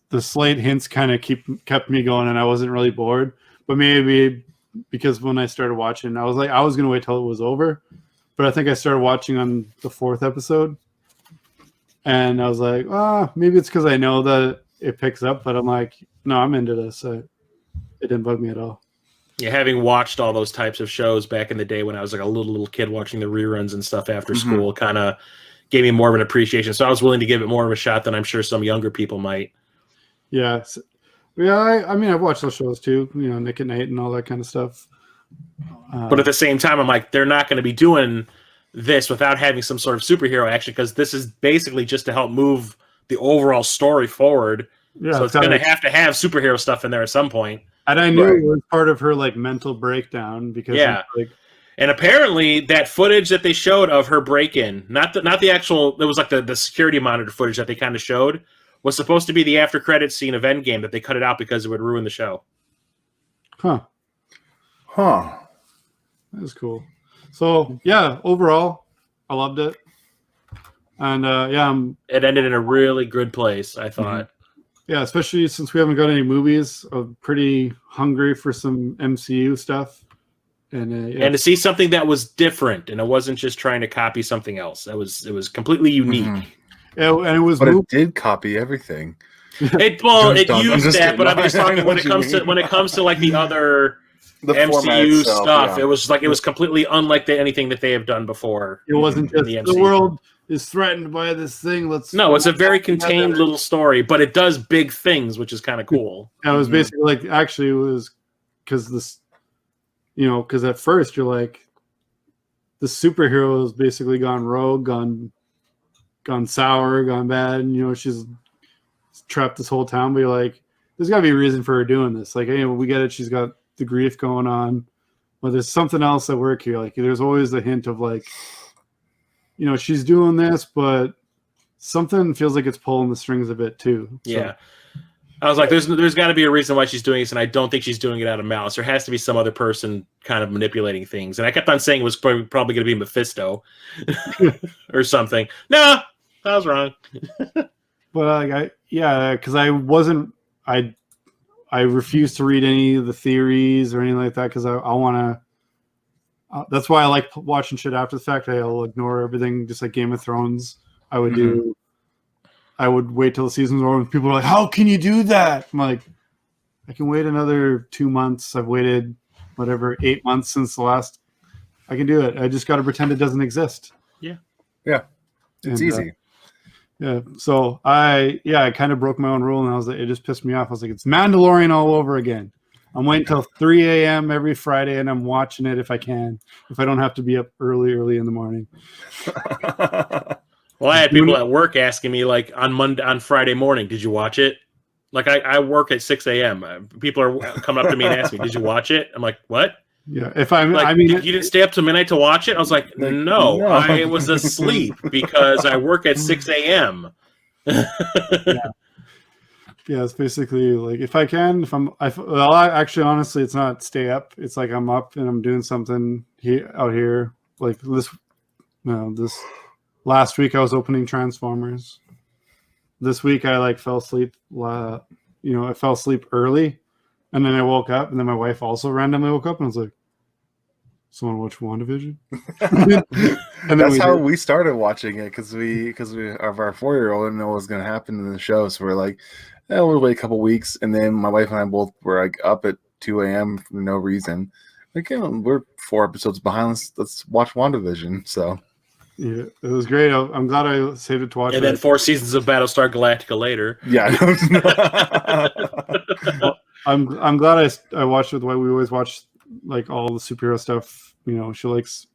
the slight hints kind of kept me going, and I wasn't really bored. But maybe because when I started watching, I was gonna wait till it was over, but I think I started watching on the 4th episode, and I was like, maybe it's because I know that it picks up. But I'm like, no, I'm into this. It didn't bug me at all. Yeah, having watched all those types of shows back in the day when I was like a little kid watching the reruns and stuff after school, kind of gave me more of an appreciation. So I was willing to give it more of a shot than I'm sure some younger people might. Yeah. I mean, I've watched those shows too, Nick at Night and all that kind of stuff. But at the same time, I'm like, they're not going to be doing this without having some sort of superhero action, because this is basically just to help move the overall story forward. Yeah, so it's going to have superhero stuff in there at some point. And I knew it was part of her mental breakdown because and apparently that footage that they showed of her break-in, not the actual, it was like the security monitor footage that they kind of showed, was supposed to be the after credits scene of Endgame, that they cut it out because it would ruin the show. Huh. That was cool. So yeah, overall, I loved it. And it ended in a really good place, I thought. Yeah, especially since we haven't got any movies. I'm pretty hungry for some MCU stuff. And to see something that was different, and it wasn't just trying to copy something else. It was completely unique. And it was, but it did copy everything. It used that, but I'm just talking when it comes to like the other MCU stuff. Yeah. It was completely unlike anything that they have done before. It wasn't just the world is threatened by this thing. It's a very contained little story, but it does big things, which is kind of cool. And it was basically it was because this, because at first you're like, the superhero has basically gone rogue, gone sour, gone bad, and she's trapped this whole town. But you're like, there's got to be a reason for her doing this. Like, we get it. She's got the grief going on, but there's something else at work here. Like, there's always a hint of she's doing this, but something feels like it's pulling the strings a bit too. So. Yeah. I was like, there's got to be a reason why she's doing this, and I don't think she's doing it out of malice. There has to be some other person kind of manipulating things. And I kept on saying it was probably going to be Mephisto or something. No, I was wrong. But because I refuse to read any of the theories or anything like that, because I want to. That's why I like watching shit after the fact. I'll ignore everything, just like Game of Thrones. I would do. I would wait till the season's over. And people are like, "How can you do that?" I'm like, I can wait another 2 months. I've waited 8 months since the last. I can do it. I just got to pretend it doesn't exist. Yeah. It's easy. So I kind of broke my own rule, and it just pissed me off. I was like, it's Mandalorian all over again. I'm waiting till 3 a.m. every Friday, and I'm watching it if I can. If I don't have to be up early in the morning. Well, I had people at work asking me on Friday morning, did you watch it? Like I work at 6 a.m. People are coming up to me and asking me, did you watch it? I'm like, what? Yeah, you didn't stay up till midnight to watch it? I was like, no. I was asleep because I work at 6 a.m. Yeah, it's basically like if I can, actually, honestly, it's not stay up. It's like I'm up and I'm doing something out here. Like this last week I was opening Transformers. This week I fell asleep. I fell asleep early, and then I woke up, and then my wife also randomly woke up, and I was like, "Someone watch WandaVision?" And that's how we started watching it because we of our 4-year-old and know what was going to happen in the show. So we're like, we'll wait a couple weeks, and then my wife and I both were up at 2 a.m. for no reason. We're 4 episodes behind. Let's watch WandaVision. So. Yeah, it was great. I'm glad I saved it to watch. And then 4 seasons of Battlestar Galactica later. Yeah. Well, I'm glad I watched it the way we always watch, all the superhero stuff. She likes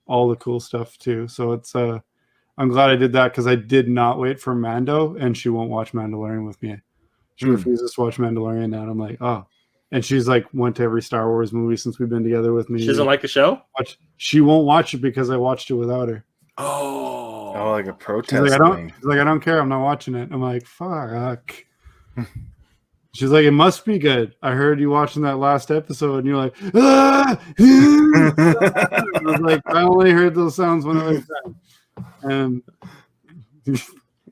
all the cool stuff too. So it's I'm glad I did that, because I did not wait for Mando, and she won't watch Mandalorian with me. She refuses to watch Mandalorian now, and I'm like, oh. And she's went to every Star Wars movie since we've been together with me. She doesn't like the show? She won't watch it because I watched it without her. Oh, like a protest thing. She's like, I don't care. I'm not watching it. I'm like, fuck. She's like, it must be good. I heard you watching that last episode, and you're like, ah! I was like, I only heard those sounds one other time. And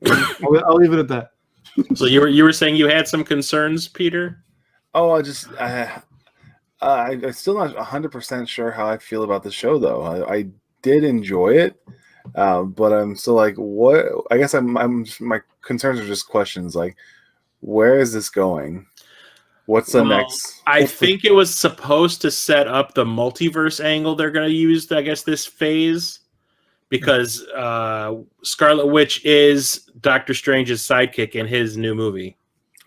I'll leave it at that. So you were saying you had some concerns, Peter? Oh, I'm still not 100% sure how I feel about the show, though. I did enjoy it, but I'm still like, what? I guess my concerns are just questions like, where is this going? What's the next? I think it was supposed to set up the multiverse angle they're going to use, I guess, this phase, because Scarlet Witch is Doctor Strange's sidekick in his new movie.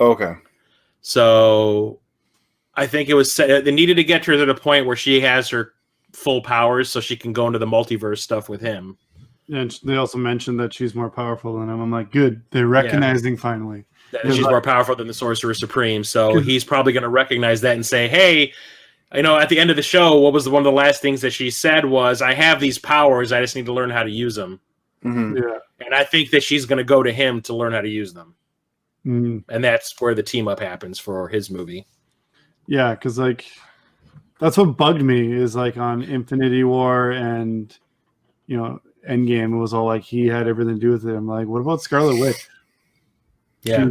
Okay. So I think it was set. They needed to get her to the point where she has her full powers so she can go into the multiverse stuff with him. And they also mentioned that she's more powerful than him. I'm like, good. They're recognizing finally. That she's more powerful than the Sorcerer Supreme. So he's probably going to recognize that and say, hey, at the end of the show, what was one of the last things that she said was, I have these powers. I just need to learn how to use them. Mm-hmm. Yeah. And I think that she's going to go to him to learn how to use them. Mm. And that's where the team up happens for his movie. Yeah, because that's what bugged me is on Infinity War and Endgame. It was all like he had everything to do with it. I'm like, what about Scarlet Witch? Yeah,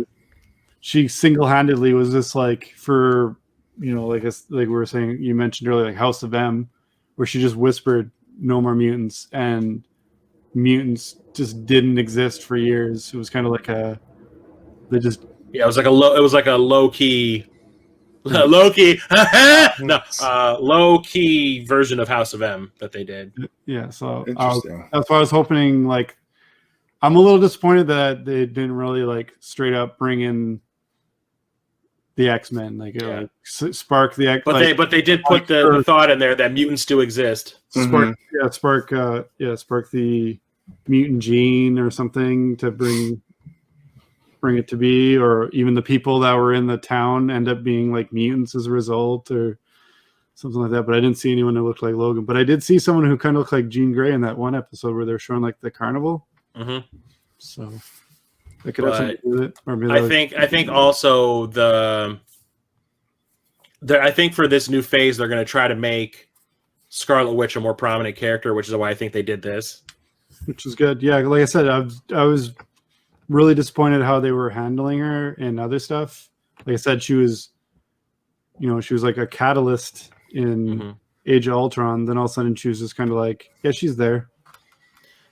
she single-handedly was just for like we were saying, you mentioned earlier, like House of M, where she just whispered no more mutants, and mutants just didn't exist for years. It was kind of like it was like a low key low key version of House of M that they did. Yeah, so Interesting. that's why I was hoping. I'm a little disappointed that they didn't really straight up bring in the X-Men, spark the X. But they did put the thought in there that mutants do exist. Spark the mutant gene or something to bring it to be, or even the people that were in the town end up being mutants as a result, or something like that. But I didn't see anyone who looked like Logan. But I did see someone who kind of looked like Jean Grey in that one episode where they're showing the carnival. Mm-hmm. So they could have something to do with it. Or maybe I think also I think for this new phase they're going to try to make Scarlet Witch a more prominent character, which is why I think they did this. Which is good. Yeah, like I said, I was really disappointed how they were handling her and other stuff. Like I said, she was like a catalyst in Age of Ultron. Then all of a sudden she was just kind of yeah, she's there.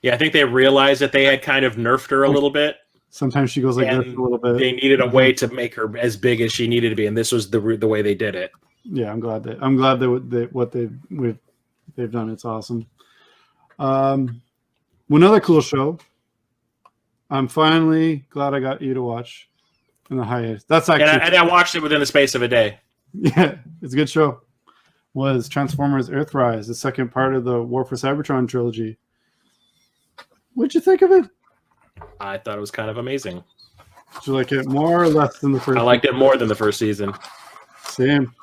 Yeah, I think they realized that they had kind of nerfed her a little bit. Sometimes she goes this a little bit. They needed a way to make her as big as she needed to be, and this was the way they did it. Yeah, I'm glad that what they've done. It's awesome. Another cool show. I'm finally glad I got you to watch in the hiatus. That's actually, and I watched it within the space of a day. Yeah, it's a good show. Was Transformers Earthrise, the second part of the War for Cybertron trilogy. What'd you think of it? I thought it was kind of amazing. Did you like it more or less than the first? I liked it more than the first season. Same.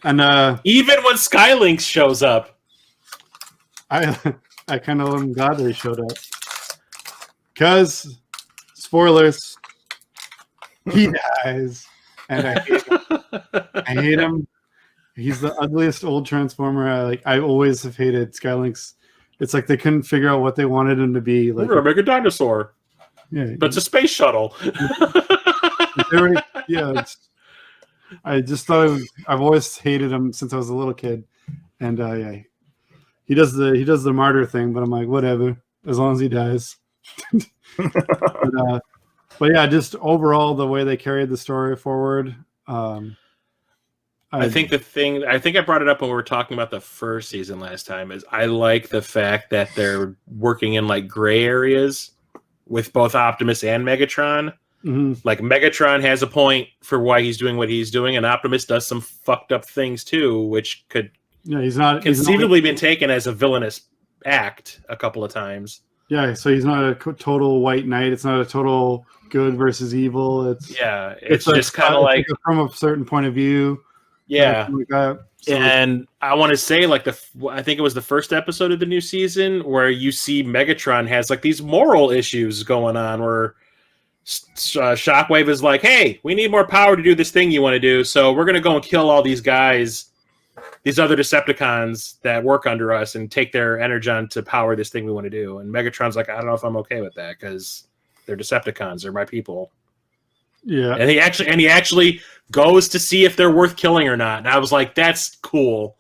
And even when Skylynx shows up, I kind of am glad that he showed up. Because, spoilers, he dies, and I hate him. I hate him. He's the ugliest old Transformer. I always have hated Skylynx. It's like they couldn't figure out what they wanted him to be. We're gonna make a dinosaur. Yeah, but it's a space shuttle. I just thought I've always hated him since I was a little kid, and he does the martyr thing. But I'm like, whatever, as long as he dies. but yeah, just overall the way they carried the story forward. I think I brought it up when we were talking about the first season last time. Is I like the fact that they're working in gray areas with both Optimus and Megatron. Mm-hmm. Megatron has a point for why he's doing what he's doing, and Optimus does some fucked up things too, which could he's not conceivably been taken as a villainous act a couple of times. Yeah, so he's not a total white knight. It's not a total good versus evil. It's just kind of from a certain point of view. Yeah, so, and I want to say I think it was the first episode of the new season where you see Megatron has these moral issues going on where Shockwave is like, hey, we need more power to do this thing you want to do, so we're going to go and kill all these guys these other Decepticons that work under us and take their energon to power this thing we want to do. And Megatron's like, I don't know if I'm okay with that because they're Decepticons, they're my people. Yeah. And he actually goes to see if they're worth killing or not. And I was like, that's cool.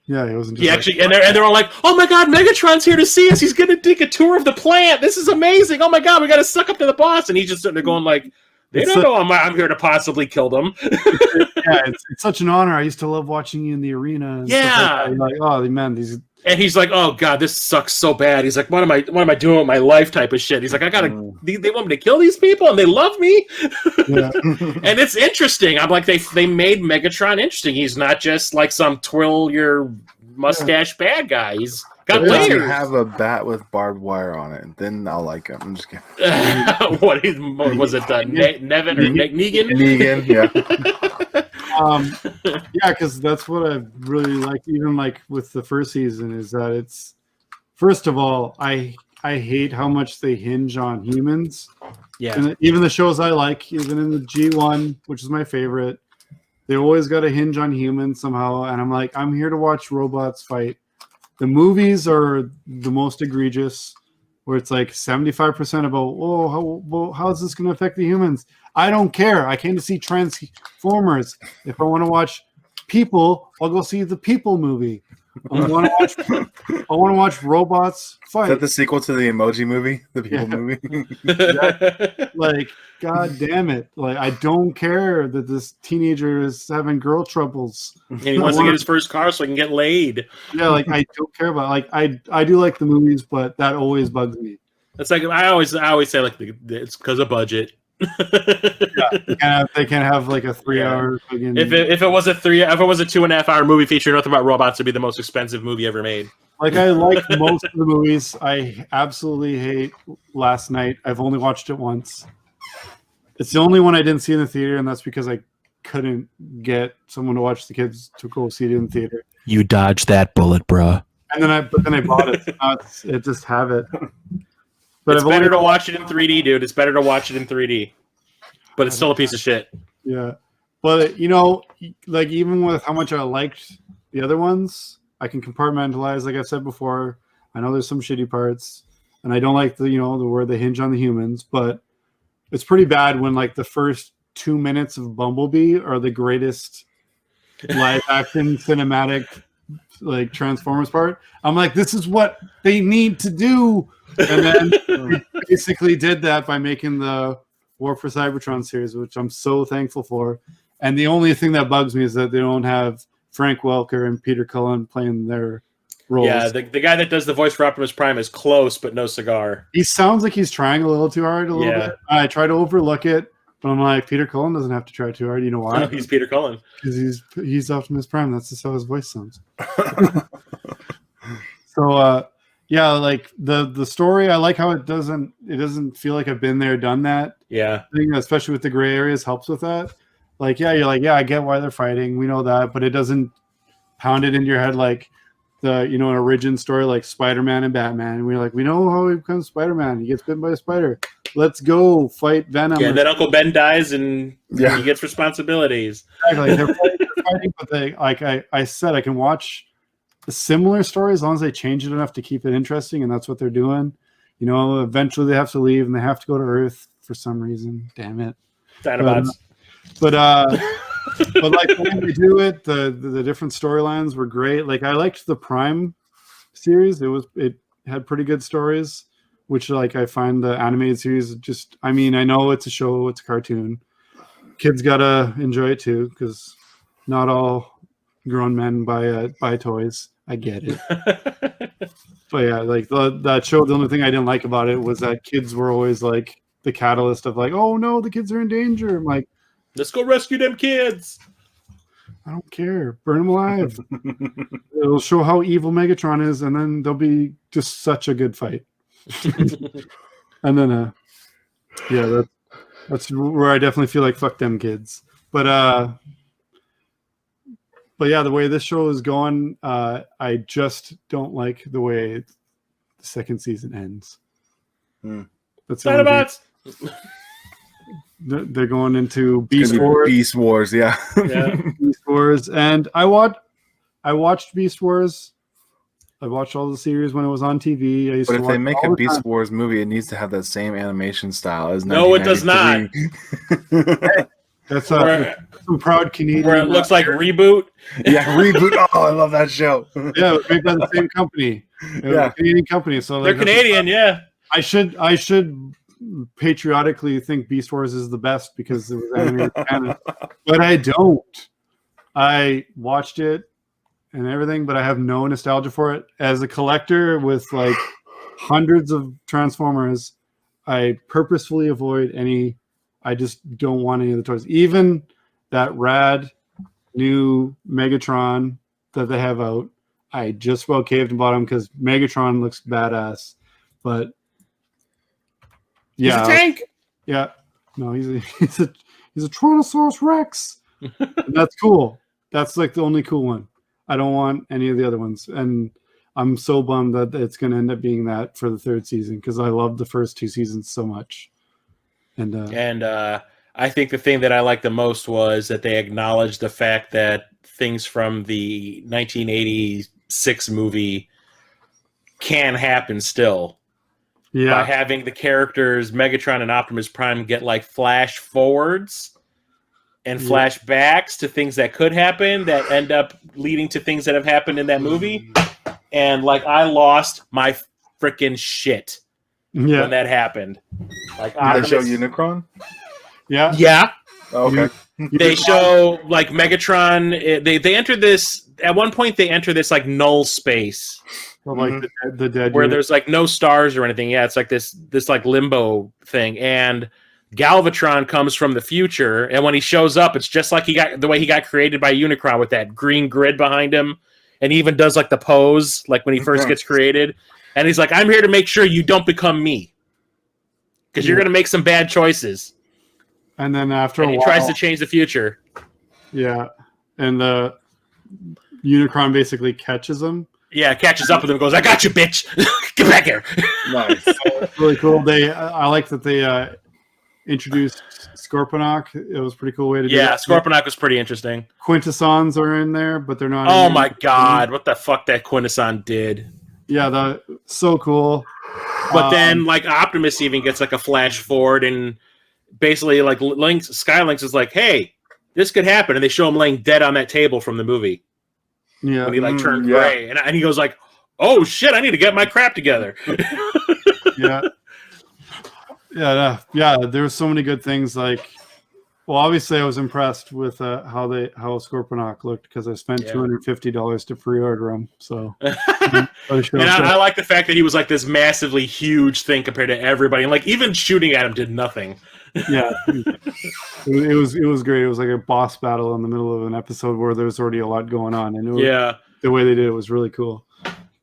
Yeah, he wasn't. He actually, and they're all like, "Oh my God, Megatron's here to see us. He's gonna take a tour of the plant. This is amazing. Oh my God, we got to suck up to the boss." And he's just sitting there going like, "They don't know I'm here to possibly kill them." Yeah, it's such an honor. I used to love watching you in the arena. And Yeah, stuff like that. Like, oh man, these. And he's like, "Oh God, this sucks so bad." He's like, "What am I doing with my life?" Type of shit. He's like, "I gotta. They want me to kill these people, and they love me." Yeah. And it's interesting. I'm like, they made Megatron interesting. He's not just like some twirl your mustache bad guy. He's got If you layers. have a bat with barbed wire on it, then I'll like him. I'm just kidding. What was it? Nevin or Negan? Negan, yeah. Yeah, because that's what I really like. Even like with the first season, is that it's first of all, I hate how much they hinge on humans. Yeah, and even the shows I like, even in the G1, which is my favorite, they always got to hinge on humans somehow. And I'm like, I'm here to watch robots fight. The movies are the most egregious, where it's like 75% about, how is this going to affect the humans? I don't care. I came to see Transformers. If I want to watch people, I'll go see the People movie. I want to watch robots fight. Is that the sequel to the Emoji movie? The People movie? Like, God damn it. Like, I don't care that this teenager is having girl troubles. And he wants to get his first car so he can get laid. Yeah, like, I don't care about like I do like the movies, but that always bugs me. It's like I always say like it's because of budget. Yeah, they can't have like a 3-hour. If it was a 2.5 hour movie featuring nothing about robots, it'd be the most expensive movie ever made. Like, I like most of the movies. I absolutely hate Last Night. I've only watched it once. It's the only one I didn't see in the theater, and that's because I couldn't get someone to watch the kids to go see it in the theater. You dodged that bullet, bruh. And then I bought it. So now it just have it. But It's better to watch it in 3D, dude. It's better to watch it in 3D. But it's still a piece of shit. Yeah. But, like, even with how much I liked the other ones, I can compartmentalize, like I've said before. I know there's some shitty parts, and I don't like the where they hinge on the humans, but it's pretty bad when, like, the first 2 minutes of Bumblebee are the greatest live-action cinematic, like, Transformers part. I'm like, this is what they need to do. And then we basically did that by making the War for Cybertron series, which I'm so thankful for. And the only thing that bugs me is that they don't have Frank Welker and Peter Cullen playing their roles. Yeah, the guy that does the voice for Optimus Prime is close, but no cigar. He sounds like he's trying a little too hard a little bit. I try to overlook it, but I'm like, Peter Cullen doesn't have to try too hard. You know why? No, he's Peter Cullen. Because he's Optimus Prime. That's just how his voice sounds. So, yeah, like the story, I like how it doesn't feel like I've been there, done that. Yeah. Thing, especially with the gray areas, helps with that. Like, yeah, you're like, yeah, I get why they're fighting. We know that, but it doesn't pound it into your head like an origin story like Spider-Man and Batman. And we're like, we know how he becomes Spider-Man. He gets bitten by a spider. Let's go fight Venom. Yeah, then Uncle Ben dies and he gets responsibilities. Exactly. They're fighting, but they, like I said, I can watch a similar story as long as they change it enough to keep it interesting, and that's what they're doing. Eventually they have to leave and they have to go to Earth for some reason. Damn it. Dinobots. But like when they do it, the different storylines were great. Like, I liked the Prime series. It had pretty good stories, which, like, I find the animated series just, I mean, I know it's a show, it's a cartoon. Kids gotta enjoy it too, because not all grown men buy toys. I get it. But yeah, like that show, the only thing I didn't like about it was that kids were always like the catalyst of like, oh no, the kids are in danger. I'm like, let's go rescue them kids. I don't care. Burn them alive. It'll show how evil Megatron is, and then there'll be just such a good fight. And then, yeah, that's where I definitely feel like fuck them kids. But yeah, the way this show is going, I just don't like the way the second season ends. That's the only thing. They're going into Beast Wars. Beast Wars, yeah. Yeah. Beast Wars, and I watch. I watched Beast Wars. I watched all the series when it was on TV. I used But to if they watch make all a the time. Beast Wars movie, it needs to have that same animation style as No, it does not. 1993. That's Where- some proud Canadian. Where it looks like Reboot. Yeah, reboot. Oh, I love that show. Yeah, it was made by the same company. It was Yeah. a Canadian company. So They're like, Canadian, yeah. I should patriotically think Beast Wars is the best because it was animated in Canada, but I don't. I watched it and everything, but I have no nostalgia for it. As a collector with like hundreds of Transformers, I purposefully avoid any. I just don't want any of the toys. Even that rad new Megatron that they have out, I just about caved and bought him because Megatron looks badass. But yeah, He's a tank. yeah, no, he's a Tyrannosaurus Rex. And that's cool. That's like the only cool one. I don't want any of the other ones, and I'm so bummed that it's going to end up being that for the third season because I loved the first two seasons so much. And I think the thing that I liked the most was that they acknowledged the fact that things from the 1986 movie can happen still. By yeah, having the characters Megatron and Optimus Prime get like flash forwards and flashbacks to things that could happen that end up leading to things that have happened in that movie. And like I lost my freaking shit yeah, when that happened. Like Did they show Optimus, Unicron? yeah. yeah, Oh, okay. they show like Megatron. They enter this at one point. They enter this like null space But like the dead where unit. there's like no stars or anything. Yeah, it's like this like limbo thing. And Galvatron comes from the future, and when he shows up, it's just like the way he got created by Unicron with that green grid behind him, and he even does like the pose like when he first gets created. And he's like, "I'm here to make sure you don't become me, because you're going to make some bad choices." And then after And a he while, tries to change the future. yeah, and the Unicron basically catches him. Yeah, catches up with him and goes, "I got you, bitch! Get back here!" Nice. Really cool. I like that they introduced Scorponok. It was a pretty cool way to do Yeah, that. Scorponok was pretty interesting. Quintessons are in there, but they're not. Oh in my there. god, what the fuck that Quintesson did. Yeah, so cool. But then, like, Optimus even gets, like, a flash forward, and basically, like, Skylynx is like, "Hey, this could happen," and they show him laying dead on that table from the movie Yeah, when he, like, turned yeah. gray. And he goes like, "Oh, shit, I need to get my crap together." yeah, yeah. There were so many good things. Like, well, obviously, I was impressed with how Scorponok looked because I spent $250 to pre-order them. So, And I like the fact that he was, like, this massively huge thing compared to everybody. And, like, even shooting at him did nothing. yeah, it was great. It was like a boss battle in the middle of an episode where there was already a lot going on, and the way they did it was really cool.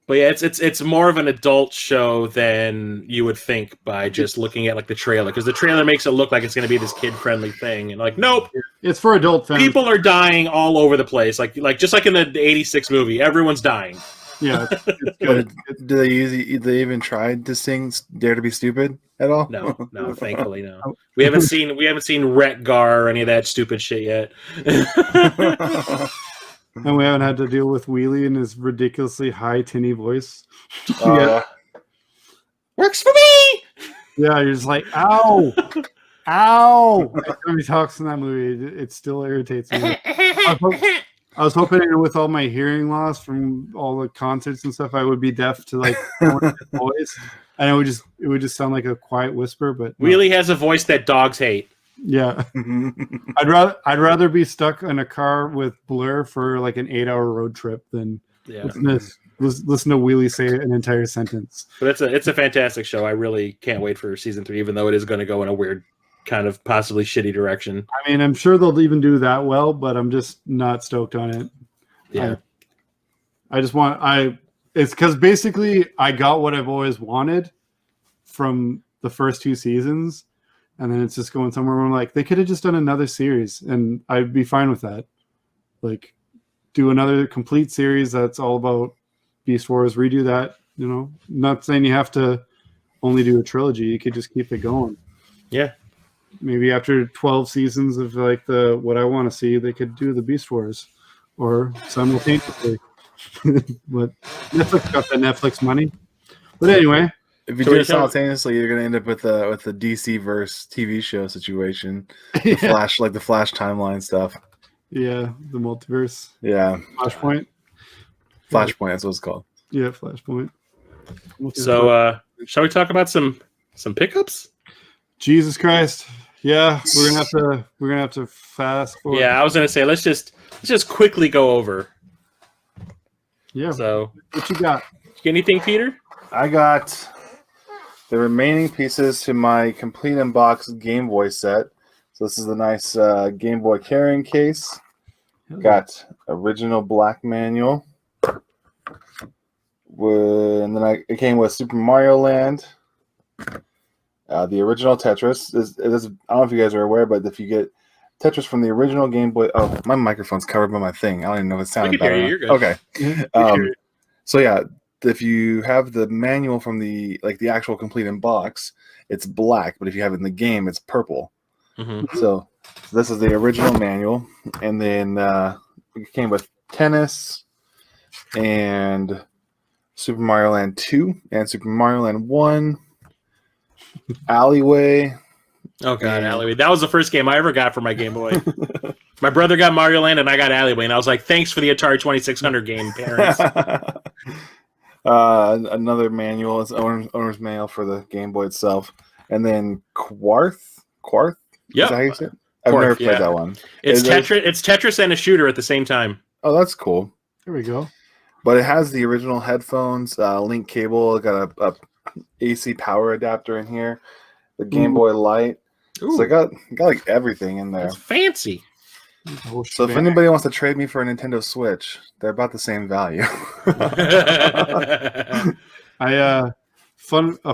But yeah, it's more of an adult show than you would think by just looking at like the trailer, because the trailer makes it look like it's going to be this kid friendly thing, and like nope, It's for adult fans. people are dying all over the place, like just like in the '86 movie, everyone's dying. Yeah, it's good. Do they even try to sing "Dare to Be Stupid" at all? No, thankfully no. We haven't seen Retgar or any of that stupid shit yet. And we haven't had to deal with Wheelie and his ridiculously high tinny voice. Works for me. Yeah, you're just like, ow, ow. Every time he talks in that movie, it still irritates me. I was hoping with all my hearing loss from all the concerts and stuff, I would be deaf to like his voice, and it would just sound like a quiet whisper. But no. Wheelie has a voice that dogs hate. Yeah, I'd rather be stuck in a car with Blur for like an 8-hour road trip than listen to Wheelie say an entire sentence. But it's a fantastic show. I really can't wait for season 3, even though it is going to go in a weird kind of possibly shitty direction. I mean, I'm sure they'll even do that well, but I'm just not stoked on it. Yeah, it's because basically I got what I've always wanted from the first 2 seasons. And then it's just going somewhere where I'm like, they could have just done another series and I'd be fine with that. Like, do another complete series that's all about Beast Wars, redo that, Not saying you have to only do a trilogy. You could just keep it going. Yeah. Maybe after 12 seasons of like what I want to see, they could do the Beast Wars or simultaneously. But Netflix got that Netflix money. But anyway, If you So do we it tell- simultaneously, you're gonna end up with the DC verse TV show situation. The yeah, Flash, like the Flash timeline stuff. the multiverse. Yeah, Flashpoint. Flashpoint. That's what it's called. Yeah, Flashpoint. So, shall we talk about some pickups? Jesus Christ. Yeah, we're gonna have to fast forward. Yeah, I was gonna say let's just quickly go over. Yeah. So, What you got? you get anything, Peter? I got the remaining pieces to my complete unboxed Game Boy set. So this is the nice Game Boy carrying case. Got original black manual. And then it came with Super Mario Land. The original Tetris. I don't know if you guys are aware, but if you get Tetris from the original Game Boy... Oh, my microphone's covered by my thing. I don't even know if it sounded We can hear better. you. You're Okay. good. So yeah, if you have the manual from the actual complete in box, it's black, but if you have it in the game, it's purple. Mhm. So this is the original manual, and then it came with Tennis and Super Mario Land 2 and Super Mario Land 1, Alleyway. Oh god, And- Alleyway. That was the first game I ever got for my Game Boy. My brother got Mario Land and I got Alleyway, and I was like, "Thanks for the Atari 2600 game, parents." Another manual is owner's manual for the Game Boy itself, and then Quarth. Is Yep. that how you say it? I've Quarth, never played yeah. that one. It's Is it- Tetris. It's Tetris and a shooter at the same time. Oh, that's cool. There we go. But it has the original headphones, link cable. It got a AC power adapter in here, the Game Ooh. Boy Light. Ooh, So I got like everything in there. that's fancy. The whole So if shebang. anybody wants to trade me for a Nintendo Switch, they're about the same value. A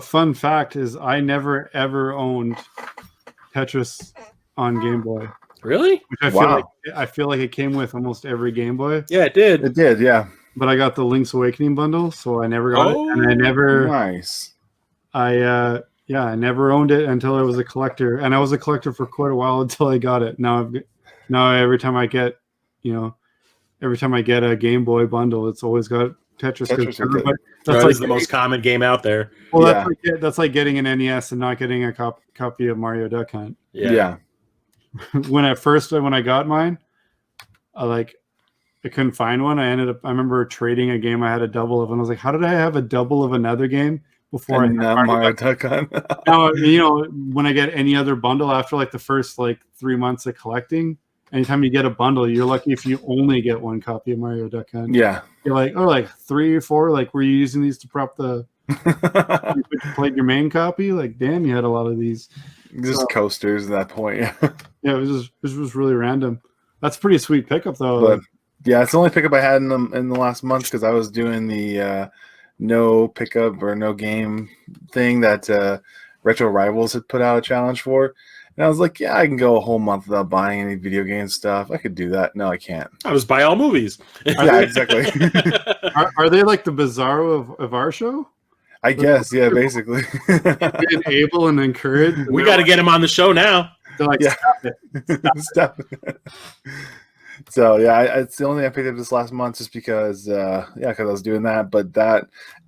fun fact is I never ever owned Tetris on Game Boy, Really? which I feel like it came with almost every Game Boy. Yeah, it did. It did, yeah. But I got the Link's Awakening bundle, so I never got Oh. it, and I never, Nice. I never owned it until I was a collector, and I was a collector for quite a while until I got it. Now every time I get a Game Boy bundle, it's always got Tetris. 'cause Tetris is good. everybody- That's That's like the most common game out there. Well, Yeah. that's like getting an NES and not getting a copy of Mario Duck Hunt. Yeah. When I got mine, I couldn't find one. I remember trading a game I had a double of, and I was like, how did I have a double of another game before And I had Mario Duck Hunt. Now, when I get any other bundle after like the first 3 months of collecting, anytime you get a bundle, you're lucky if you only get one copy of Mario Duck Hunt. Yeah. You're like, oh, like 3 or 4, were you using these to prop you played your main copy? Like, damn, you had a lot of these. Just coasters at that point. Yeah, it was really random. That's a pretty sweet pickup though. But yeah, it's the only pickup I had in the last month because I was doing the no pickup or no game thing that Retro Rivals had put out a challenge for. And I was like, yeah, I can go a whole month without buying any video game stuff. I could do that. No, I can't. I was buy all movies. Yeah, exactly. Are they like the Bizarro of our show? I guess, yeah, basically. Being able and encouraged. We got to get him on the show now. They're like, Yeah. stop it. Stop. So yeah, it's the only thing I picked up this last month just because because I was doing that. But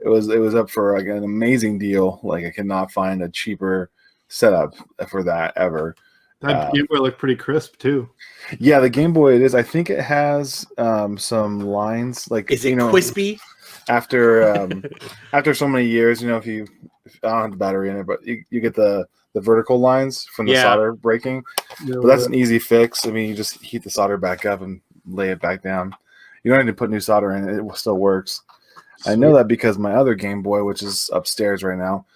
it was up for like an amazing deal. Like I cannot find a cheaper setup for that ever. That Game Boy looked pretty crisp too. Yeah, the Game Boy it is. I think it has some lines like Is it crispy? after so many years. If I don't have the battery in it, but you get the vertical lines from the Yeah. solder breaking. Yeah, But that's an easy fix. I mean, you just heat the solder back up and lay it back down. You don't need to put new solder in it. It still works. I know that because my other Game Boy, which is upstairs right now,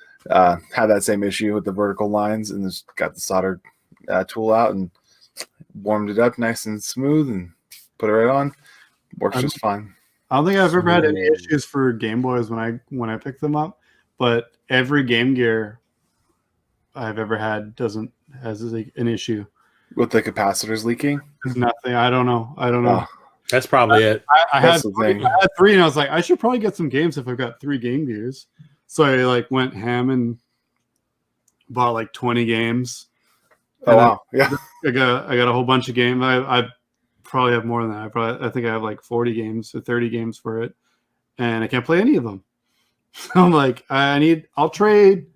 had that same issue with the vertical lines and just got the solder tool out and warmed it up nice and smooth and put it right on. Works just fine. I don't think I've ever had any issues for Game Boys when I picked them up, but every Game Gear I've ever had has an issue. With the capacitors leaking? There's nothing. I don't know. Oh. That's probably it. I had That's the thing. I had 3, and I was like, I should probably get some games if I've got 3 Game Gears. So I went ham and bought 20 games. Oh, And wow. Yeah. I got a whole bunch of games. I probably have more than that. I think I have like 40 games or 30 games for it, and I can't play any of them. I'm like, I'll trade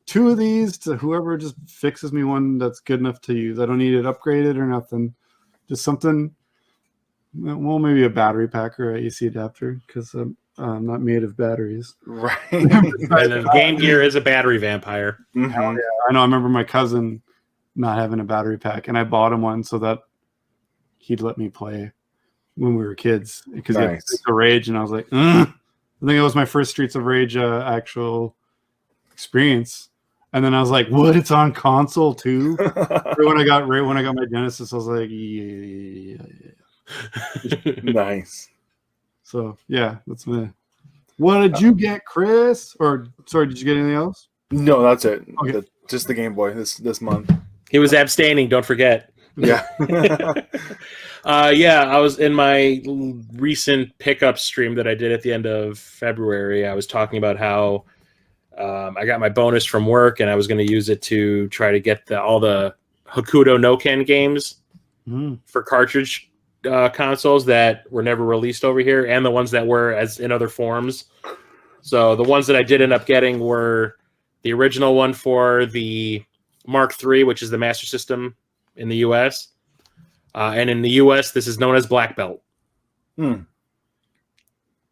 2 of these to whoever just fixes me one that's good enough to use. I don't need it upgraded or nothing. Just something. Well, maybe a battery pack or a AC adapter because I'm not made of batteries. Right. And the Game Gear is a battery vampire. Mhm. Hell yeah. I know. I remember my cousin not having a battery pack, and I bought him one so that he'd let me play when we were kids because he had Nice. Streets of Rage, and I was like, ugh. I think it was my first Streets of Rage actual experience. And then I was like, "What? It's on console too?" right when I got my Genesis, I was like, "Yeah." Nice. So yeah, that's me. What did you get, Chris? Or sorry, did you get anything else? No, that's it. Okay. Just the Game Boy this month. He was abstaining, don't forget. Yeah. Yeah, I was in my recent pickup stream that I did at the end of February. I was talking about how I got my bonus from work, and I was going to use it to try to get all the Hokuto no Ken games for cartridge consoles that were never released over here, and the ones that were as in other forms. So the ones that I did end up getting were the original one for the Mark III, which is the Master System in the U.S. And in the U.S., this is known as Black Belt.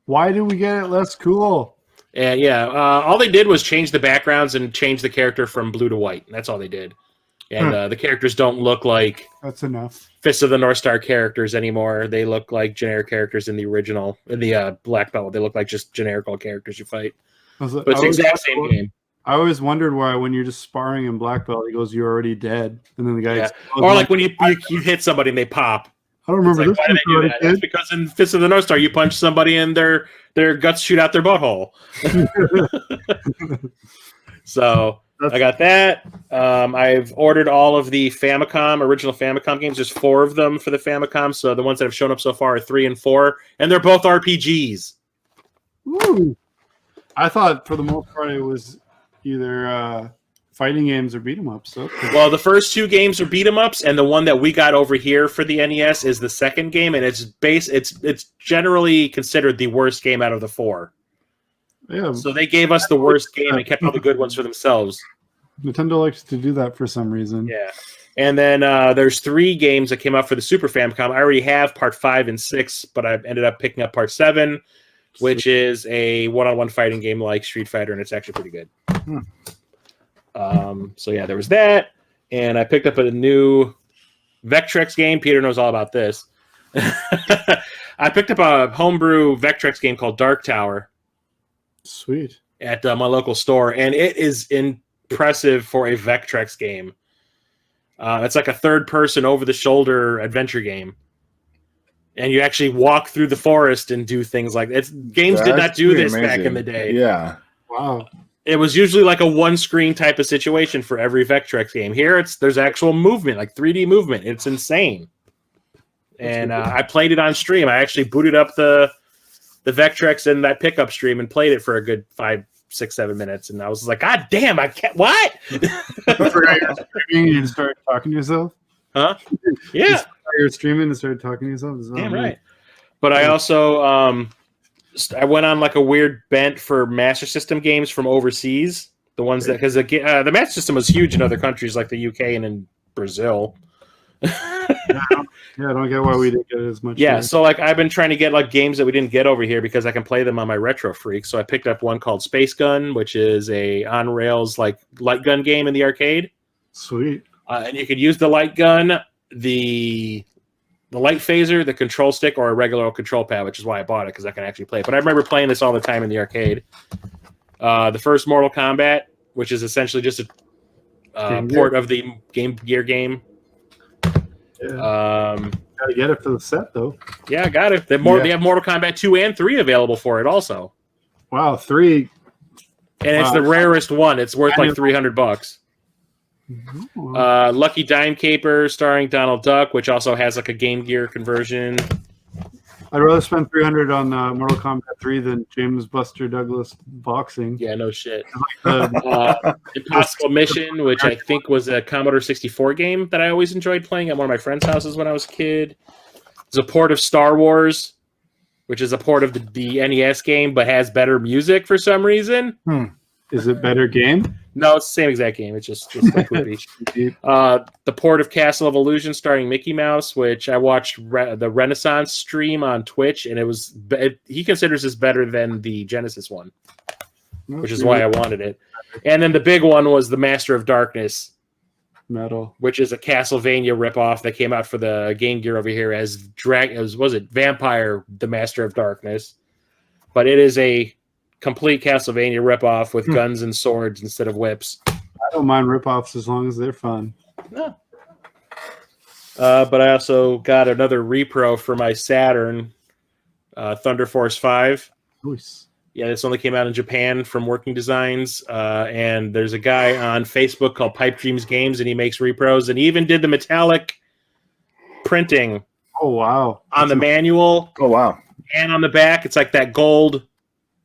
Why did we get it less cool? And yeah, all they did was change the backgrounds and change the character from blue to white. That's all they did. And the characters don't look like That's enough. Fist of the North Star characters anymore. They look like generic characters in the original, in the Black Belt. They look like just generic characters you fight. But it's the exact same game. I always wondered why when you're just sparring in Black Belt, he goes, "You're already dead," and then the guy, Yeah. Or like when you hit somebody and they pop. I don't remember It's like, this. why did I do that? That's because in Fist of the North Star, you punch somebody and their guts shoot out their butthole. So I got that. I've ordered all of the original Famicom games. There's 4 of them for the Famicom. So the ones that have shown up so far are 3 and 4, and they're both RPGs. Ooh. I thought for the most part it was either fighting games or beat 'em ups. So. Well, the first 2 games are beat 'em ups, and the one that we got over here for the NES is the second game, and it's generally considered the worst game out of the 4. Yeah. So they gave us the worst game and kept all the good ones for themselves. Nintendo likes to do that for some reason. Yeah. And then there's 3 games that came out for the Super Famicom. I already have part 5 and 6, but I ended up picking up part 7, which is a one-on-one fighting game like Street Fighter, and it's actually pretty good. So yeah, there was that. And I picked up a new Vectrex game. Peter knows all about this. I picked up a homebrew Vectrex game called Dark Tower. Sweet. At my local store, and it is impressive for a Vectrex game. It's like a third-person, over-the-shoulder adventure game, and you actually walk through the forest and do things like that. Games did not do this back in the day. Yeah. Wow. It was usually like a one-screen type of situation for every Vectrex game. Here, there's actual movement, like 3D movement. It's insane. And I played it on stream. I actually booted up the Vectrex in that pickup stream and played it for a good 5, 6, 7 minutes, and I was like, "God damn, I can't!" What? You started talking to yourself? Huh? Yeah, you're streaming and started talking to yourself. damn right. But I also I went on like a weird bent for Master System games from overseas. The ones that because the Master System was huge in other countries like the UK and in Brazil. Yeah, I don't get why we didn't get it as much. Yeah, here. so like I've been trying to get like games that we didn't get over here because I can play them on my Retro Freak. So I picked up one called Space Gun, which is a on rails like light gun game in the arcade. Sweet. And you could use the light gun, the light phaser, the control stick, or a regular old control pad, which is why I bought it because I can actually play it. But I remember playing this all the time in the arcade. The first Mortal Kombat, which is essentially just a port of the Game Gear game. Yeah. Gotta get it for the set though. Yeah, I got it. They have Mortal Kombat 2 and 3 available for it also. Wow, 3. And it's the rarest one. It's worth like $300. Lucky Dime Caper starring Donald Duck, which also has like a Game Gear conversion. I'd rather spend $300 on Mortal Kombat 3 than James Buster Douglas boxing. Yeah, no shit. Impossible Mission, which I think was a Commodore 64 game that I always enjoyed playing at one of my friends' houses when I was a kid. There's a port of Star Wars, which is a port of the NES game, but has better music for some reason. Is it better game? No, it's the same exact game. It's just like Would Be. The port of Castle of Illusion starring Mickey Mouse, which I watched the Renaissance stream on Twitch, and he considers this better than the Genesis one, which is why I wanted it. And then the big one was the Master of Darkness, Metal. which is a Castlevania ripoff that came out for the Game Gear over here as Vampire the Master of Darkness, but it is a complete Castlevania ripoff with guns and swords instead of whips. I don't mind ripoffs as long as they're fun. No. But I also got another repro for my Saturn, Thunder Force 5. Nice. Yeah, this only came out in Japan from Working Designs. And there's a guy on Facebook called Pipe Dreams Games, and he makes repros. And he even did the metallic printing Oh, wow. on the manual. Oh wow. And on the back, it's like that gold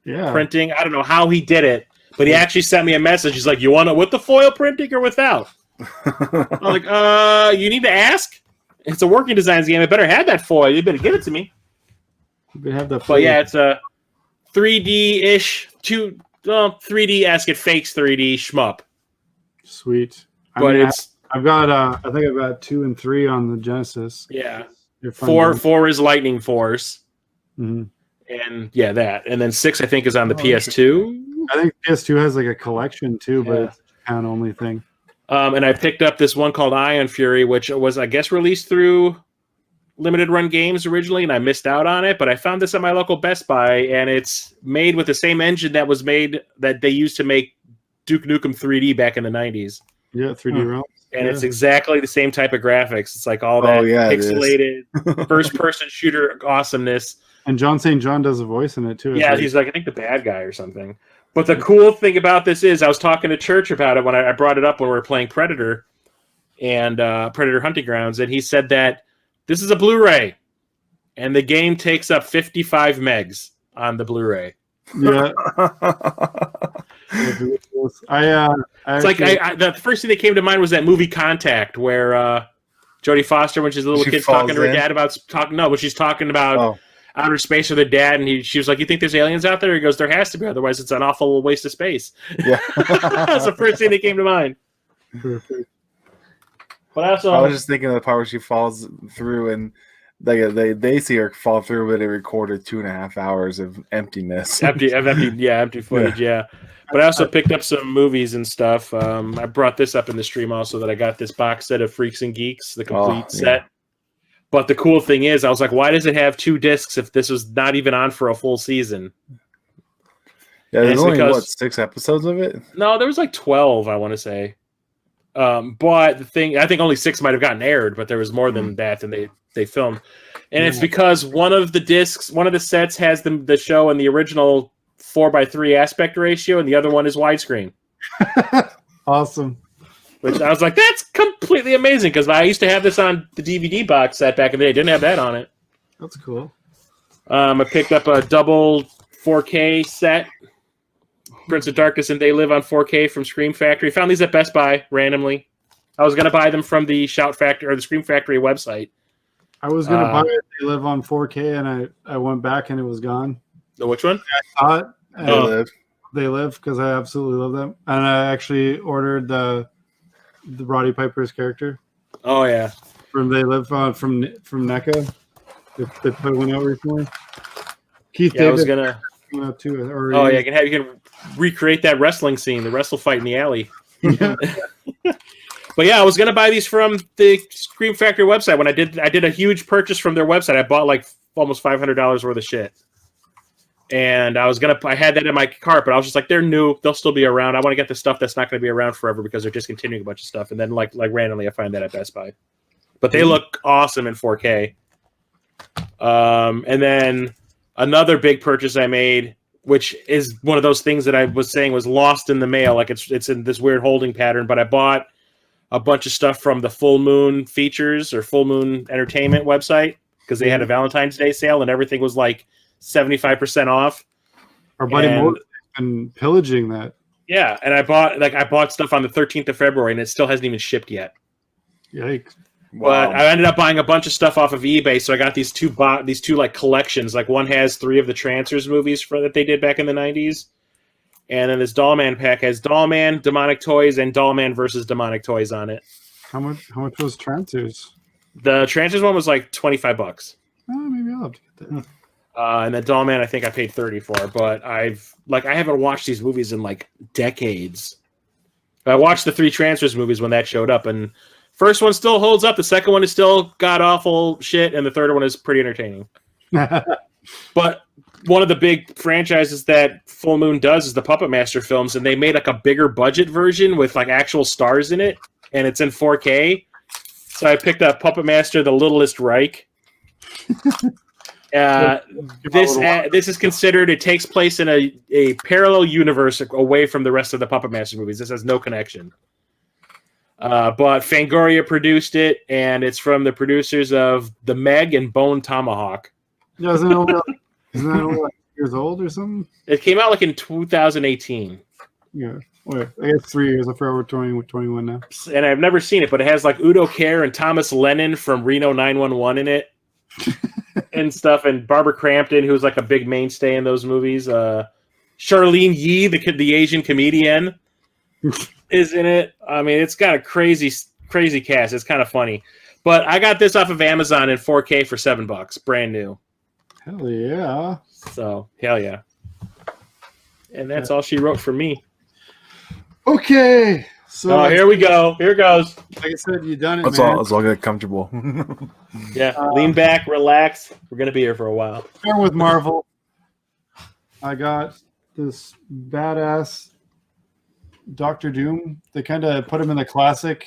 Yeah. printing. I don't know how he did it, but he actually sent me a message. He's like, "You want it with the foil printing or without?" I'm like, you need to ask. It's a Working Designs game. I better have that foil. You better give it to me." We have the But yeah, it's a 3D-ish, 3D-esque. It fakes 3D shmup. Sweet. But it's I've got I think I've got 2 and 3 on the Genesis. yeah. They're fun 4 is Lightning Force, games. and yeah, that, and then 6 I think is on the PS2. I think PS2 has like a collection too, but Yeah. it's a Japan only thing. And I picked up this one called Ion Fury, which was, I guess, released through Limited Run Games originally, and I missed out on it. But I found this at my local Best Buy, and it's made with the same engine that they used to make Duke Nukem 3D back in the 90s. Yeah, 3D realms. And it's exactly the same type of graphics. It's like all that it is. pixelated first-person shooter awesomeness. And John St. John does a voice in it too. Yeah, he's like, I think the bad guy or something. But the cool thing about this is I was talking to Church about it when I brought it up when we were playing Predator and Predator Hunting Grounds, and he said that this is a Blu-ray, and the game takes up 55 megs on the Blu-ray. Yeah. It's like the first thing that came to mind was that movie Contact, where Jodie Foster, when she's a little She kid, talking to her falls in? dad about when she's talking about outer space with her dad, and she was like, "You think there's aliens out there?" He goes, "There has to be, otherwise it's an awful waste of space." Yeah. That's the first thing that came to mind. But also, I was just thinking of the part where she falls through and they see her fall through, but it recorded 2.5 hours of emptiness. empty footage, yeah. But I also picked up some movies and stuff. I brought this up in the stream also, that I got this box set of Freaks and Geeks, the complete set. But the cool thing is, I was like, why does it have 2 discs if this was not even on for a full season? Yeah, there's only 6 episodes of it? No, there was like 12, I want to say. But the thing, I think only 6 might have gotten aired, but there was more than that, and they filmed. And it's because one of the sets has the show in the original 4:3 aspect ratio, and the other one is widescreen. Awesome. Which I was like, that's completely amazing, because I used to have this on the DVD box set back in the day. Didn't have that on it. That's cool. I picked up a double 4K set, Prince of Darkness and They Live on 4K from Scream Factory. Found these at Best Buy randomly. I was going to buy them from the Shout Factory or the Scream Factory website. I was going to buy it. They Live on 4K, and I went back and it was gone. Which one? I saw it. And They Live. They Live, because I absolutely love them. And I actually ordered the Roddy Piper's character. Oh, yeah. From They Live from NECA. They put one out recently. Keith Yeah, I was David gonna. went out too. Oh yeah, you can recreate that wrestling scene, the wrestle fight in the alley. Yeah. But yeah, I was gonna buy these from the Scream Factory website. When I did a huge purchase from their website. I bought like almost $500 worth of shit, and I had that in my cart, but I was just like, they're new, they'll still be around. I want to get the stuff that's not going to be around forever, because they're discontinuing a bunch of stuff. And then like randomly, I find that at Best Buy, but they look awesome in 4K. And then another big purchase I made, which is one of those things that I was saying was lost in the mail. Like it's in this weird holding pattern, but I bought a bunch of stuff from the Full Moon Features or Full Moon Entertainment website, because they had a Valentine's Day sale and everything was like 75% off. Our buddy Morgan's been pillaging that. Yeah, and I bought stuff on the 13th of February, and it still hasn't even shipped yet. Yikes. Wow. But I ended up buying a bunch of stuff off of eBay, so I got these two like collections. Like one has 3 of the Trancers movies that they did back in the 90s, and then this Dollman pack has Dollman, Demonic Toys, and Dollman versus Demonic Toys on it. How much was Trancers? The Trancers one was like $25. Oh, maybe I'll have to get that. And the Dollman I think I paid $30 for, but I haven't watched these movies in like decades. I watched the 3 Trancers movies when that showed up, and first one still holds up. The second one is still god awful shit, and the third one is pretty entertaining. But one of the big franchises that Full Moon does is the Puppet Master films, and they made like a bigger budget version with like actual stars in it, and it's in 4K. So I picked up Puppet Master: The Littlest Reich. This is considered, it takes place in a parallel universe away from the rest of the Puppet Master movies. This has no connection. But Fangoria produced it, and it's from the producers of The Meg and Bone Tomahawk. Yeah, isn't that only like years old or something? It came out like in 2018. Yeah. Wait, I guess 3 years. I forgot we're 21 now. And I've never seen it, but it has like Udo Kier and Thomas Lennon from Reno 911 in it. And stuff, and Barbara Crampton, who's like a big mainstay in those movies. Charlene Yee, the Asian comedian, is in it. I mean, it's got a crazy cast. It's kind of funny. But I got this off of Amazon in 4K for $7, brand new. Hell yeah! So hell yeah. And that's all she wrote for me. Okay, so here we go. Here goes. like I said, you done it, Let's man. all get comfortable. Yeah, lean back, relax. We're gonna be here for a while. Starting with Marvel, I got this badass Doctor Doom. They kind of put him in the classic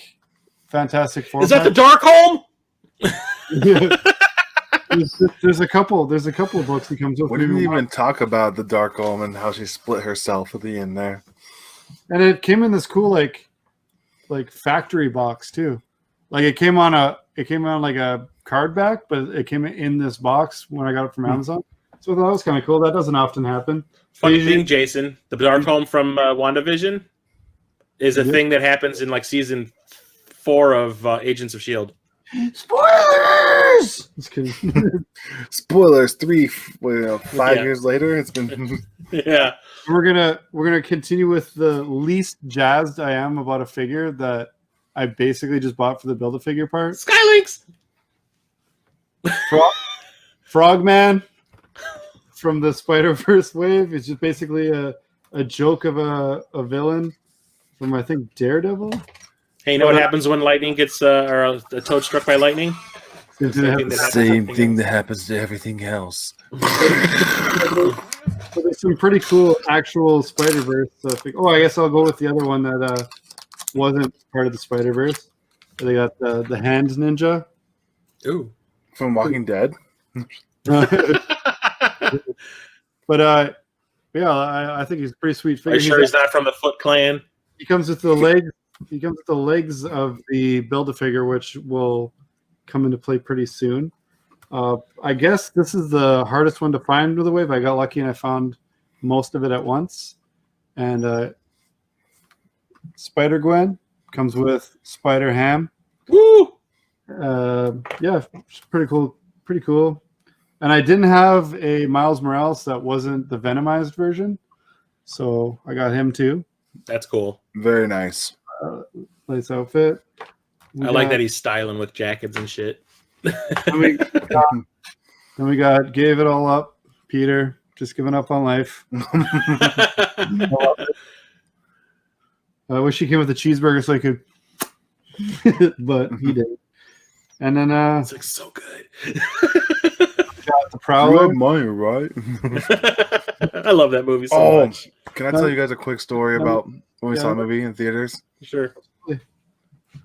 Fantastic Four. Is that the Darkholme? There's a couple of books he comes with. We didn't even talk about the Darkholme and how she split herself at the end there. And it came in this cool like factory box too. Like it came on like a card back, but it came in this box when I got it from Amazon. So that was kind of cool. That doesn't often happen. Funny thing, Jason, the Darkholme from WandaVision is a thing that happens in like season 4 of Agents of S.H.I.E.L.D. Spoilers! Just kidding. Spoilers, 5 years later, it's been Yeah. We're gonna continue with the least jazzed I am about a figure that I basically just bought for the Build-A-Figure part. Skylinks! Frogman from the Spider-Verse wave is just basically a joke of a villain from, I think, Daredevil. Hey, you know what happens when lightning gets or a toad struck by lightning? same thing that happens to everything else. So there's some pretty cool actual Spider-Verse stuff. Oh, I guess I'll go with the other one that wasn't part of the Spider-Verse. They got the Hand Ninja. Ooh. From Walking Dead. But yeah, I think he's a pretty sweet figure. Are you sure he's not from the Foot Clan? He comes with the legs. He comes with the legs of the Build-A-Figure, which will come into play pretty soon. I guess this is the hardest one to find with the wave. I got lucky and I found most of it at once. And Spider-Gwen comes with Spider-Ham. Woo! Yeah, it's pretty cool. Pretty cool. And I didn't have a Miles Morales that wasn't the Venomized version, so I got him too. That's cool. Very nice. Nice outfit. I like that he's styling with jackets and shit. Then we got Gave It All Up, Peter, just giving up on life. I wish he came with a cheeseburger so I could, but he didn't. And then It's like so good. got the Prowler. Money, right? I love that movie so much. Can I tell you guys a quick story about when we saw the movie in theaters? Sure.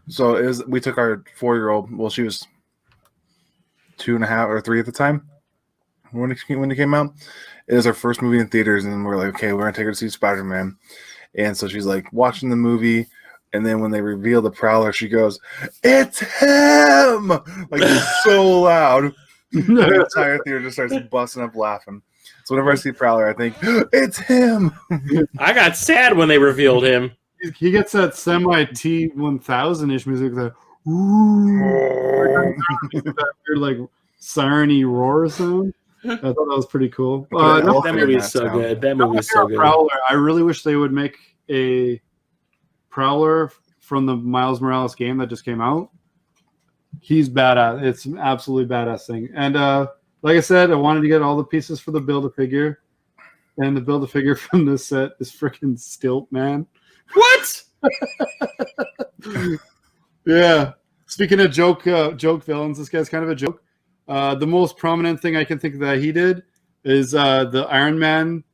So we took our 4-year-old. Well, she was 2.5 or 3 at the time when it came out. It was our first movie in theaters, and we're like, okay, we're gonna take her to see Spider-Man. And so she's like watching the movie, and then when they reveal the Prowler, she goes, "It's him!" Like it's so loud. The entire theater just starts busting up laughing. So whenever I see Prowler, I think it's him. I got sad when they revealed him. He gets that semi T1000 ish music. That that weird like siren-y roar sound. I thought that was pretty cool. That movie is so good. That movie is so good. Prowler. I really wish they would make a Prowler from the Miles Morales game that just came out. He's badass. It's an absolutely badass thing. And like I said, I wanted to get all the pieces for the Build-A-Figure. And the Build-A-Figure from this set is freaking Stilt Man. What? Yeah. Speaking of joke villains, this guy's kind of a joke. The most prominent thing I can think that he did is the Iron Man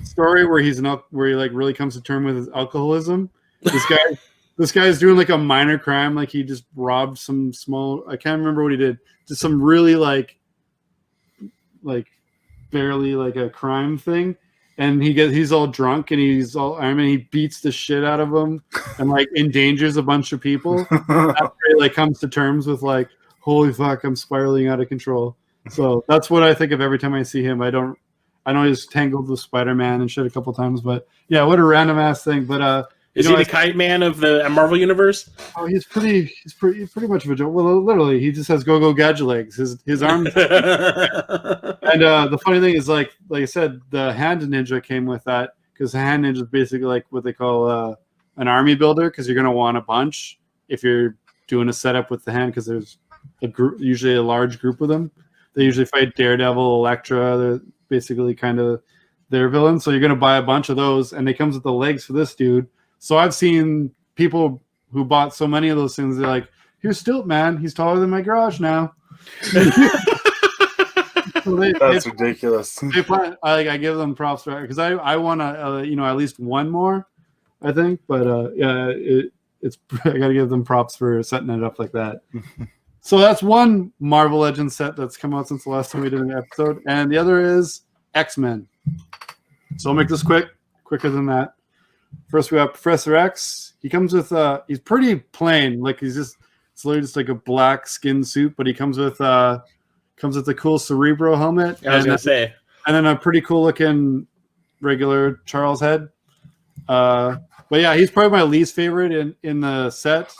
story where he like really comes to terms with his alcoholism. This guy is doing like a minor crime, like he just robbed some small. I can't remember what he did. Just some really like barely like a crime thing, and he's all drunk and he beats the shit out of them and like endangers a bunch of people. After he like comes to terms with like, holy fuck, I'm spiraling out of control. So that's what I think of every time I see him. I know he's tangled with Spider-Man and shit a couple times, but yeah, what a random ass thing. But is he the Kite Man of the Marvel universe? Oh, he's pretty much of a joke. Well, literally, he just has go gadget legs. His arms. And the funny thing is, like I said, the hand ninja came with that because the hand ninja is basically like what they call an army builder, because you're gonna want a bunch if you're doing a setup with the hand, because there's usually a large group of them. They usually fight Daredevil, Elektra. They're basically kind of their villains. So you're gonna buy a bunch of those, and they comes with the legs for this dude. So I've seen people who bought so many of those things. They're like, "Here's Stilt Man. He's taller than my garage now." So That's ridiculous. I give them props for it because I want to at least one more, I think. But yeah, it's I got to give them props for setting it up like that. So that's one Marvel Legends set that's come out since the last time we did an episode, and the other is X-Men. So I'll make this quicker than that. First we have Professor X. He comes with he's pretty plain, like it's literally just like a black skin suit, but he comes with a cool Cerebro helmet. I was gonna say, and then a pretty cool looking regular Charles head. But yeah, he's probably my least favorite in the set,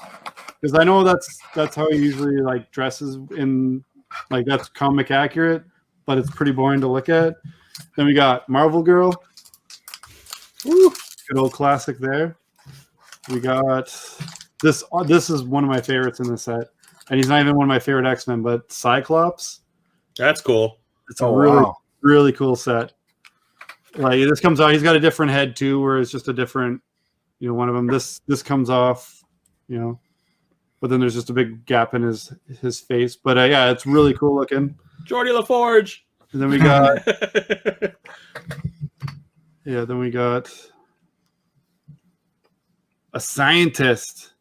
because I know that's how he usually like dresses in, like that's comic accurate, but it's pretty boring to look at. Then we got Marvel Girl. Woo. Good old classic there. We got this. This is one of my favorites in the set, and he's not even one of my favorite X-Men, but Cyclops. That's cool. It's a really cool set. Like this comes out, he's got a different head too, where it's just a different, one of them. This comes off, but then there's just a big gap in his face. But yeah, it's really cool looking. Geordie LaForge. And then we got, then we got a scientist.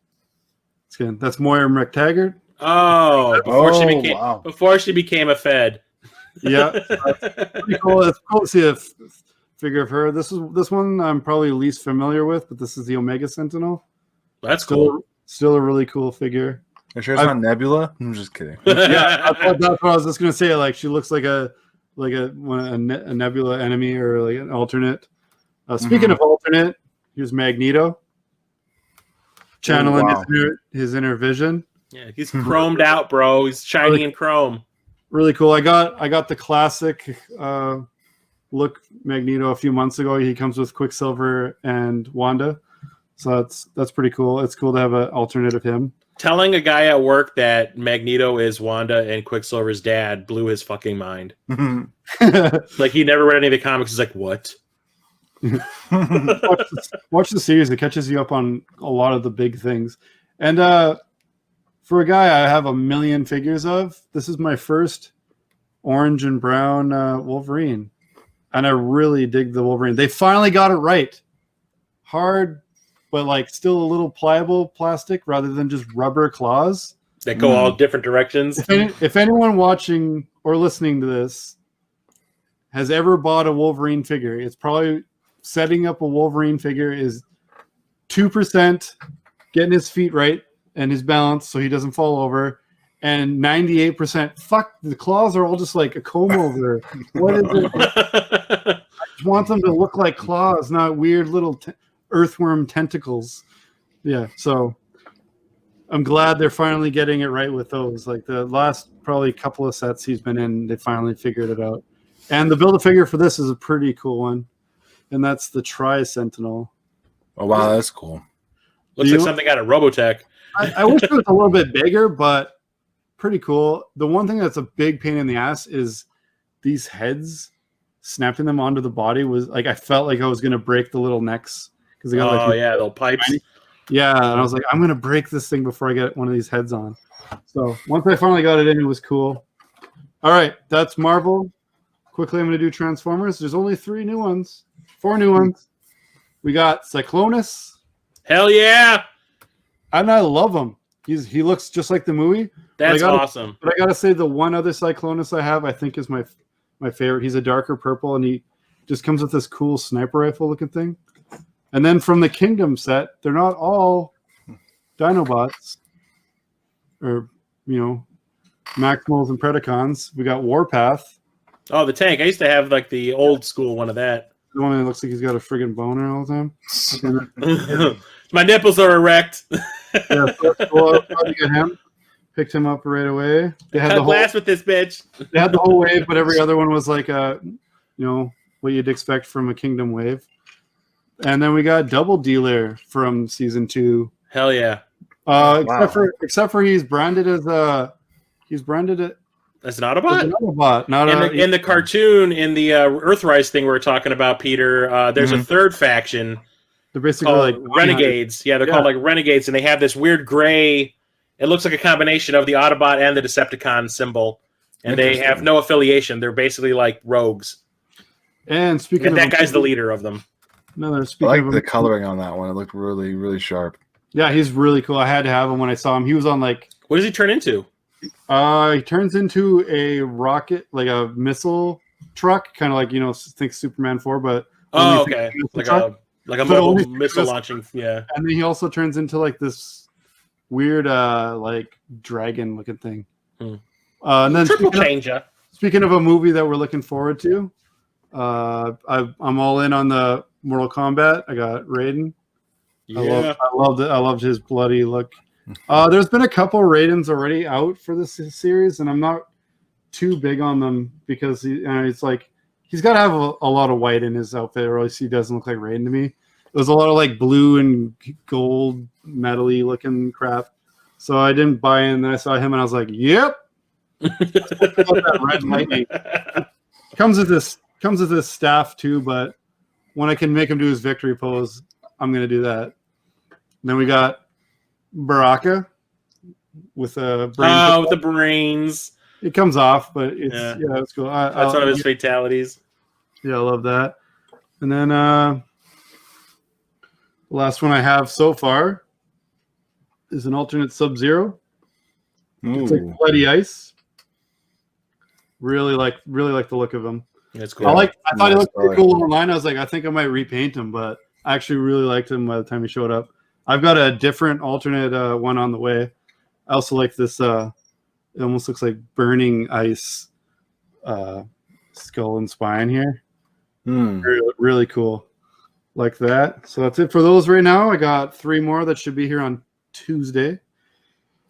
That's Moira McTaggart. Oh, before she became a Fed. Yeah, pretty cool. It's cool to see a figure of her. This one I'm probably least familiar with, but this is the Omega Sentinel. That's cool. Still a really cool figure. Are you sure it's not Nebula? I'm just kidding. Yeah, that's what I was just gonna say. Like she looks like a Nebula enemy, or like an alternate. Speaking of alternate, here's Magneto, channeling his inner vision. Yeah, he's chromed out, bro. He's shiny in chrome. Really cool. I got the classic look Magneto a few months ago. He comes with Quicksilver and Wanda, so that's pretty cool. It's cool to have an alternate of him. Telling a guy at work that Magneto is Wanda and Quicksilver's dad blew his fucking mind. Like he never read any of the comics. He's like, what? Watch the series. It catches you up on a lot of the big things. And for a guy I have a million figures of, this is my first orange and brown Wolverine. And I really dig the Wolverine. They finally got it right. Hard, but like still a little pliable plastic rather than just rubber claws. That go all different directions. If anyone watching or listening to this has ever bought a Wolverine figure, it's probably setting up a Wolverine figure is 2% getting his feet right and his balance so he doesn't fall over, and 98% fuck, the claws are all just like a comb over. What is it? I just want them to look like claws, not weird little earthworm tentacles. Yeah, so I'm glad they're finally getting it right with those. Like the last probably couple of sets he's been in, they finally figured it out. And the Build-A-Figure for this is a pretty cool one, and that's the Tri-Sentinel. Oh wow, that's cool. Looks like something out of Robotech. I wish it was a little bit bigger, but pretty cool. The one thing that's a big pain in the ass is these heads. Snapping them onto the body was like I felt like I was gonna break the little necks because they got little pipes. Yeah, and I was like, I'm gonna break this thing before I get one of these heads on. So once I finally got it in, it was cool. All right, that's Marvel. Quickly, I'm gonna do Transformers. There's only 4 new ones. We got Cyclonus. Hell yeah! And I love him. He looks just like the movie. That's awesome. But I gotta say, the one other Cyclonus I have, I think is my favorite. He's a darker purple, and he just comes with this cool sniper rifle looking thing. And then from the Kingdom set, they're not all Dinobots or Maximals and Predacons. We got Warpath. Oh, the tank. I used to have like the old school one of that. The one that looks like he's got a friggin' boner all the time. My nipples are erect. Yeah, so cool. I get him. Picked him up right away. They had Cut glass with this bitch. They had the whole wave, but every other one was like what you'd expect from a Kingdom wave. And then we got Double Dealer from season 2. Hell yeah! Except for he's branded as an Autobot. As an Autobot. Not in the cartoon, in the Earthrise thing we were talking about, Peter. There's a third faction. They're basically called like Renegades. Yeah, they're called like Renegades, and they have this weird gray. It looks like a combination of the Autobot and the Decepticon symbol, and they have no affiliation. They're basically like rogues. And that guy's the leader of them. I like the coloring on that one. It looked really, really sharp. Yeah, he's really cool. I had to have him when I saw him. He was on like. What does he turn into? He turns into a rocket, like a missile truck, kind of like think Superman 4, but okay, like a mobile missile launching. Yeah, and then he also turns into like this weird like dragon looking thing. And then speaking of a movie that we're looking forward to, I'm all in on the Mortal Kombat. I got Raiden. Yeah. I loved his bloody look. There's been a couple Raidens already out for this series, and I'm not too big on them because it's like he's got to have a lot of white in his outfit, or else he doesn't look like Raiden to me. There's a lot of like blue and gold metally looking crap, so I didn't buy in. Then I saw him, and I was like, "Yep." That red lightning comes with this staff too, but when I can make him do his victory pose, I'm gonna do that. And then we got Baraka with a brain. With the brains. It comes off, but it's cool. That's one of his fatalities. Yeah, I love that. And then the last one I have so far is an alternate Sub-Zero. It's like bloody ice. Really like the look of him. That's cool. I thought he looked pretty cool online. I was like, I think I might repaint him, but I actually really liked him by the time he showed up. I've got a different alternate one on the way. I also like this. It almost looks like burning ice skull and spine here. Really, really cool. Like that. So that's it for those right now. I got 3 more that should be here on Tuesday.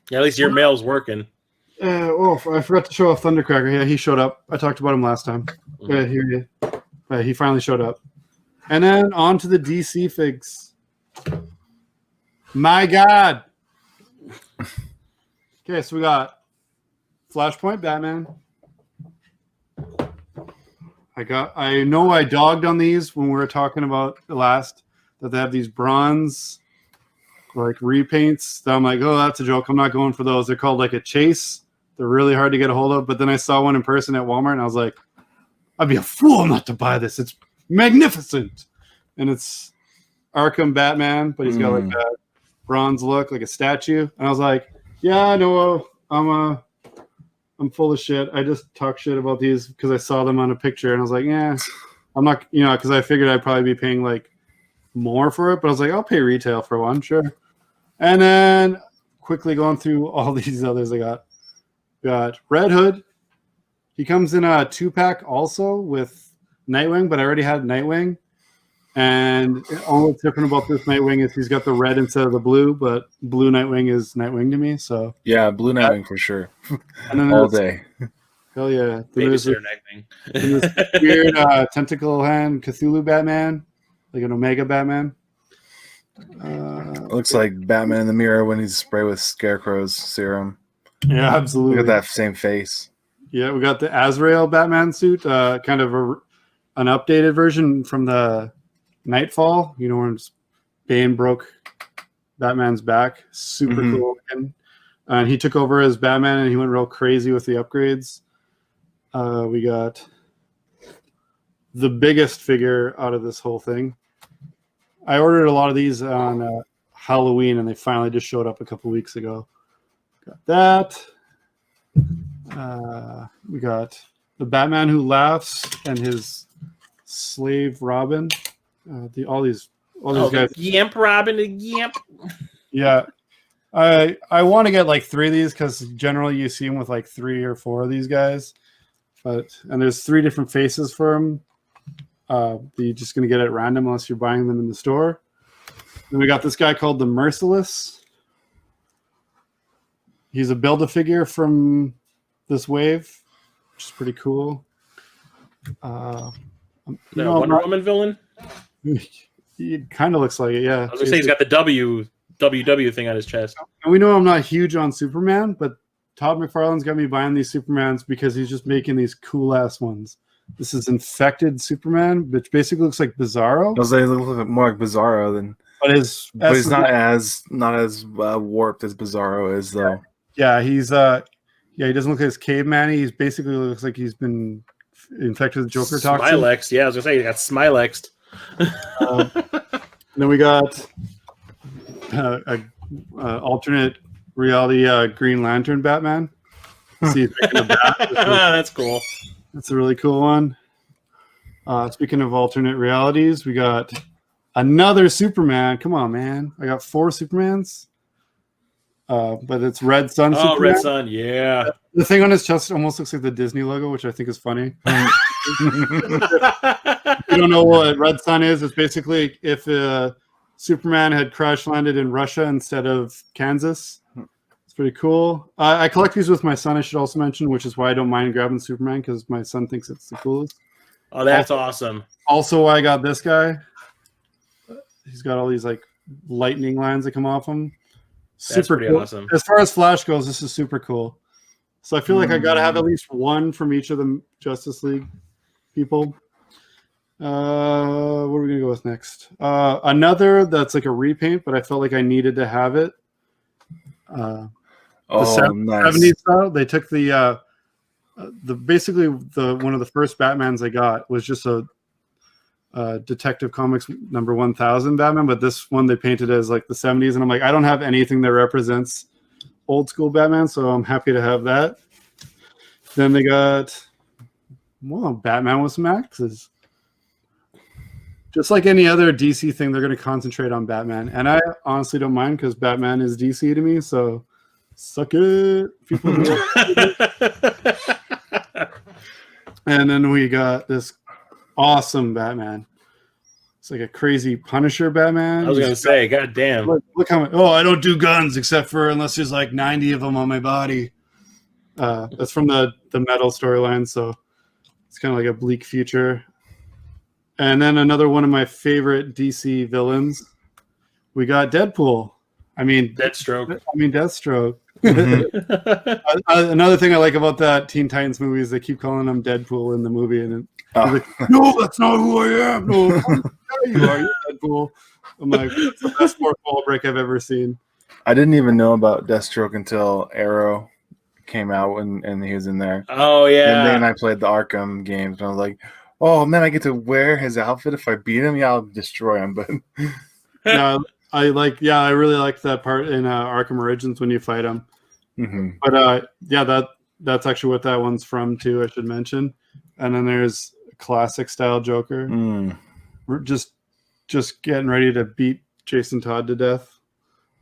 Yeah, at least your mail's working. I forgot to show off Thundercracker. Yeah, he showed up. I talked about him last time. Here he finally showed up. And then on to the DC figs. My God. Okay, so we got Flashpoint Batman. I know I dogged on these when we were talking about the last, that they have these bronze like repaints. That I'm like, oh, that's a joke. I'm not going for those. They're called like a chase. They're really hard to get a hold of. But then I saw one in person at Walmart, and I was like, I'd be a fool not to buy this. It's magnificent. And it's Arkham Batman, but he's got like that bronze look, like a statue. And I was like, yeah, I know. I'm full of shit. I just talk shit about these because I saw them on a picture, and I was like, yeah, I'm not, because I figured I'd probably be paying like more for it, but I was like, I'll pay retail for one, sure. And then quickly going through all these others, I got Red Hood. He comes in a 2-pack also with Nightwing, but I already had Nightwing. And all that's different about this Nightwing is he's got the red instead of the blue, but blue Nightwing is Nightwing to me. So Yeah, Blue Nightwing for sure. and then All there's- day. hell yeah. Then there's Babysitter this Nightwing. weird tentacle hand Cthulhu Batman, like an Omega Batman. Looks like Batman in the mirror when he's sprayed with Scarecrow's serum. Yeah, absolutely. Look at that same face. Yeah, we got the Azrael Batman suit, kind of an updated version from the Nightfall. You know, when Bane broke Batman's back. Super cool looking. And he took over as Batman, and he went real crazy with the upgrades. We got the biggest figure out of this whole thing. I ordered a lot of these on Halloween, and they finally just showed up a couple weeks ago. Got that. We got the Batman Who Laughs and his slave Robin. All these guys. The Yamp Robin, the Yamp. Yeah, I want to get like 3 of these because generally you see them with like 3 or 4 of these guys, and there's 3 different faces for them. You're just gonna get it at random unless you're buying them in the store. Then we got this guy called the Merciless. He's a Build-A-Figure from this wave, which is pretty cool. Wonder Woman villain. He kind of looks like it, yeah. I was gonna say he's got the WW thing on his chest. And we know I'm not huge on Superman, but Todd McFarlane's got me buying these Supermans because he's just making these cool ass ones. This is Infected Superman, which basically looks like Bizarro. I was like, look a little bit more like Bizarro than, But he's not as warped as Bizarro is though. Yeah, he doesn't look like his caveman. He's basically looks like he's been infected with Joker toxin. Smilex, yeah, I was gonna say he got Smilexed. Then we got a alternate reality Green Lantern Batman. See, he's making a bat. That's cool. That's a really cool one. Speaking of alternate realities, we got another Superman. Come on, man! I got 4 Supermans. But it's Red Sun. Oh, Superman. Red Sun, yeah. The thing on his chest almost looks like the Disney logo, which I think is funny. You don't know what Red Sun is? It's basically if Superman had crash landed in Russia instead of Kansas. It's pretty cool. I collect these with my son, I should also mention, which is why I don't mind grabbing Superman, because my son thinks it's the coolest. Oh, that's awesome. Also, why I got this guy. He's got all these like lightning lines that come off him. That's Super pretty cool. awesome. As far as Flash goes, this is super cool. So I feel like I got to have at least one from each of the Justice League people. What are we going to go with next? Another that's like a repaint, but I felt like I needed to have it. Oh, The nice. 70s style. They took basically one of the first Batmans I got was just a Detective Comics number 1000 Batman, but this one they painted as like the 70s, and I'm like, I don't have anything that represents old school Batman, so I'm happy to have that. Then they got Batman with some axes. Just like any other DC thing, they're going to concentrate on Batman, and I honestly don't mind because Batman is DC to me. So suck it, people. And then we got this awesome Batman. It's like a crazy Punisher Batman. I was gonna say, God damn. Look how much. Oh, I don't do guns except for unless there's like 90 of them on my body. That's from the Metal storyline, so it's kind of like a bleak future. And then another one of my favorite DC villains. We got Deadpool. Deathstroke. Deathstroke. Mm-hmm. Another thing I like about that Teen Titans movie is they keep calling him Deadpool in the movie, and Oh. he's like, "No, that's not who I am. No, you are. You're Deadpool." I'm like, "It's the best fourth wall break I've ever seen." I didn't even know about Deathstroke until Arrow came out and he was in there. Oh yeah. And then I played the Arkham games, and I was like, "Oh man, I get to wear his outfit. If I beat him, yeah, I'll destroy him." But Yeah, I really like that part in Arkham Origins when you fight him. mm-hmm. But that's actually what that one's from too. I should mention. And then there's a classic style Joker. We're just getting ready to beat Jason Todd to death.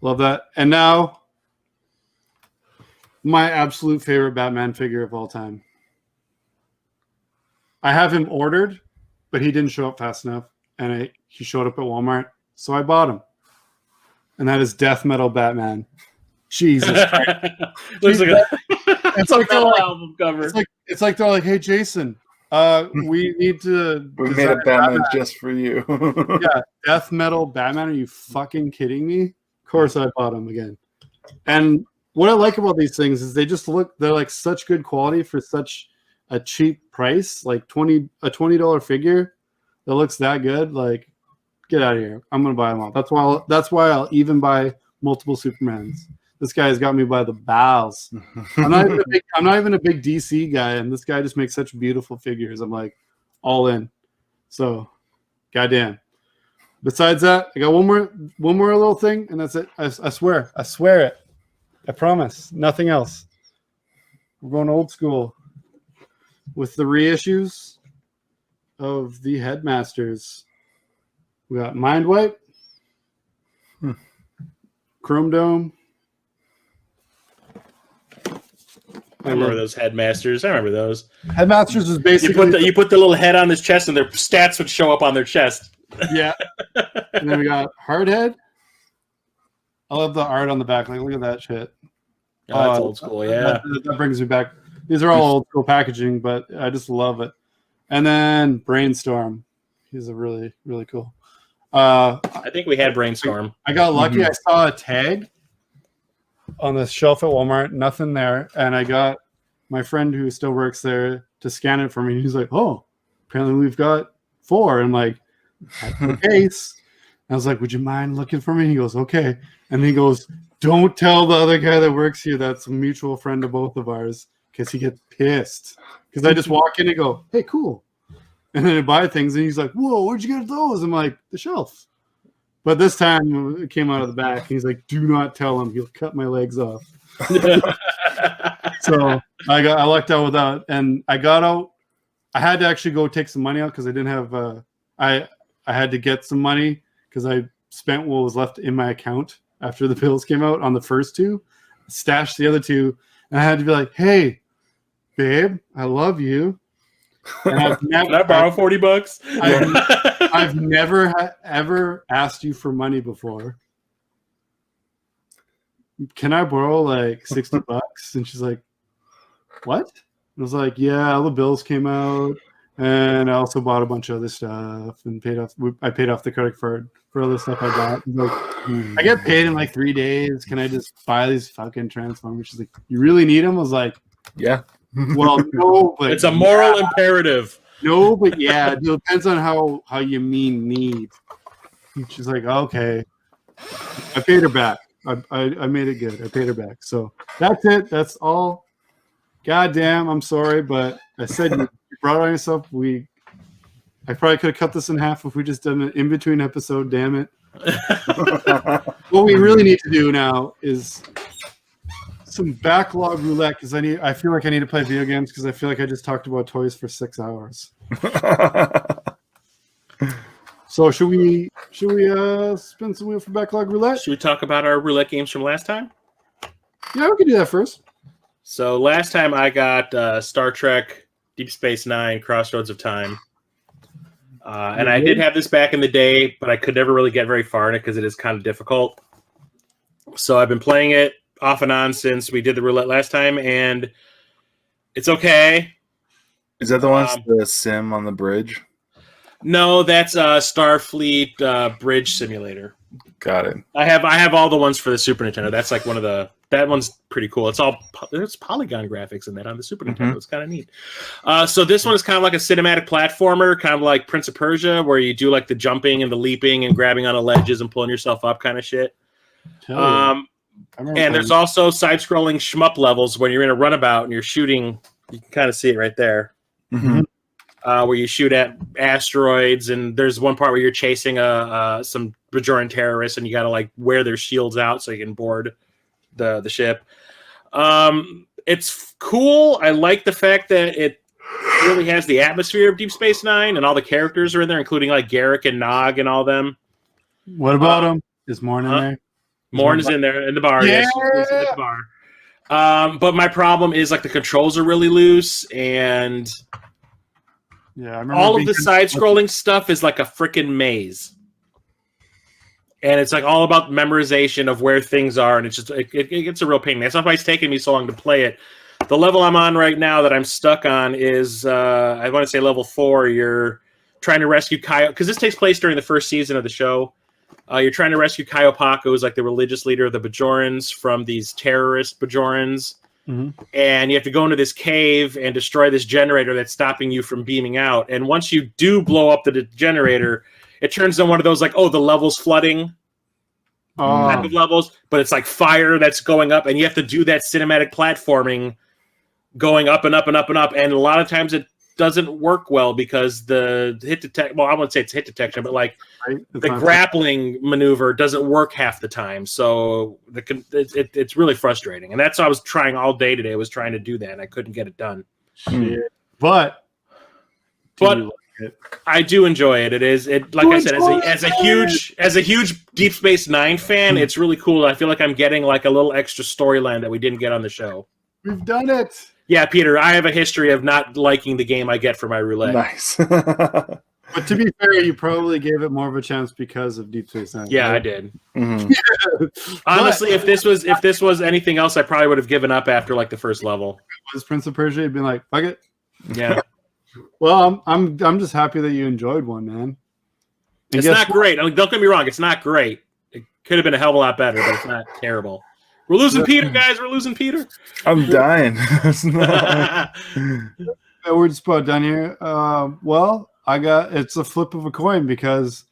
Love that. And now, my absolute favorite Batman figure of all time. I have him ordered, but he didn't show up fast enough. and he showed up at Walmart, so I bought him. And that is Death Metal Batman. Jesus Christ. Looks like It's like they're like, album cover. it's like they're like, hey Jason, we need to. We made a Batman just for you. Yeah, Death Metal Batman. Are you fucking kidding me? Of course, I bought him again. And what I like about these things is they're like such good quality for such a cheap price, like a $20 figure that looks that good. Like, get out of here! I'm gonna buy them all. That's why I'll even buy multiple Supermans. This guy has got me by the balls. I'm not even a big DC guy, and this guy just makes such beautiful figures. I'm like all in. So, goddamn. Besides that, I got one more little thing, and that's it. I swear it. I promise. Nothing else. We're going old school with the reissues of the Headmasters. We got Mind Wipe, Chrome Dome. I remember those Headmasters. I remember those. Headmasters is basically you put the little head on his chest, and their stats would show up on their chest. Yeah. And then we got Hardhead. I love the art on the back. Like, look at that shit. Oh, that's old school, yeah. That brings me back. These are all old school packaging, but I just love it. And then Brainstorm. He's a really, really cool. I think we had Brainstorm. I got lucky. I saw a tag on the shelf at Walmart. Nothing there. And I got my friend who still works there to scan it for me. He's like, oh, apparently we've got 4. And like, that's the case. I was like, would you mind looking for me? He goes, okay. And he goes, don't tell the other guy that works here that's a mutual friend of both of ours, because he gets pissed. Because I just walk in and go, hey, cool. And then I buy things, and he's like, whoa, where'd you get those? I'm like, the shelf. But this time it came out of the back. He's like, do not tell him. He'll cut my legs off. So I lucked out with that. And I got out. I had to actually go take some money out because I didn't have I had to get some money because I spent what was left in my account after the bills came out on the first 2, stashed the other 2, and I had to be like, hey, babe, I love you. And I've never, Can I borrow $40? I've never ever asked you for money before. Can I borrow like $60? And she's like, what? I was like, yeah, all the bills came out, and I also bought a bunch of other stuff and I paid off the credit card for other stuff I bought. Like, I get paid in like 3 days. Can I just buy these fucking Transformers? She's like, you really need them? I was like, yeah. Well, no, but it's a moral imperative. No, but yeah, it depends on how you mean need. And she's like, okay. I paid her back. I made it good. I paid her back. So that's it. That's all. Goddamn, I'm sorry, but I said you brought it on yourself. I probably could have cut this in half if we just done an in-between episode. Damn it. What we really need to do now is some backlog roulette, because I feel like I need to play video games, because I feel like I just talked about toys for 6 hours. So should we spin some wheel for backlog roulette? Should we talk about our roulette games from last time? Yeah, we can do that first. So last time I got Star Trek Deep Space Nine Crossroads of Time. And I did have this back in the day, but I could never really get very far in it because it is kind of difficult. So I've been playing it off and on since we did the roulette last time, and it's okay. Is that the one the sim on the bridge? No, that's Starfleet Bridge Simulator. Got it. I have all the ones for the Super Nintendo. That's like that one's pretty cool. There's polygon graphics in that on the Super Nintendo. It's kind of neat. So this one is kind of like a cinematic platformer, kind of like Prince of Persia, where you do like the jumping and the leaping and grabbing onto ledges and pulling yourself up kind of shit. And there's also side-scrolling shmup levels when you're in a runabout and you're shooting. You can kind of see it right there. Mm-hmm. Where you shoot at asteroids, and there's one part where you're chasing some Bajoran terrorists, and you got to like wear their shields out so you can board the ship. It's cool. I like the fact that it really has the atmosphere of Deep Space Nine, and all the characters are in there, including like Garrick and Nog and all them. What about him? Is Morn in there? Morn is in there in the bar. Yeah! Yes, she's in the bar. But my problem is like the controls are really loose, and Yeah, I remember all of being the side-scrolling stuff is like a freaking maze, and it's like all about memorization of where things are, and it gets a real pain. That's why it's taking me so long to play it. The level I'm on right now that I'm stuck on is I want to say level 4. You're trying to rescue Kyle, because this takes place during the first season of the show. You're trying to rescue Kaiopako, who's like the religious leader of the Bajorans, from these terrorist Bajorans. Mm-hmm. And you have to go into this cave and destroy this generator that's stopping you from beaming out. And once you do blow up the generator, it turns on one of those like, the level's flooding type of levels, but it's like fire that's going up, and you have to do that cinematic platforming going up and up and up and up. And a lot of times it doesn't work well because the hit detect. Well, I wouldn't say it's hit detection, but like the grappling maneuver doesn't work half the time. So it's really frustrating, and that's what I was trying all day today. I was trying to do that, and I couldn't get it done. Shit. But I do enjoy it. Like I said, as a huge Deep Space Nine fan, it's really cool. I feel like I'm getting like a little extra storyline that we didn't get on the show. We've done it. Yeah, Peter, I have a history of not liking the game I get for my roulette. Nice. But to be fair, you probably gave it more of a chance because of Deep Space Nine. Yeah, right? I did. Mm-hmm. Honestly, if this was anything else, I probably would have given up after like the first level. Was Prince of Persia, you'd been like, fuck it. Yeah. Well, I'm just happy that you enjoyed one, man. And it's not great. I mean, don't get me wrong, it's not great. It could have been a hell of a lot better, but it's not terrible. We're losing Peter, guys. We're losing Peter. I'm dying. We're just about done here. Well, it's a flip of a coin because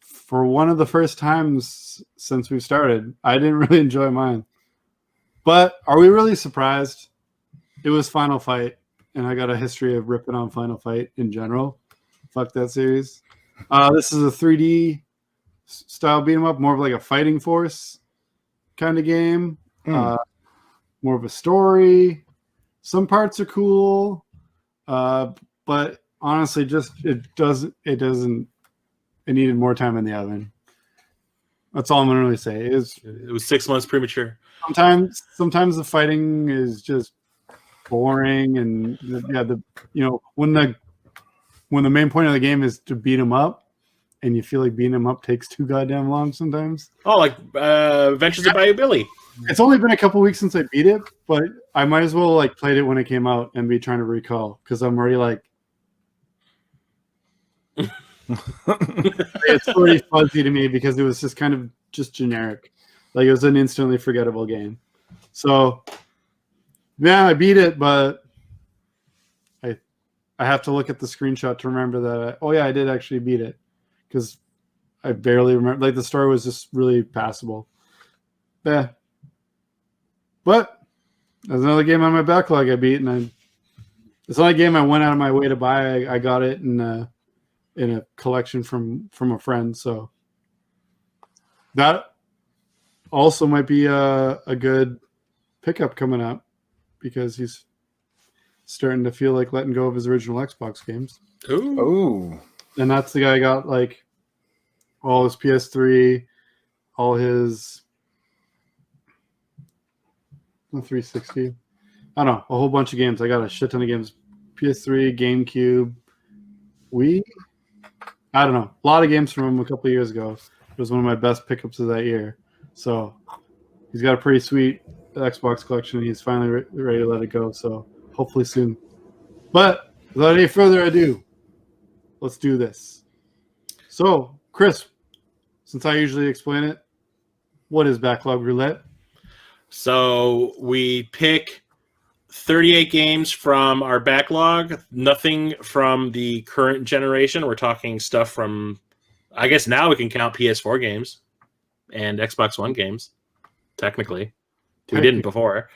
for one of the first times since we started, I didn't really enjoy mine. But are we really surprised? It was Final Fight, and I got a history of ripping on Final Fight in general. Fuck that series. This is a 3D style beat 'em up, more of like a Fighting Force kind of game. More of a story. Some parts are cool, but honestly, it needed more time in the oven. That's all I'm gonna really say. It was 6 months premature. Sometimes the fighting is just boring, and when the main point of the game is to beat them up, and you feel like beating them up takes too goddamn long sometimes. Oh, like Adventures of Bayou Billy. It's only been a couple weeks since I beat it, but I might as well like played it when it came out and be trying to recall because I'm already like it's already fuzzy to me because it was just kind of just generic. Like it was an instantly forgettable game. So yeah, I beat it, but I have to look at the screenshot to remember that I did actually beat it. Because I barely remember. Like the story was just really passable. Yeah. But there's another game on my backlog I beat, and it's the only game I went out of my way to buy. I got it in a collection from a friend. So that also might be a good pickup coming up because he's starting to feel like letting go of his original Xbox games. Ooh. And that's the guy who got like all his PS3, all his 360. I don't know, a whole bunch of games. I got a shit ton of games. PS3, GameCube, Wii. I don't know. A lot of games from him a couple of years ago. It was one of my best pickups of that year. So he's got a pretty sweet Xbox collection. He's finally ready to let it go. So hopefully soon. But without any further ado, let's do this. So, Chris, since I usually explain it, what is Backlog Roulette? So we pick 38 games from our backlog, nothing from the current generation. We're talking stuff from, I guess now we can count PS4 games and Xbox One games, technically. We didn't before.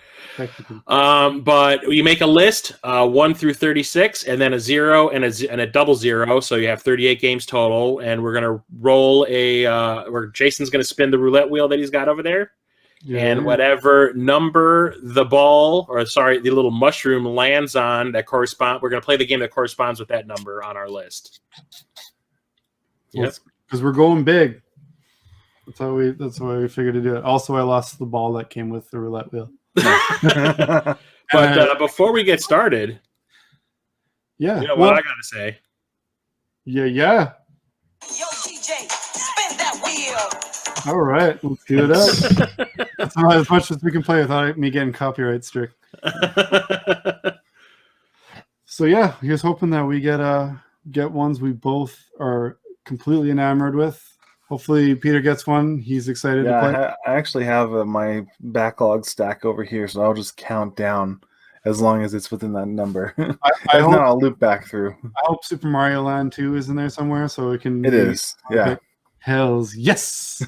But you make a list, 1 through 36, and then a 0 and a double 0. So you have 38 games total. And we're going to roll where Jason's going to spin the roulette wheel that he's got over there. Yeah. And whatever number the little mushroom lands on that we're going to play the game that corresponds with that number on our list. Yep. Because we're going big. That's why we figured to do it. Also, I lost the ball that came with the roulette wheel. But before we get started, Yeah. You know well, what I gotta say? yeah. Yo, DJ, spin that wheel. All right, let's do it up. That's about as much as we can play without me getting copyright strict. So yeah, here's hoping that we get ones we both are completely enamored with. Hopefully Peter gets one. He's excited to play. I actually have my backlog stack over here, so I'll just count down as long as it's within that number. I If hope, not, I'll loop back through. I hope Super Mario Land 2 is in there somewhere so we can. It is, yeah. Hells yes.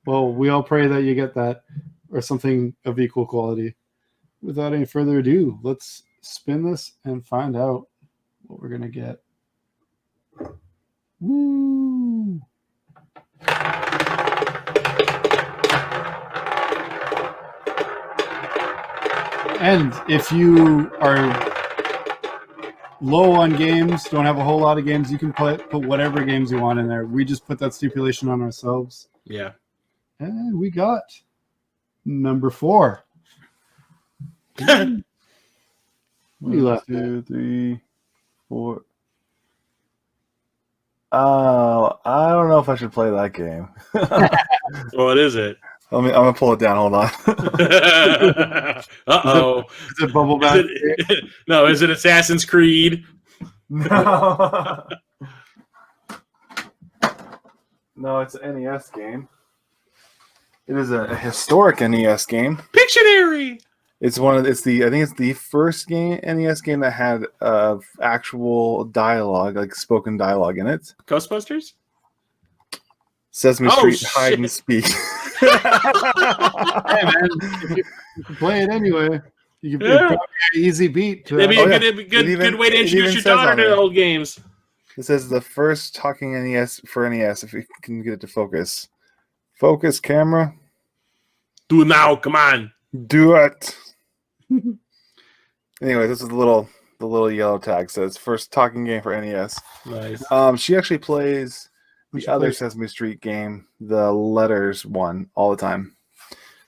Well, we all pray that you get that or something of equal quality. Without any further ado, let's spin this and find out what we're gonna get. Woo! And if you are low on games, don't have a whole lot of games, you can put whatever games you want in there. We just put that stipulation on ourselves. Yeah. And we got number 4. What do you 1, left 2, 3, 4. Oh, I don't know if I should play that game. What is it? I'm gonna pull it down. Hold on. Uh-oh. Is it Bubble Bath? No, is it Assassin's Creed? No. No, it's an NES game. It is a historic NES game. Pictionary. I think it's the first NES game that had actual dialogue, like spoken dialogue in it. Ghostbusters? Sesame Oh, Street shit. Hide and Speak. Hey man, you can play it anyway. You can Yeah. probably an easy beat to It'd be Oh, a yeah. good way to it introduce even your says daughter on to there. old games. It says the first talking NES for NES. If we can get it to focus, focus camera, Do it now, come on. do it. Anyway, this is the little yellow tag says first talking game for NES. Nice. She actually plays We the should other play- Sesame Street game, the letters one, all the time.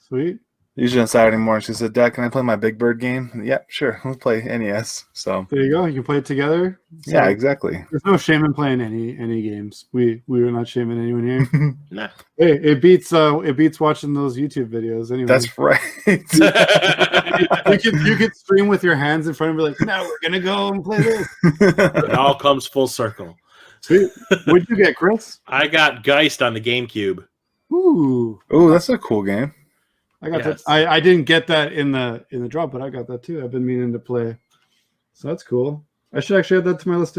Sweet. Usually on Saturday morning, she said, "Dad, can I play my Big Bird game?" Yep, sure. Let's play NES. So There you go. You can play it together. So yeah, exactly. there's no shame in playing any games. We are not shaming anyone here. Nah. Hey, it beats watching those YouTube videos anyway. That's right. you could stream with your hands in front of you like, now we're gonna go and play this. It all comes full circle. Sweet. What'd you get, Chris? I got Geist on the GameCube. Ooh. Oh, that's a cool game. I got Yes. that. I didn't get that in the drop, but I got that too. I've been meaning to play. So that's cool. I should actually add that to my list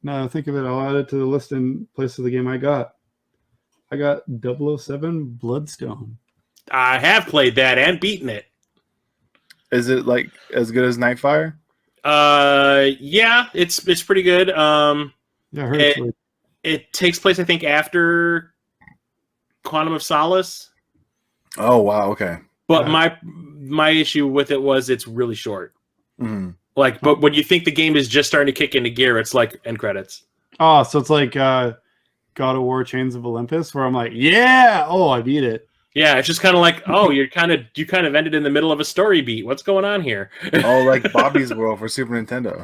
now I think of it, I'll add it to the list in place of the game I got. I got 007 Bloodstone. I have played that and beaten it. Is it like as good as Nightfire? Yeah, it's pretty good. Yeah, I heard it's really- It takes place, I think, after Quantum of Solace. Oh wow, okay. But Yeah. my issue with it was it's really short. Mm. Like, but when you think the game is just starting to kick into gear, it's like end credits. Oh, so it's like God of War Chains of Olympus, where I'm like, yeah, I beat it. Yeah, it's just kind of like, oh, you kind of ended in the middle of a story beat. What's going on here? Oh, like Bobby's World for Super Nintendo.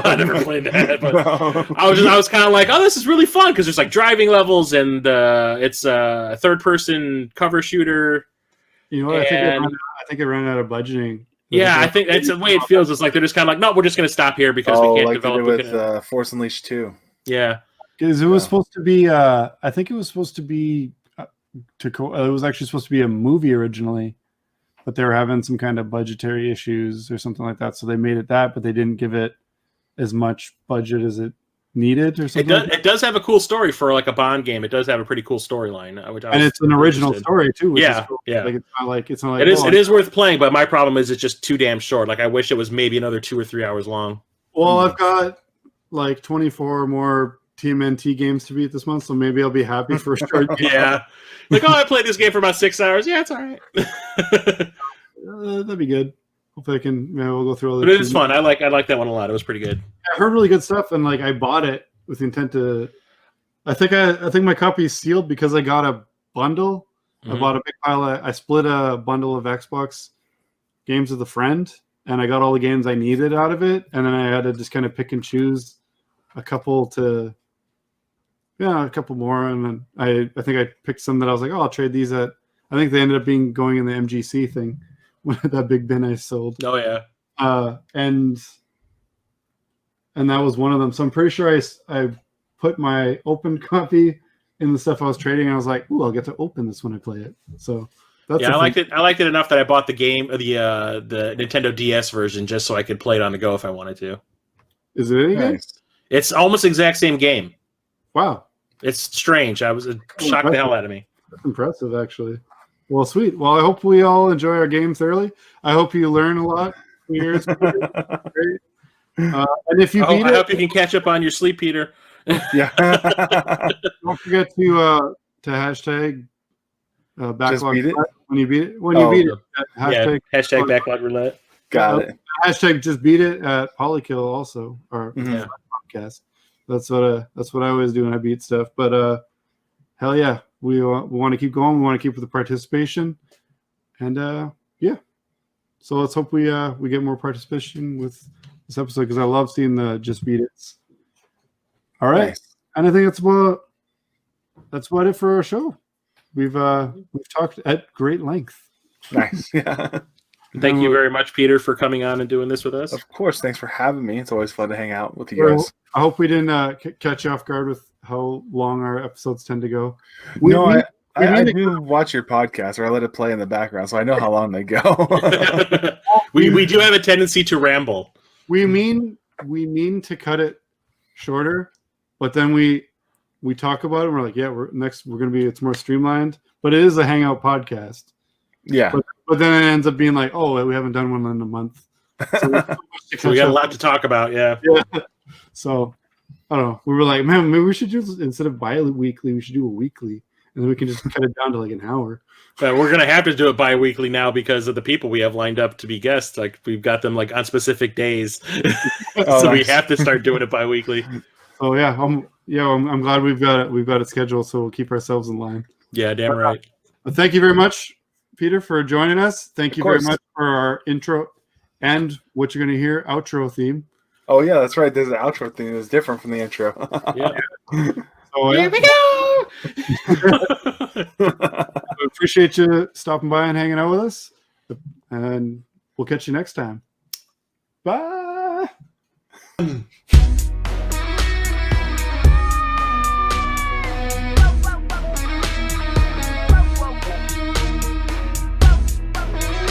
I never played that, but No. I was kind of like, oh, this is really fun because there's like driving levels and it's a third person cover shooter. You know what? And- I think it ran out of budgeting. Yeah, I think that's the way it feels. It's like they're just kind of like, no, we're just going to stop here because Oh, we can't like they did develop. with Force Unleashed 2. Yeah, Because it was Yeah. supposed to be, I think it was supposed to be, it was actually supposed to be a movie originally, but they were having some kind of budgetary issues or something like that. So they made it that, but they didn't give it as much budget as it needed or it something. does. like that. It does have a cool story for like a Bond game. It does have a pretty cool storyline, which I And was it's an original interested. story too. Which Yeah, is cool. yeah. Like it's not like It is. oh, It is worth playing, but my problem is it's just too damn short. Like I wish it was maybe another 2 or 3 hours long. Well, I've got like 24 more TMNT games to beat this month, so maybe I'll be happy for a short game. Yeah, like oh, I played this game for about 6 hours. Yeah, it's all right. That'd be good. Hopefully I can. Maybe we'll go through all the. But it is fun. I like that one a lot. It was pretty good. I heard really good stuff, and like I bought it with the intent to. I think my copy is sealed because I got a bundle. I Mhm. bought a big pile. I split a bundle of Xbox games with a friend, and I got all the games I needed out of it, and then I had to just kind of pick and choose a couple more, and then I think I picked some that I was like, oh, I'll trade these at. I think they ended up going in the MGC thing, that big bin I sold. Oh yeah. And that was one of them. So I'm pretty sure I put my open copy in the stuff I was trading, and I was like, ooh, I'll get to open this when I play it. So that's I liked it. I liked it enough that I bought the game, the Nintendo DS version, just so I could play it on the go if I wanted to. Is it any good? Nice. It's almost the exact same game. Wow. It's strange. It shocked the hell out of me. That's impressive, actually. Well, sweet. Well, I hope we all enjoy our game thoroughly. I hope you learn a lot. Great. And if you beat I it, hope you can catch up on your sleep, Peter. Yeah. don't forget to hashtag backlog beat it? when you beat it. When you beat it, Hashtag backlog roulette. Got it. Hashtag just beat it at Polykill also, or Mhm. podcast. That's what I always do when I beat stuff. But hell yeah, we want to keep going. We want to keep with the participation, and yeah. So let's hope we get more participation with this episode, because I love seeing the just beat it. All right, Nice. and I think that's about it for our show. We've talked at great length. Nice. Yeah. Thank you very much, Peter, for coming on and doing this with us. Of course. Thanks for having me. It's always fun to hang out with you guys. I hope we didn't catch you off guard with how long our episodes tend to go. I do watch your podcast, or I let it play in the background, so I know how long they go. we do have a tendency to ramble. We mean to cut it shorter, but then we talk about it and we're like, yeah, it's more streamlined, but it is a hangout podcast. Yeah. But then it ends up being like, oh, we haven't done one in a month. So we got a lot to talk about, yeah. So I don't know. We were like, man, maybe we should do, instead of bi-weekly, we should do a weekly, and then we can just cut it down to like an hour. But we're gonna have to do it bi-weekly now because of the people we have lined up to be guests. Like we've got them like on specific days, so we have to start doing it bi-weekly. Oh yeah, I'm glad we've got it scheduled, so we'll keep ourselves in line. Yeah, damn right. But thank you very much, Peter, for joining us. Thank you very much for our intro and what you're going to hear outro theme. Oh yeah, that's right. There's an outro theme that's different from the intro. Yeah. So, Here we go. We appreciate you stopping by and hanging out with us, and we'll catch you next time. Bye.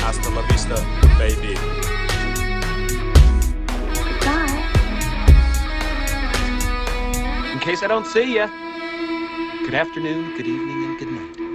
Hasta la vista, baby. In case I don't see ya, good afternoon, good evening, and good night.